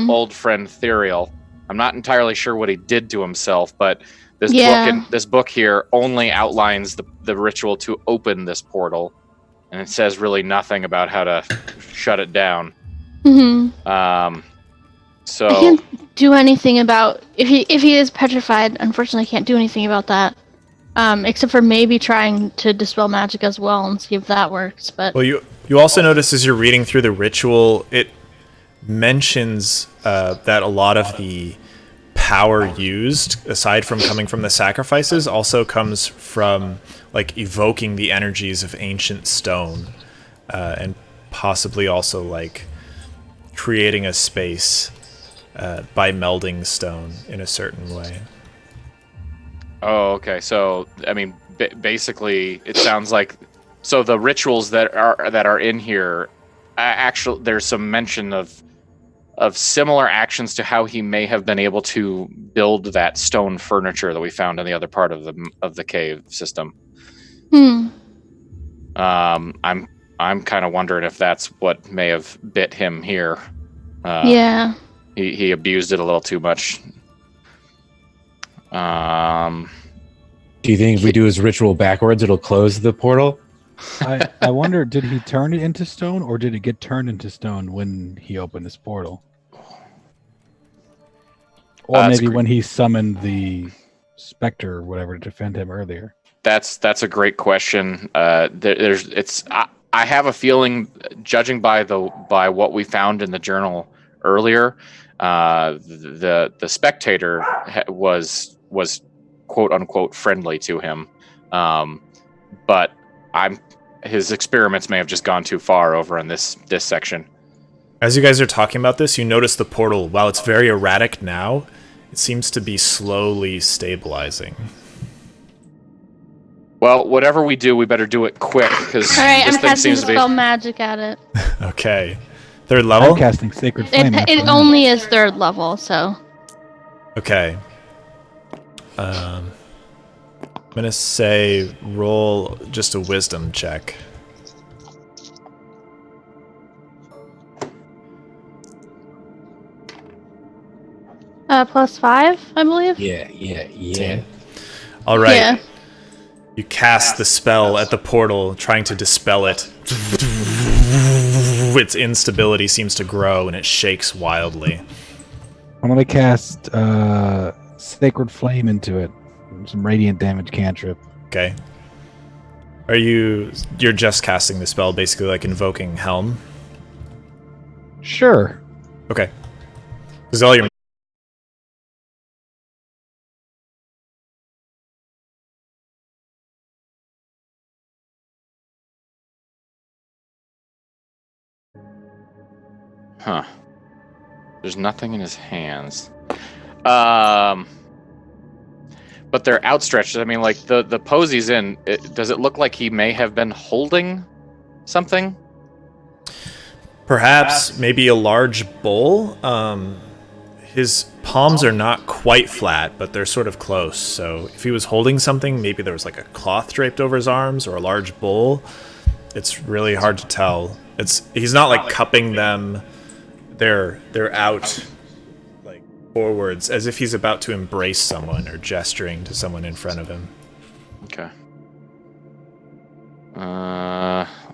old friend Therial. I'm not entirely sure what he did to himself, but this book here only outlines the ritual to open this portal, and it says really nothing about how to shut it down. So I can't do anything about if he is petrified. Unfortunately, I can't do anything about that, except for maybe trying to dispel magic as well and see if that works. But well, you also notice as you're reading through the ritual, it mentions that a lot of the power used, aside from coming from the sacrifices, also comes from like evoking the energies of ancient stone, and possibly also like creating a space by melding stone in a certain way. Oh, okay. So, I mean, basically, it sounds like the rituals that are in here. Actually, there's some mention of similar actions to how he may have been able to build that stone furniture that we found in the other part of the cave system. I'm kind of wondering if that's what may have bit him here. Yeah. He abused it a little too much. Do you think if we do his ritual backwards, it'll close the portal? I wonder, did he turn it into stone, or did it get turned into stone when he opened this portal? Or maybe when he summoned the specter or whatever to defend him earlier. That's a great question. I have a feeling, judging by what we found in the journal earlier, the spectator was quote unquote friendly to him, but his experiments may have just gone too far over in this section. As you guys are talking about this, you notice the portal, while it's very erratic now, it seems to be slowly stabilizing. Well, whatever we do, we better do it quick, because Alright, this I'm thing casting seems to be... spell magic at it. Okay. 3rd level? I'm casting Sacred Flame. It only is 3rd level, so... Okay. I'm gonna say roll just a wisdom check. +5, I believe. Yeah. All right. Yeah. You cast the spell at the portal, trying to dispel it. Its instability seems to grow, and it shakes wildly. I'm going to cast Sacred Flame into it. Some radiant damage cantrip. Okay. You're just casting the spell, basically like invoking Helm? Sure. Okay. Because all your... Huh. There's nothing in his hands. But they're outstretched. I mean, like, the pose he's in, does it look like he may have been holding something? Perhaps, maybe a large bowl. His palms are not quite flat, but they're sort of close. So if he was holding something, maybe there was like a cloth draped over his arms or a large bowl. It's really hard to tell. He's not like cupping them. They're out like forwards, as if he's about to embrace someone or gesturing to someone in front of him. Okay.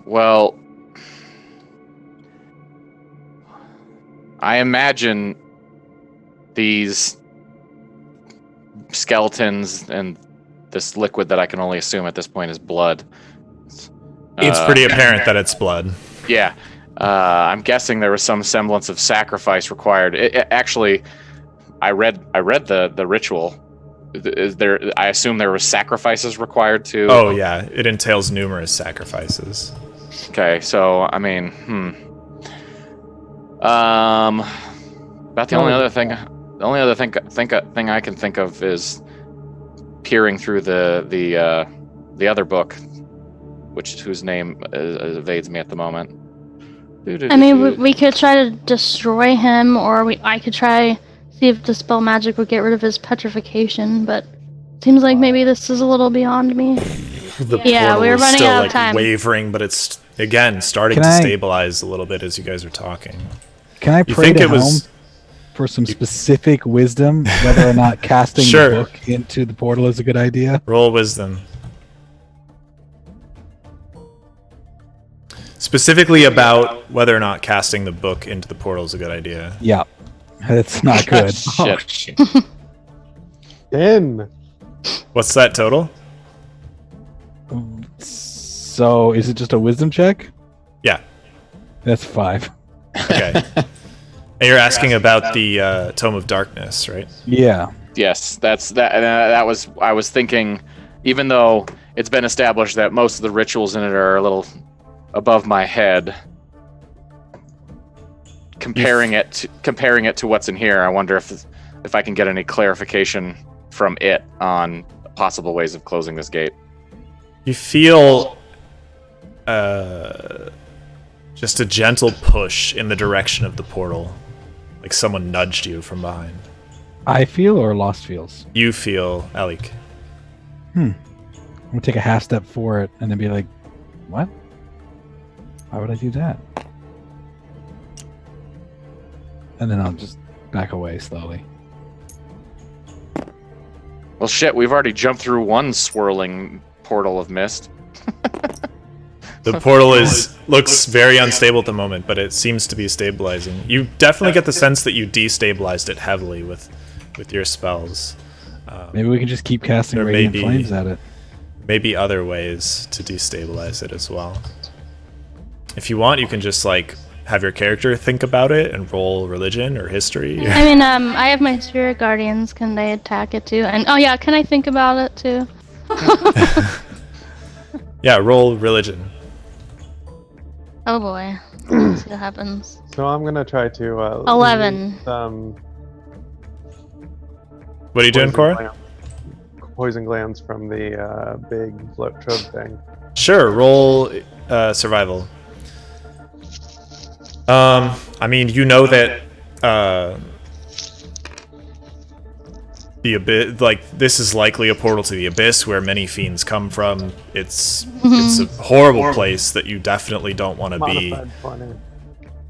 Well, I imagine these skeletons and this liquid that I can only assume at this point is blood. It's pretty apparent that it's blood. Yeah. I'm guessing there was some semblance of sacrifice required. Actually, I read the ritual. I assume there were sacrifices required to... Oh, yeah. It entails numerous sacrifices. Okay, so, I mean, about the only other thing I can think of is peering through the other book, whose name evades me at the moment. I mean, we could try to destroy him, or I could try see if dispel magic would get rid of his petrification, but Seems like maybe this is a little beyond me. The Yeah, portal we were is running still out of like time. wavering, but it's again starting Can to I- stabilize a little bit as you guys are talking. Can I You pray think to it was- Helm for some specific wisdom, whether or not casting Sure. the book into the portal is a good idea? Roll wisdom. Specifically about whether or not casting the book into the portal is a good idea. Yeah, that's not good. Oh, Shit. 10. What's that total? So, is it just a wisdom check? Yeah. That's 5. Okay. And you're asking about the Tome of Darkness, right? Yeah. Yes, that was I was thinking. Even though it's been established that most of the rituals in it are a little above my head, comparing it to what's in here, I wonder if I can get any clarification from it on possible ways of closing this gate. You feel just a gentle push in the direction of the portal, like someone nudged you from behind. I feel or Lost feels? You feel, Alik. I'm gonna take a half step for it and then be like, what? Why would I do that? And then I'll just back away slowly. Well, shit, we've already jumped through one swirling portal of mist. The portal looks very unstable at the moment, but it seems to be stabilizing. You definitely get the sense that you destabilized it heavily with your spells. Maybe we can just keep casting There may radiant be- flames at it. Maybe other ways to destabilize it as well. If you want, you can just like have your character think about it and roll religion or history. I mean, I have my spirit guardians. Can they attack it too? And oh yeah, can I think about it too? Yeah, roll religion. Oh boy, let's see what happens. So I'm gonna try to 11. release some What are you doing, Cora? poison glands from the big float trove thing. Sure, roll survival. I mean, you know that the abyss, like this is likely a portal to the abyss where many fiends come from. It's a horrible place that you definitely don't want to be. Modified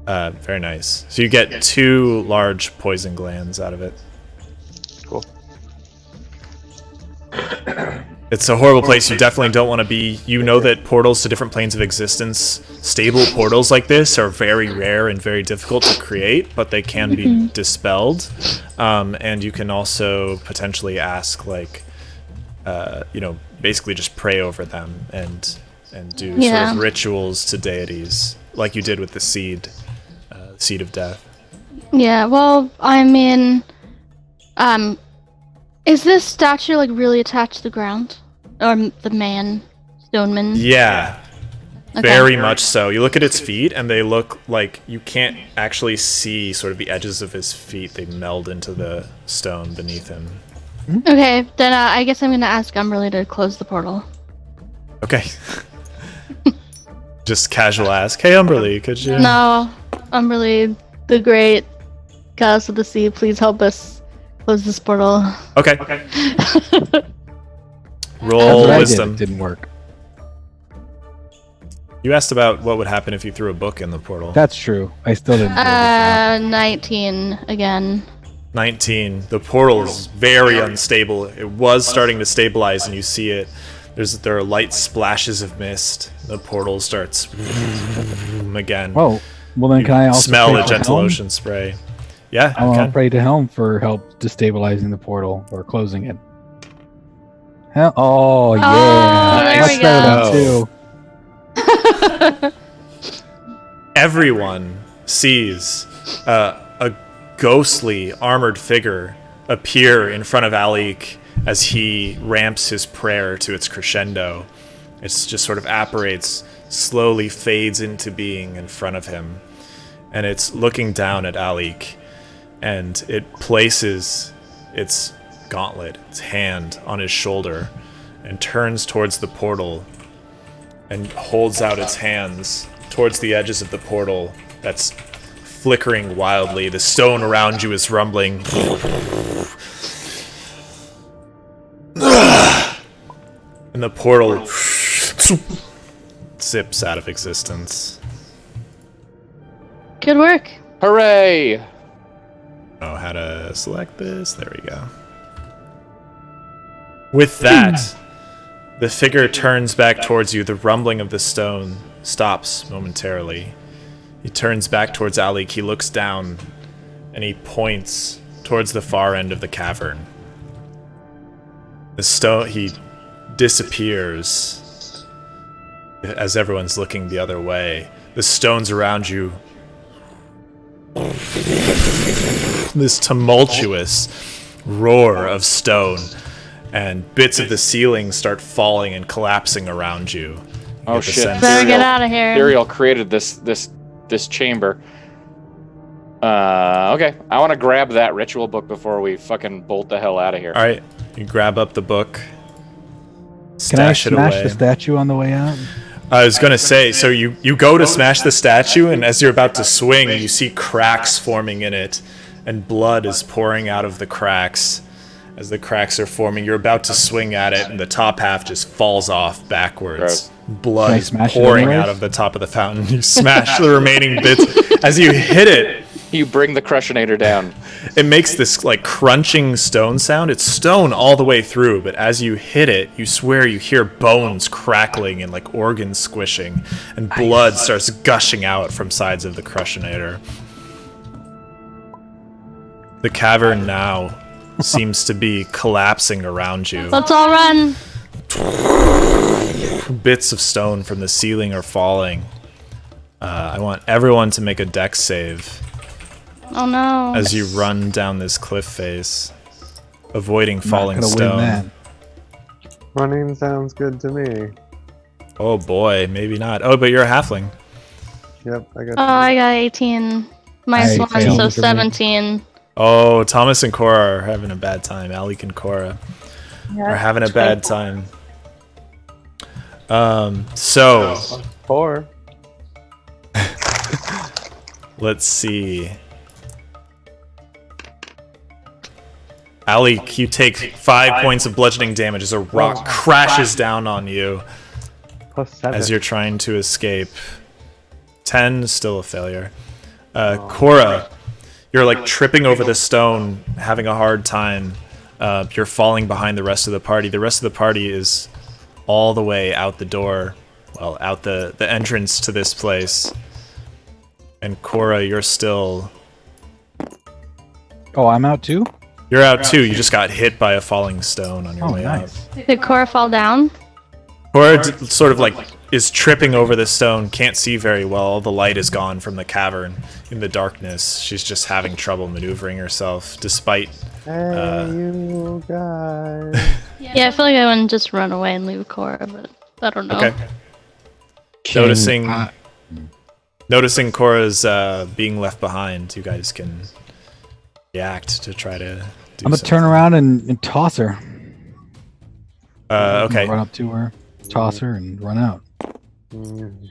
20. Very nice. So you get 2 large poison glands out of it. Cool. It's a horrible place you definitely don't want to be. You know that portals to different planes of existence, stable portals like this, are very rare and very difficult to create, but they can be dispelled. And you can also potentially ask, like, basically just pray over them and do sort Yeah. of rituals to deities, like you did with the seed of death. Yeah. Well, I mean, is this statue like really attached to the ground, or the man, Stoneman? Yeah. Okay. Very much so. You look at its feet, and they look like you can't actually see sort of the edges of his feet. They meld into the stone beneath him. Okay, then I guess I'm gonna ask Umberly to close the portal. Okay. Just casual ask. Hey, Umberly, could you? No, Umberly, the great goddess of the sea, please help us close this portal. Okay. That's Roll what I did. wisdom. It didn't work. You asked about what would happen if you threw a book in the portal. That's true. I still didn't. build it out. 19 again. 19. The portal is very unstable. It was starting to stabilize, and you see it. There are light splashes of mist. The portal starts again. Whoa. Well, then You can I also smell pray the to gentle Helm? ocean spray. Yeah, I want okay. to pray to Helm for help destabilizing the portal or closing it. Oh yeah, there much we better go. than 2. Everyone sees a ghostly armored figure appear in front of Alik as he ramps his prayer to its crescendo. It's just sort of apparates, slowly fades into being in front of him. And it's looking down at Alik, and it places its gauntlet, its hand, on his shoulder, and turns towards the portal and holds out its hands towards the edges of the portal that's flickering wildly. The stone around you is rumbling. and the portal zips out of existence. Good work. Hooray! Oh, how to select this? There we go. With that, the figure turns back towards you. The rumbling of the stone stops momentarily. He turns back towards Alik. He looks down, and he points towards the far end of the cavern. The stone, he disappears as everyone's looking the other way. The stones around you, this tumultuous roar of stone, and bits of the ceiling start falling and collapsing around you. Oh shit! Better get out of here. Ethereal created this chamber. Okay, I want to grab that ritual book before we fucking bolt the hell out of here. All right, you grab up the book. Can I Stash it smash away. the statue on the way out? I was gonna say, so you go to smash the statue, and as you're about to swing, you see cracks forming in it, and blood is pouring out of the cracks. As the cracks are forming, you're about to swing at it, and the top half just falls off backwards. Gross. Blood Can I is smash it pouring anyways? out of the top of the fountain. You smash the remaining bits. As you hit it, You bring the Crushinator down. it makes this like crunching stone sound. It's stone all the way through, but as you hit it, you swear you hear bones crackling and like organs squishing, and blood starts gushing out from sides of the Crushinator. The cavern now seems to be collapsing around you. Let's all run. Bits of stone from the ceiling are falling. I want everyone to make a dex save Oh no. as you run down this cliff face, avoiding Not falling gonna win stone. that. Running sounds good to me. Oh boy, maybe not. Oh, but you're a halfling. Yep, I got. Oh, I got 18. Minus I 1, failed so for me. 17. Oh, Thomas and Cora are having a bad time. Alik and Cora are having a bad time. So 4. let's see. Alik, you take 5 points of bludgeoning damage as a rock crashes down on you Plus 7. as you're trying to escape. 10 is still a failure. Cora, you're like tripping over the stone, having a hard time. You're falling behind the rest of the party. The rest of the party is all the way out the door, well, out the entrance to this place. And Cora, you're still... Oh, I'm out too? You're out too. You just got hit by a falling stone on your Oh, way nice. Did Cora fall down? out. Cora sort of like is tripping over the stone, can't see very well. All the light is gone from the cavern in the darkness. She's just having trouble maneuvering herself, despite... Hey, you guys. Yeah, I feel like I wouldn't just run away and leave Cora, but I don't know. Okay. Noticing Cora's being left behind, you guys can react to try to do I'm gonna turn around and toss her. Okay. Run up to her, toss her, and run out. Mm.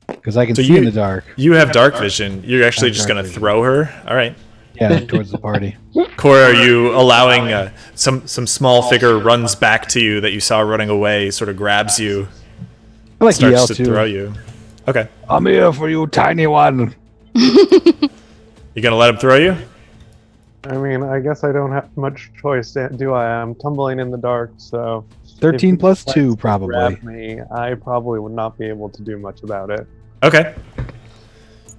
Because I can So see in the dark. You have dark vision. You're actually I have just dark going to vision. throw her? All right. Yeah, towards the party. Cora, are you allowing some small figure runs back to you that you saw running away, sort of grabs you, I like to yell starts to throw you? Okay. I'm here for you, tiny one. You going to let him throw you? I mean, I guess I don't have much choice, do I? I'm tumbling in the dark, so... 13 if plus he 2, tries to probably. grab me, I probably would not be able to do much about it. Okay.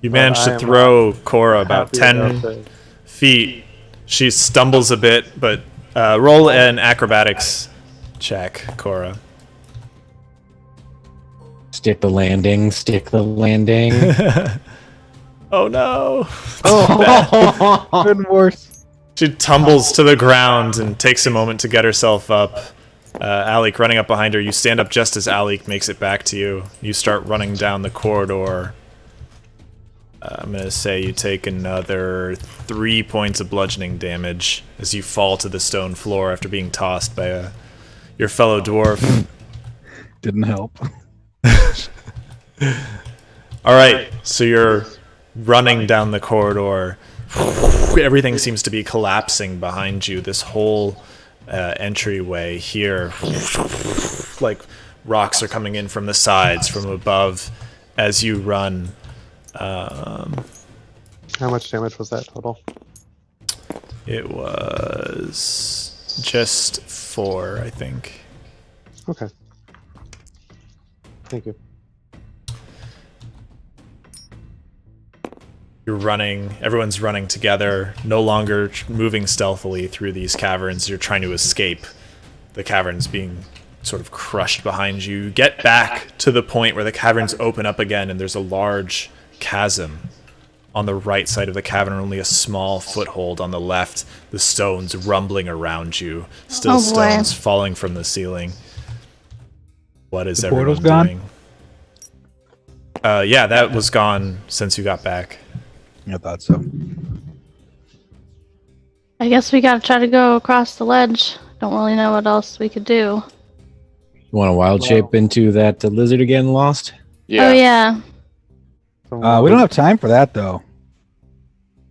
You managed I to am throw Cora about Happy enough 10 feet. She stumbles a bit, but roll an acrobatics check, Cora. Stick the landing. Oh no! Even worse. She tumbles to the ground and takes a moment to get herself up. Alik running up behind her. You stand up just as Alik makes it back to you. You start running down the corridor. I'm going to say you take another 3 points of bludgeoning damage as you fall to the stone floor after being tossed by your fellow dwarf. Didn't help. All right, so you're running down the corridor. Everything seems to be collapsing behind you. This whole entryway here like rocks are coming in from the sides, from above, as you run. How much damage was that total? It was just 4, I think. Okay. Thank you. You're running, everyone's running together, no longer moving stealthily through these caverns. You're trying to escape the caverns being sort of crushed behind you. You get back to the point where the caverns open up again, and there's a large chasm on the right side of the cavern, only a small foothold on the left. The stones rumbling around you, still stones falling from the ceiling. What is everyone doing? Yeah, that was gone since you got back. I thought so. I guess we gotta try to go across the ledge. Don't really know what else we could do. You want to wild shape into that lizard again, Lost? Yeah. Oh yeah. We don't have time for that though.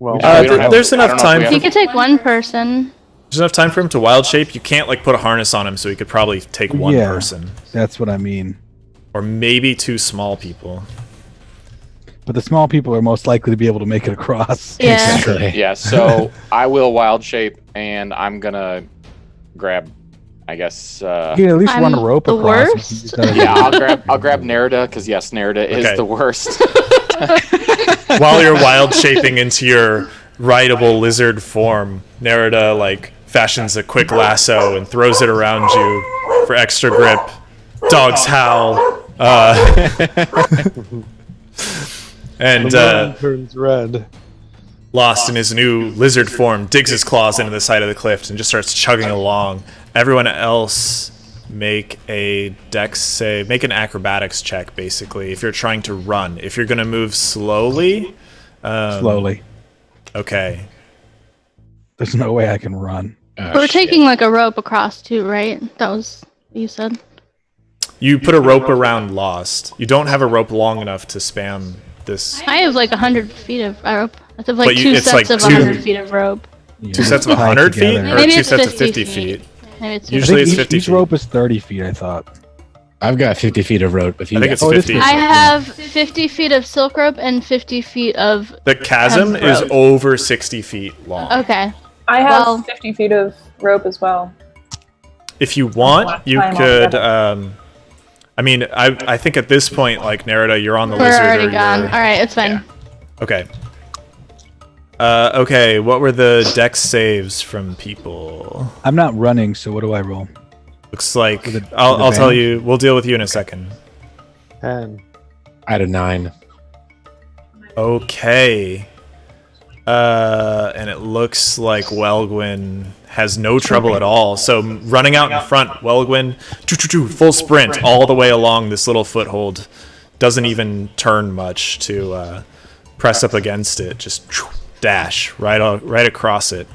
Well, There's enough time. He could take one person. There's enough time for him to wild shape. You can't like put a harness on him, so he could probably take one person, That's what I mean. or maybe 2 small people. But the small people are most likely to be able to make it across. Yeah. Exactly. Yeah, so I will wild shape, and I'm gonna grab, I guess. You can at least run a I'm rope the across. worst? Yeah, I'll grab Nerida, because yes, Nerida is Okay. the worst. While you're wild shaping into your rideable lizard form, Nerida like fashions a quick lasso and throws it around you for extra grip. Dogs howl. And turns red. Lost in his new lizard form, digs his claws into the side of the cliff and just starts chugging along. Everyone else make a dex save, make an acrobatics check, basically, if you're trying to run. If you're going to move slowly... Slowly. Okay. There's no way I can run. We're taking like a rope across too, right? That was what you said. You put a rope around Lost. You don't have a rope long enough to span this. I have like 100 feet of rope. I have like But 2 it's sets like of 100 feet of rope. 2 sets of 100 feet? Or Maybe 2 it's sets of 50 50 feet? Maybe it's Usually it's each, 50 each feet. rope is 30 feet, I thought. I've got 50 feet of rope. If you I think got- it's Oh, it is 50. I have 50 feet of silk rope and 50 feet of. The chasm Rope. is over 60 feet long. Okay. I have Well- 50 feet of rope as well. If you want, you Climb could... altogether. I mean, I think at this point, like, Nerida, you're on the We're lizard. already or gone. you're- Alright, it's fine. Okay. Okay, what were the dex saves from people? I'm not running, so what do I roll? Looks like... For the I'll tell advantage? you. We'll deal with you in a second. 10. I had a 9. Okay. And it looks like Welgwyn has no trouble at all. So running out in front, Welgwyn, full sprint all the way along this little foothold. Doesn't even turn much to press up against it. Just dash right across it.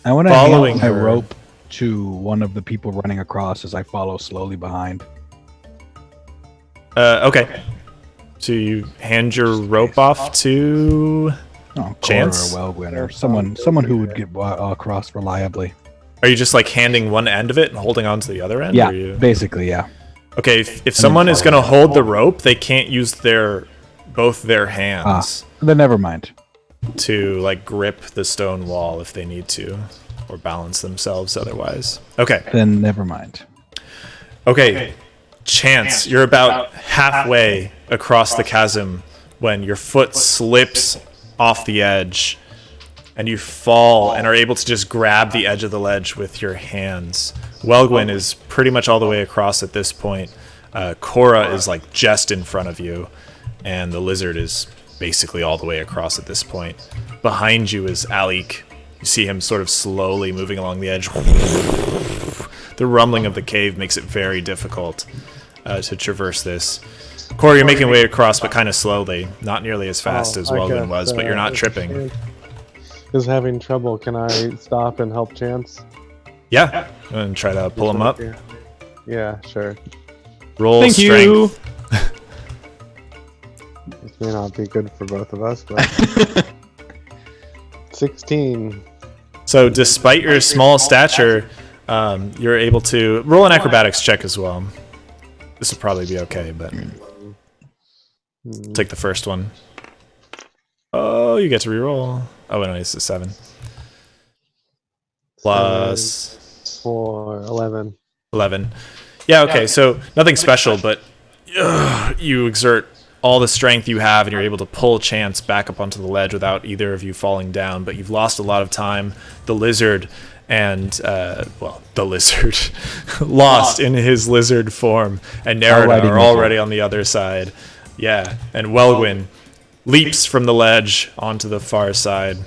I want to Following hand my her. rope to one of the people running across as I follow slowly behind. Okay. So you hand your rope off to... Oh, Cora Chance? or Welgwyn or someone who would get across reliably. Are you just like handing one end of it and holding on to the other end? Yeah, Or you... basically, yeah. Okay, if someone is going to hold the rope, they can't use both their hands Then never mind. to like grip the stone wall if they need to, or balance themselves otherwise. Okay. Then never mind. Okay. Chance, you're about halfway across the chasm when your foot slips off the edge and you fall and are able to just grab the edge of the ledge with your hands. Welgwyn is pretty much all the way across at this point. Cora is like just in front of you, and the lizard is basically all the way across at this point. Behind you is Alik. You see him sort of slowly moving along the edge. The rumbling of the cave makes it very difficult to traverse this. Cora, you're making your way across, but kind of slowly. Not nearly as fast as I Welgwyn guess, was, but you're not if tripping. Chance is having trouble. Can I stop and help Chance? Yeah. And try to pull him up. Yeah, sure. Roll Thank strength. you. This may not be good for both of us, but 16. So despite your small stature, You're able to roll an acrobatics check as well. This will probably be okay, but take the first one. Oh, you get to reroll. Oh, no, it's a 7. Plus 4, 11. 11. Yeah, okay, so nothing special, but you exert all the strength you have, and you're able to pull Chance back up onto the ledge without either of you falling down, but you've lost a lot of time. The lizard and, the lizard lost in his lizard form, and Nerida are already on the other side. Yeah, and Welwyn leaps from the ledge onto the far side.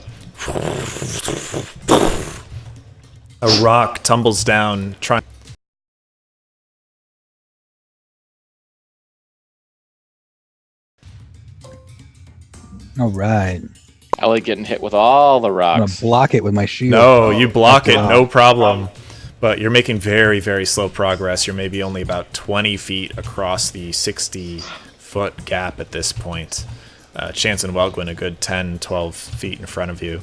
A rock tumbles down, trying. All right. Ellie getting hit with all the I'm gonna rocks. block it with my shield. No, you block it, no problem. But you're making very, very slow progress. You're maybe only about 20 feet across the 60-foot gap at this point. Chance and Welgwyn a good 10, 12 feet in front of you.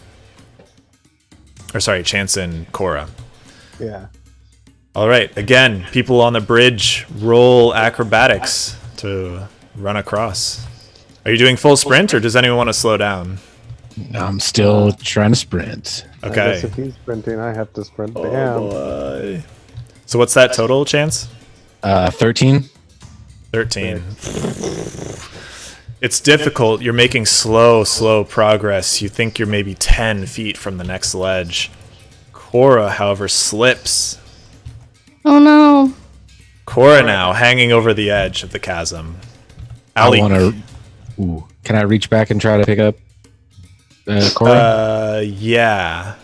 Or sorry, Chance and Cora. Yeah. All right, again, people on the bridge roll acrobatics to run across. Are you doing full sprint, or does anyone want to slow down? I'm still trying to sprint. I Okay. guess if he's sprinting, I have to sprint. Damn. Boy. So what's that total, Chance? 13. 13. It's difficult. You're making slow progress. You think you're maybe 10 feet from the next ledge. Cora, however, slips. Oh no. Cora now hanging over the edge of the chasm. Ali, I want to. Ooh, can I reach back and try to pick up Cora? yeah.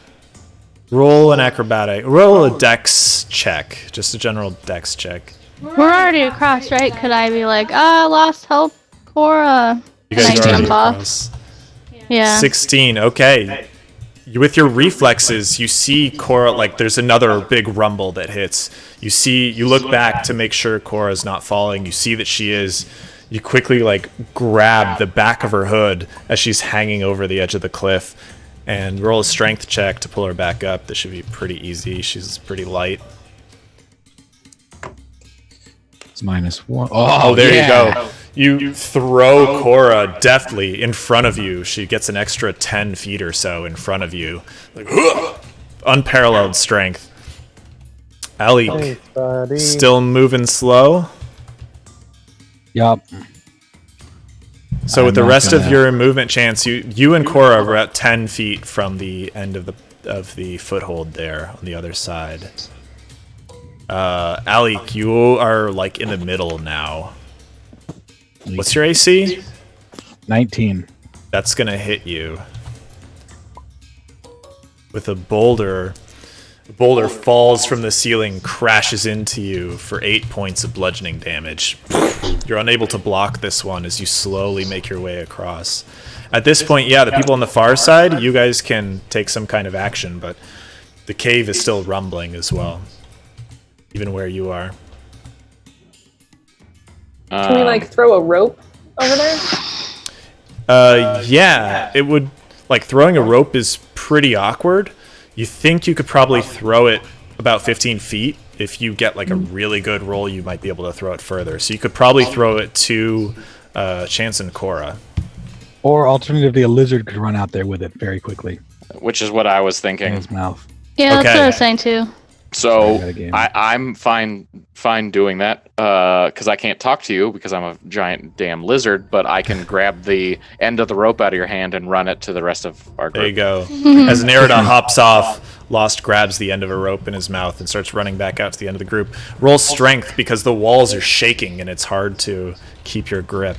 Roll an acrobatic. Roll a dex check. Just a general dex check. We're already across, right? Could I be like, lost help, Cora? You Can I guys are already jump off? across. Yeah. 16. Okay. With your reflexes, you see Cora, like there's another big rumble that hits. You look back to make sure Cora's not falling. You see that she is. You quickly like grab the back of her hood as she's hanging over the edge of the cliff and roll a strength check to pull her back up. This should be pretty easy. She's pretty light. It's -1. Oh, there you go. You throw Cora deftly in front of you. She gets an extra 10 feet or so in front of you. Like, unparalleled strength. Ali, Thanks, buddy. still moving slow. Yup. So with the rest of your movement chance, you and Cora were at 10 feet from the end of the foothold there on the other side. Ali, you are like in the middle now. What's your AC? 19. That's gonna hit you with a boulder. The boulder falls from the ceiling, crashes into you for 8 points of bludgeoning damage. You're unable to block this one as you slowly make your way across. At this point, yeah, the people on the far side, you guys can take some kind of action, but the cave is still rumbling as well, even where you are. Can we like throw a rope over there? Yeah, it would, like, throwing a rope is pretty awkward. You think you could probably throw it about 15 feet. If you get like a really good roll, you might be able to throw it further. So you could probably throw it to Chance and Cora. Or alternatively, a lizard could run out there with it very quickly Which is what I was in thinking. his mouth. Yeah, that's Okay. what I was saying too. So I got a game. I'm fine doing that because I can't talk to you because I'm a giant damn lizard, but I can grab the end of the rope out of your hand and run it to the rest of our There you group. go. As Nerida hops off, Lost grabs the end of a rope in his mouth and starts running back out to the end of the group. Roll strength because the walls are shaking and it's hard to keep your grip.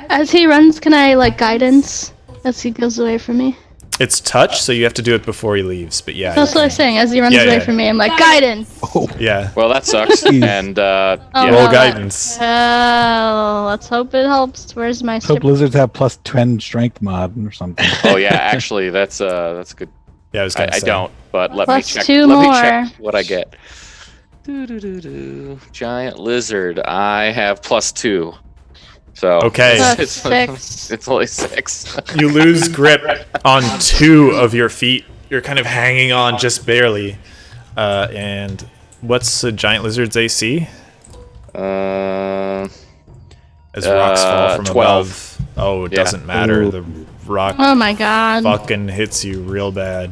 As he runs, can I like guidance as he goes away from me? It's touch, so you have to do it before he leaves. But yeah, That's what I was saying. As he runs Yeah, away yeah. from me, I'm like, guidance! yeah. Well, that sucks. And Oh, Roll well, guidance. let's hope it helps. Where's my Hope strip? lizards have plus 10 strength mod or something. oh yeah, actually that's good. Yeah, I was gonna I say. don't, but let Plus me check. 2 Let me more. check what I get. Giant lizard. I have +2. So Okay. Plus 6. It's only 6. You lose grip on 2 of your feet. You're kind of hanging on just barely. And what's a giant lizard's AC? As rocks fall from 12. above. Oh, it doesn't matter. Ooh. The rock Oh my god. fucking hits you real bad.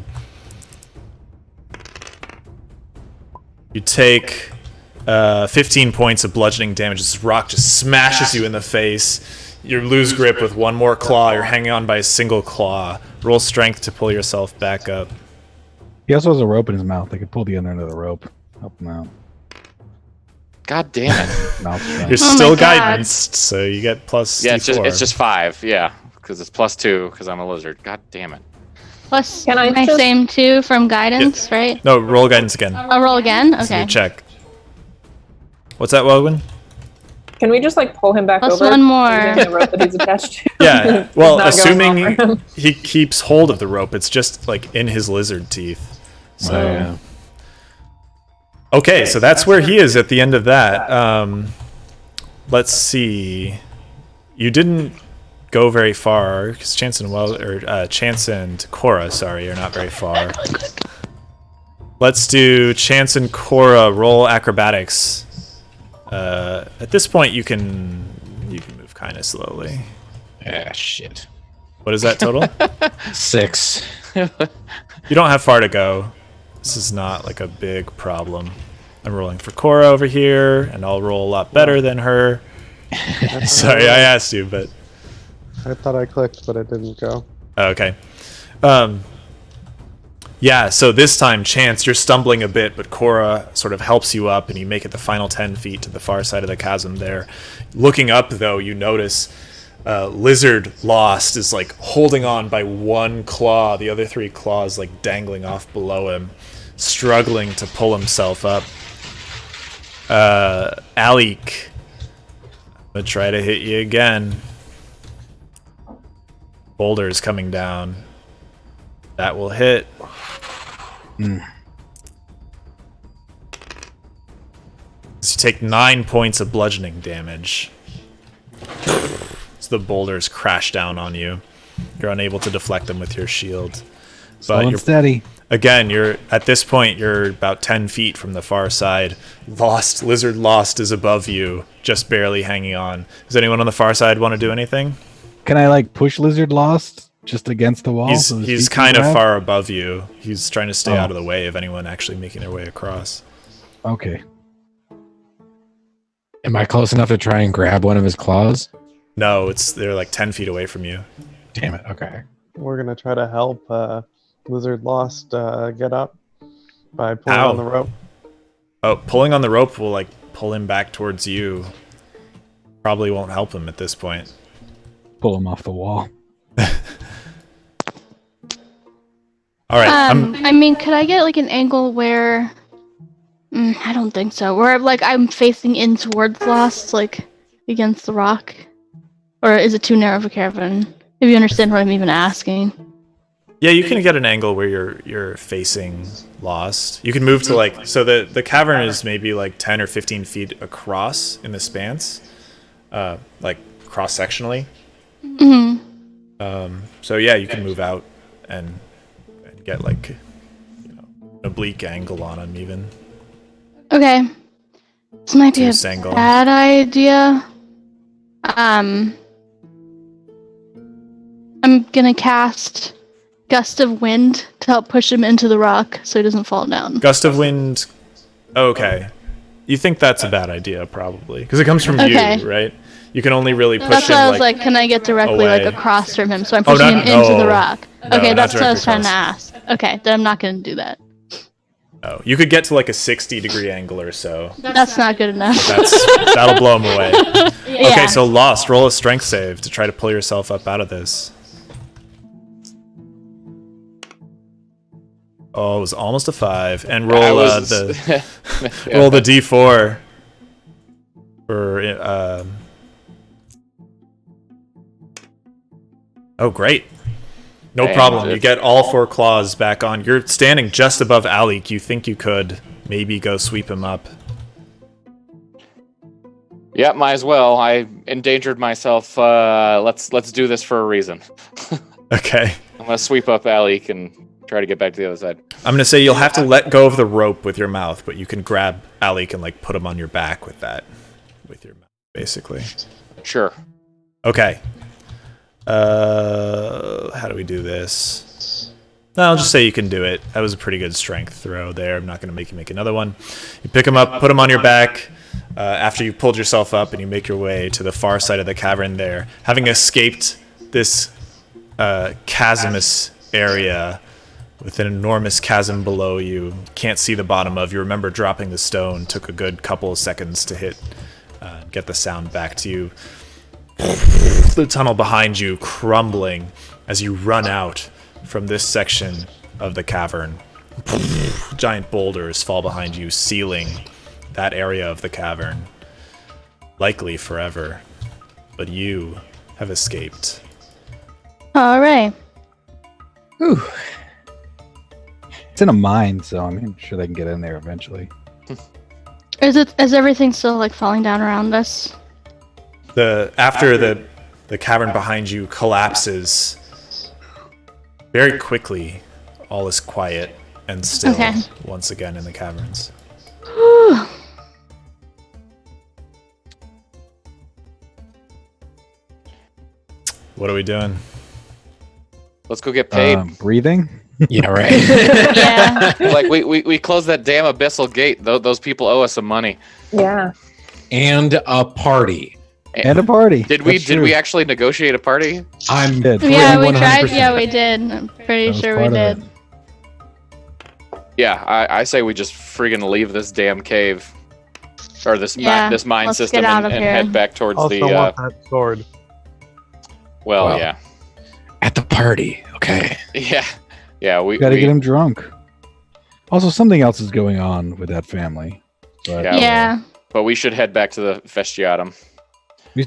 You take 15 points of bludgeoning damage. This rock just smashes you in the face. You lose grip with one more claw. You're hanging on by a single claw. Roll strength to pull yourself back up. He also has a rope in his mouth. They could pull the other end of the rope. Help him out. God damn it. Mouth strength. You're Oh still my God. guidanced, so you get plus Yeah, D4. it's just 5. Yeah, because it's +2 because I'm a lizard. God damn it. Plus Can I my just- same 2 from guidance, right? No, roll guidance again. I'll roll again? So Okay. you check. What's that, Wogan? Can we just like pull him back Plus over? one more. Using the rope that he's attached to. Yeah, It's well, not going well assuming for him. he keeps hold of the rope, it's just like in his lizard teeth. So, yeah. okay, so that's where he is at the end of that. Let's see. You didn't go very far because Chance and Cora, sorry, are not very far. Let's do Chance and Cora roll acrobatics. At this point, you can move kind of slowly. Ah, shit. What is that total? 6. You don't have far to go. This is not like a big problem. I'm rolling for Cora over here, and I'll roll a lot better than her. Sorry, I asked you, but I thought I clicked, but it didn't go. okay. Yeah, so this time, Chance, you're stumbling a bit, but Cora sort of helps you up, and you make it the final 10 feet to the far side of the chasm there. Looking up, though, you notice Lizard Lost is like holding on by one claw, the other 3 claws like dangling off below him, struggling to pull himself up. Alik, I'm gonna try to hit you again. Boulder's coming down. That will hit. So you take 9 points of bludgeoning damage. So the boulders crash down on you. You're unable to deflect them with your shield. Slow But and you're, steady. again, at this point, you're about 10 feet from the far side. Lizard Lost is above you, just barely hanging on. Does anyone on the far side want to do anything? Can I like push Lizard Lost just against the wall? so his He's feet can kind of grab? far above you. He's trying to stay Oh. out of the way of anyone actually making their way across. Okay. Am I close enough to try and grab one of his claws? No, they're like 10 feet away from you. Damn it. Okay. We're gonna try to help Lizard Lost get up by pulling Ow. on the rope. Oh, pulling on the rope will like pull him back towards you. Probably won't help him at this point. Pull him off the wall. All right, I mean, could I get like an angle where? I don't think so. Where like I'm facing in towards Lost, like against the rock, or is it too narrow of a cavern? If you understand what I'm even asking. yeah, you can get an angle where you're facing Lost. You can move to like so the cavern is maybe like 10 or 15 feet across in the spans, like cross sectionally. Hmm. So yeah, you can move out and get like an oblique angle on him even. Okay. This might be a Deuce angle. bad idea. I'm gonna cast Gust of Wind to help push him into the rock so he doesn't fall down. Gust of wind. Okay. You think that's a bad idea, probably, because it comes from Okay. you, right? You can only really push That's him why I was like, can I get directly away. like across from him? So I'm Oh, pushing not- him into no. the rock. No, Okay, not that's what I was directly trying to ask. Okay, then I'm not gonna do that. Oh, you could get to like a 60-degree angle or so. That's not good enough. That'll blow him away. Yeah. Okay, so Lost, roll a strength save to try to pull yourself up out of this. Oh, it was almost a 5, and roll roll the D4 for. Oh, great! No Damn, problem. dude. You get all 4 claws back on. You're standing just above Alik. You think you could maybe go sweep him up. Yep, might as well. I endangered myself. Let's do this for a reason. Okay. I'm gonna sweep up Alik and try to get back to the other side. I'm gonna say you'll have to let go of the rope with your mouth, but you can grab Alec and like put him on your back with that, with your mouth, basically. Sure. Okay. How do we do this? No, I'll just say you can do it. That was a pretty good strength throw there. I'm not gonna make you make another one. You pick him up, put him on your back. After you've pulled yourself up and you make your way to the far side of the cavern there, having escaped this chasmous area with an enormous chasm below you, can't see the bottom of. You remember dropping the stone, took a good couple of seconds to hit, get the sound back to you. The tunnel behind you crumbling as you run out from this section of the cavern. Giant boulders fall behind you, sealing that area of the cavern, likely forever. But you have escaped. All right. Ooh. It's in a mine, so I'm sure they can get in there eventually. Is everything still like falling down around us? After the cavern behind you collapses very quickly, all is quiet and still once again in the caverns. What are we doing? Let's go get paid. Breathing? Yeah, right. Yeah. Like we closed that damn abyssal gate. Those people owe us some money. Yeah. And a party. And a party. Did we actually negotiate a party? I'm Did. Yeah, we 100%. tried. Yeah, we did. I'm pretty That was sure we part of did. it. Yeah, I say we just friggin' leave this damn cave, or this Yeah, this mine let's system, get out and of here. head back towards Also the. want that sword. Well. Yeah, At the party, okay. yeah. We Gotta get him drunk. Also, something else is going on with that family. But, Yeah. Yeah. But we should head back to the Festiatum.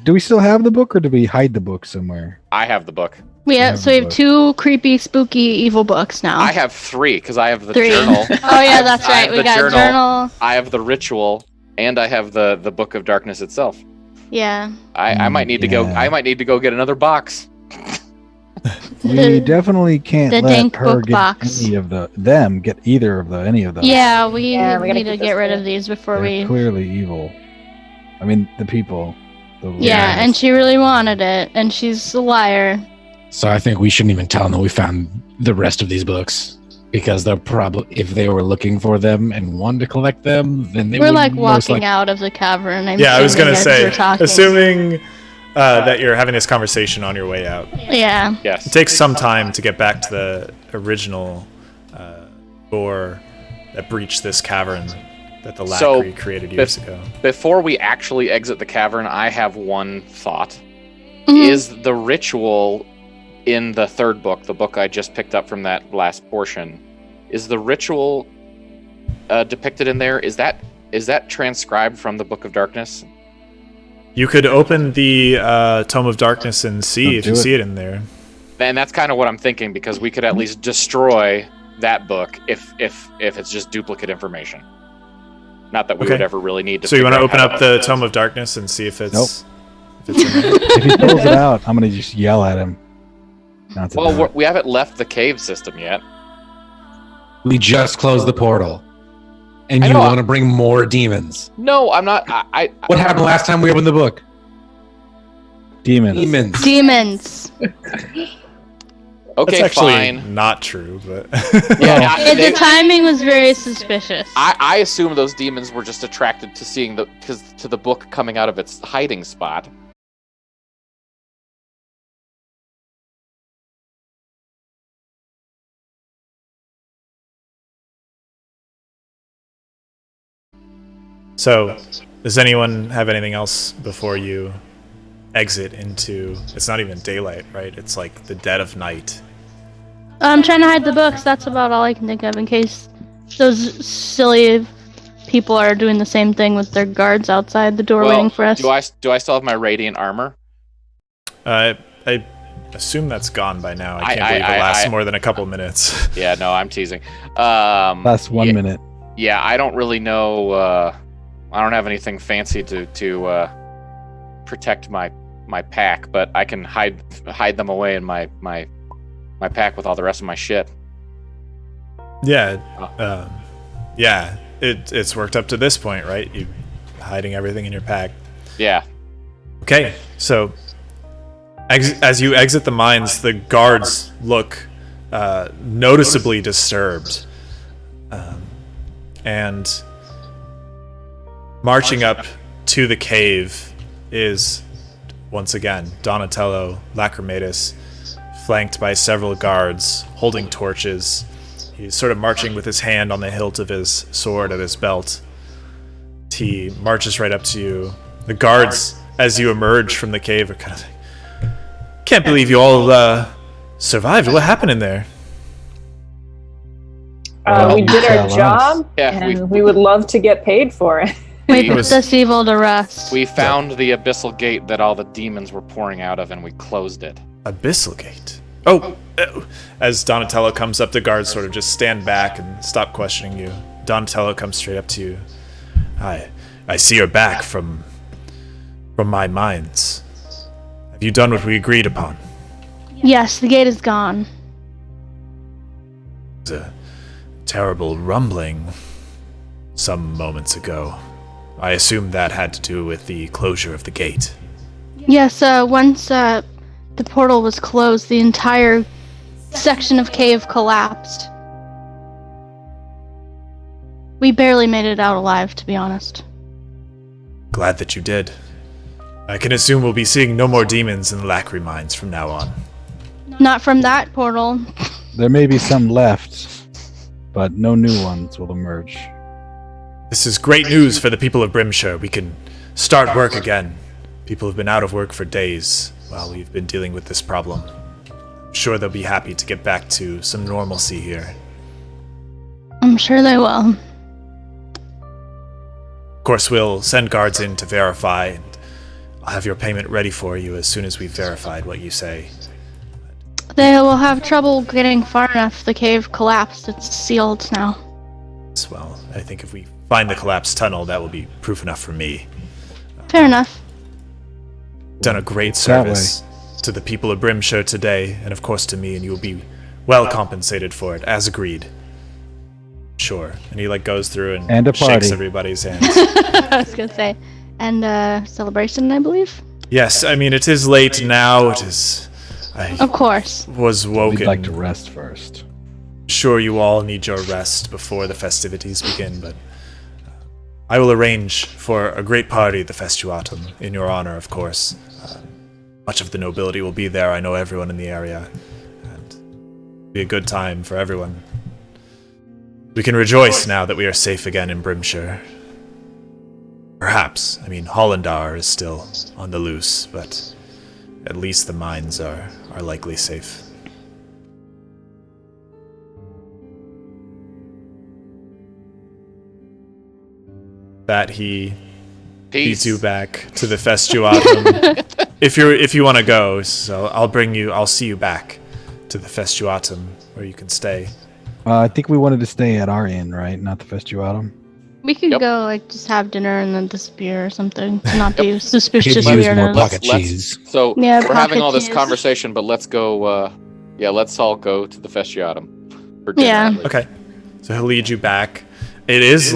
Do we still have the book, or do we hide the book somewhere? I have the book. So we have 2 creepy, spooky, evil books now. I have 3 because I have the 3. journal. Oh yeah, that's I right. have We the got journal. journal. I have the ritual, and I have the Book of Darkness itself. Yeah. I might need to go. Yeah. I might need to go get another box. We definitely can't the let dank her book get box. any of any of them. Yeah, we Yeah, we gotta need to keep get this rid clear. of these before They're we. clearly evil. I mean, the people. Yeah, and she really wanted it, and she's a liar. So I think we shouldn't even tell them that we found the rest of these books. Because they're probably, if they were looking for them and wanted to collect them, then they We're would like most walking out of the cavern. Yeah, I was gonna say, assuming assuming that you're having this conversation on your way out. Yeah. Yes. It takes some time to get back to the original door that breached this cavern that the So, Lachri created years ago. Before we actually exit the cavern, I have one thought. Mhm. Is the ritual in the 3rd book, the book I just picked up from that last portion, is the ritual depicted in there? Is that transcribed from the Book of Darkness? You could open the Tome of Darkness and see if you see it in there. And that's kind of what I'm thinking, because we could at least destroy that book if it's just duplicate information. Not that we Okay. would ever really need to. So you want to figure open out up how the Tome of Darkness and see if it's Nope. if it's in there? If he pulls it out, I'm gonna just yell at him. Not to do Well, it. we haven't left the cave system yet. We just closed the portal. And I you know, want to bring more demons. No, I'm not. What happened last time we opened the book? Demons. Demons. Demons. Okay, That's actually fine. not true, but Yeah, The timing was very suspicious. I assume those demons were just attracted to seeing to the book coming out of its hiding spot. So, does anyone have anything else before you exit into? It's not even daylight, right? It's like the dead of night. I'm trying to hide the books. That's about all I can think of in case those silly people are doing the same thing with their guards outside the door waiting for us. Do I still have my radiant armor? I assume that's gone by now. I can't believe it lasts more than a couple minutes. Yeah, no, I'm teasing. Last 1 minute. Yeah, I don't really know. I don't have anything fancy to protect my pack, but I can hide them away in my pack with all the rest of my shit. Yeah. Yeah. It's worked up to this point, right? You hiding everything in your pack. Yeah. Okay, so as you exit the mines, the guards look noticeably disturbed. And marching up to the cave is, once again, Donatello Lachri, flanked by several guards holding torches. He's sort of marching with his hand on the hilt of his sword at his belt. He marches right up to you. The guards, as you emerge from the cave, are kind of like, can't believe you all survived. What happened in there? We did our Tell job, Yeah, and we would love to get paid for it. We We- put this evil to rest. We found the abyssal gate that all the demons were pouring out of, and we closed it. Abyssal Gate. Oh, as Donatello comes up, the guards sort of just stand back and stop questioning you. Donatello comes straight up to you. I see you're back from my mines. Have you done what we agreed upon? Yes, the gate is gone. It was a terrible rumbling some moments ago. I assume that had to do with the closure of the gate. Yes, once the portal was closed, the entire section of cave collapsed. We barely made it out alive, to be honest. Glad that you did. I can assume we'll be seeing no more demons in the Lachri Mines from now on. Not from that portal. There may be some left, but no new ones will emerge. This is great news for the people of Brimshire. We can start work again. People have been out of work for days while we've been dealing with this problem. I'm sure they'll be happy to get back to some normalcy here. I'm sure they will. Of course, we'll send guards in to verify, and I'll have your payment ready for you as soon as we've verified what you say. They will have trouble getting far enough. The cave collapsed. It's sealed now. Well, I think if we find the collapsed tunnel, that will be proof enough for me. Fair enough. Done a great That way. service to the people of Brimshire today, and of course to me, and you will be well compensated for it, as agreed. Sure. And he goes through And a shakes party. everybody's hands. I was gonna say. And celebration, I believe? Yes, I mean, it is late now. It is... I Of course. was We'd woken. like to rest first. Sure, you all need your rest before the festivities begin, but I will arrange for a great party at the Festuatum, in your honor, of course. Much of the nobility will be there. I know everyone in the area, and it'll be a good time for everyone. We can rejoice now that we are safe again in Brimshire. Perhaps. I mean, Hollandar is still on the loose, but at least the mines are likely safe. That he leads you back to the Festuatum. if you want to go, so I'll see you back to the Festuatum where you can stay. I think we wanted to stay at our inn, right? Not the Festuatum. We could Yep. go, just have dinner and then disappear or something. To not be suspicious Could of use your more nose. pocket Let's- cheese. So Yeah, we're having all this pocket cheese. conversation, but let's go. Let's all go to the Festiatum for dinner. Yeah. at least. Okay. So he'll lead you back. It is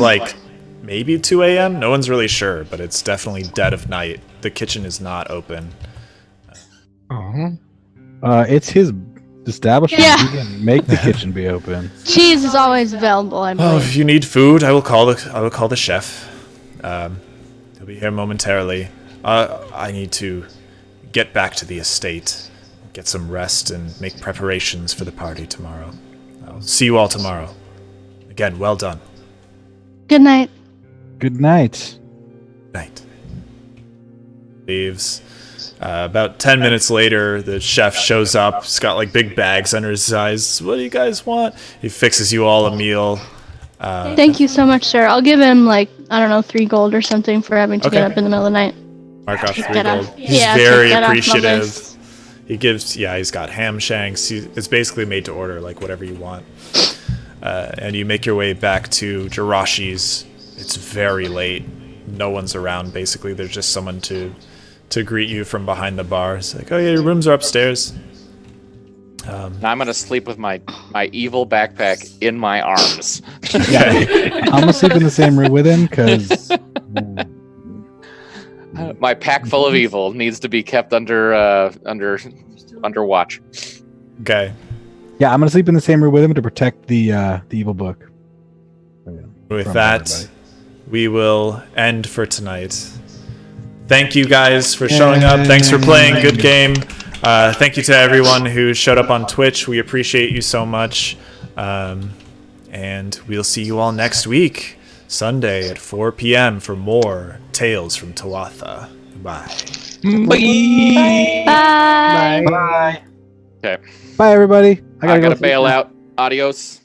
maybe 2 a.m. No one's really sure, but it's definitely dead of night. The kitchen is not open. It's his establishment. Yeah. He can make the kitchen be open. Cheese is always available, I Oh, believe. if you need food, I will call the chef. He'll be here momentarily. I need to get back to the estate, get some rest, and make preparations for the party tomorrow. I'll see you all tomorrow. Again, well done. Good night. Good night. Night. Leaves. About 10 minutes later, the chef shows up. He's got big bags under his eyes. What do you guys want? He fixes you all a meal. Thank you so much, sir. I'll give him, 3 gold or something for having to Okay. get up in the middle of the night. Mark off 3 Get gold. off. He's Yeah, very take that off my appreciative. list. He gives, he's got ham shanks. It's basically made to order, whatever you want. And you make your way back to Jirashi's. It's very late. No one's around, basically. There's just someone to greet you from behind the bar. It's like, oh yeah, your rooms are upstairs. Now I'm gonna sleep with my evil backpack in my arms. I'm gonna sleep in the same room with him because My pack full of evil needs to be kept under watch. Okay. yeah, I'm gonna sleep in the same room with him to protect the evil book. With From that, everybody. we will end for tonight. Thank you guys for showing up. Thanks for playing. Good game. Thank you to everyone who showed up on Twitch. We appreciate you so much. And we'll see you all next week, Sunday at 4 p.m. for more Tales from Tuatha. Bye. Bye. Bye. Okay. Bye, everybody. I gotta go bail sleep now. out. Adios.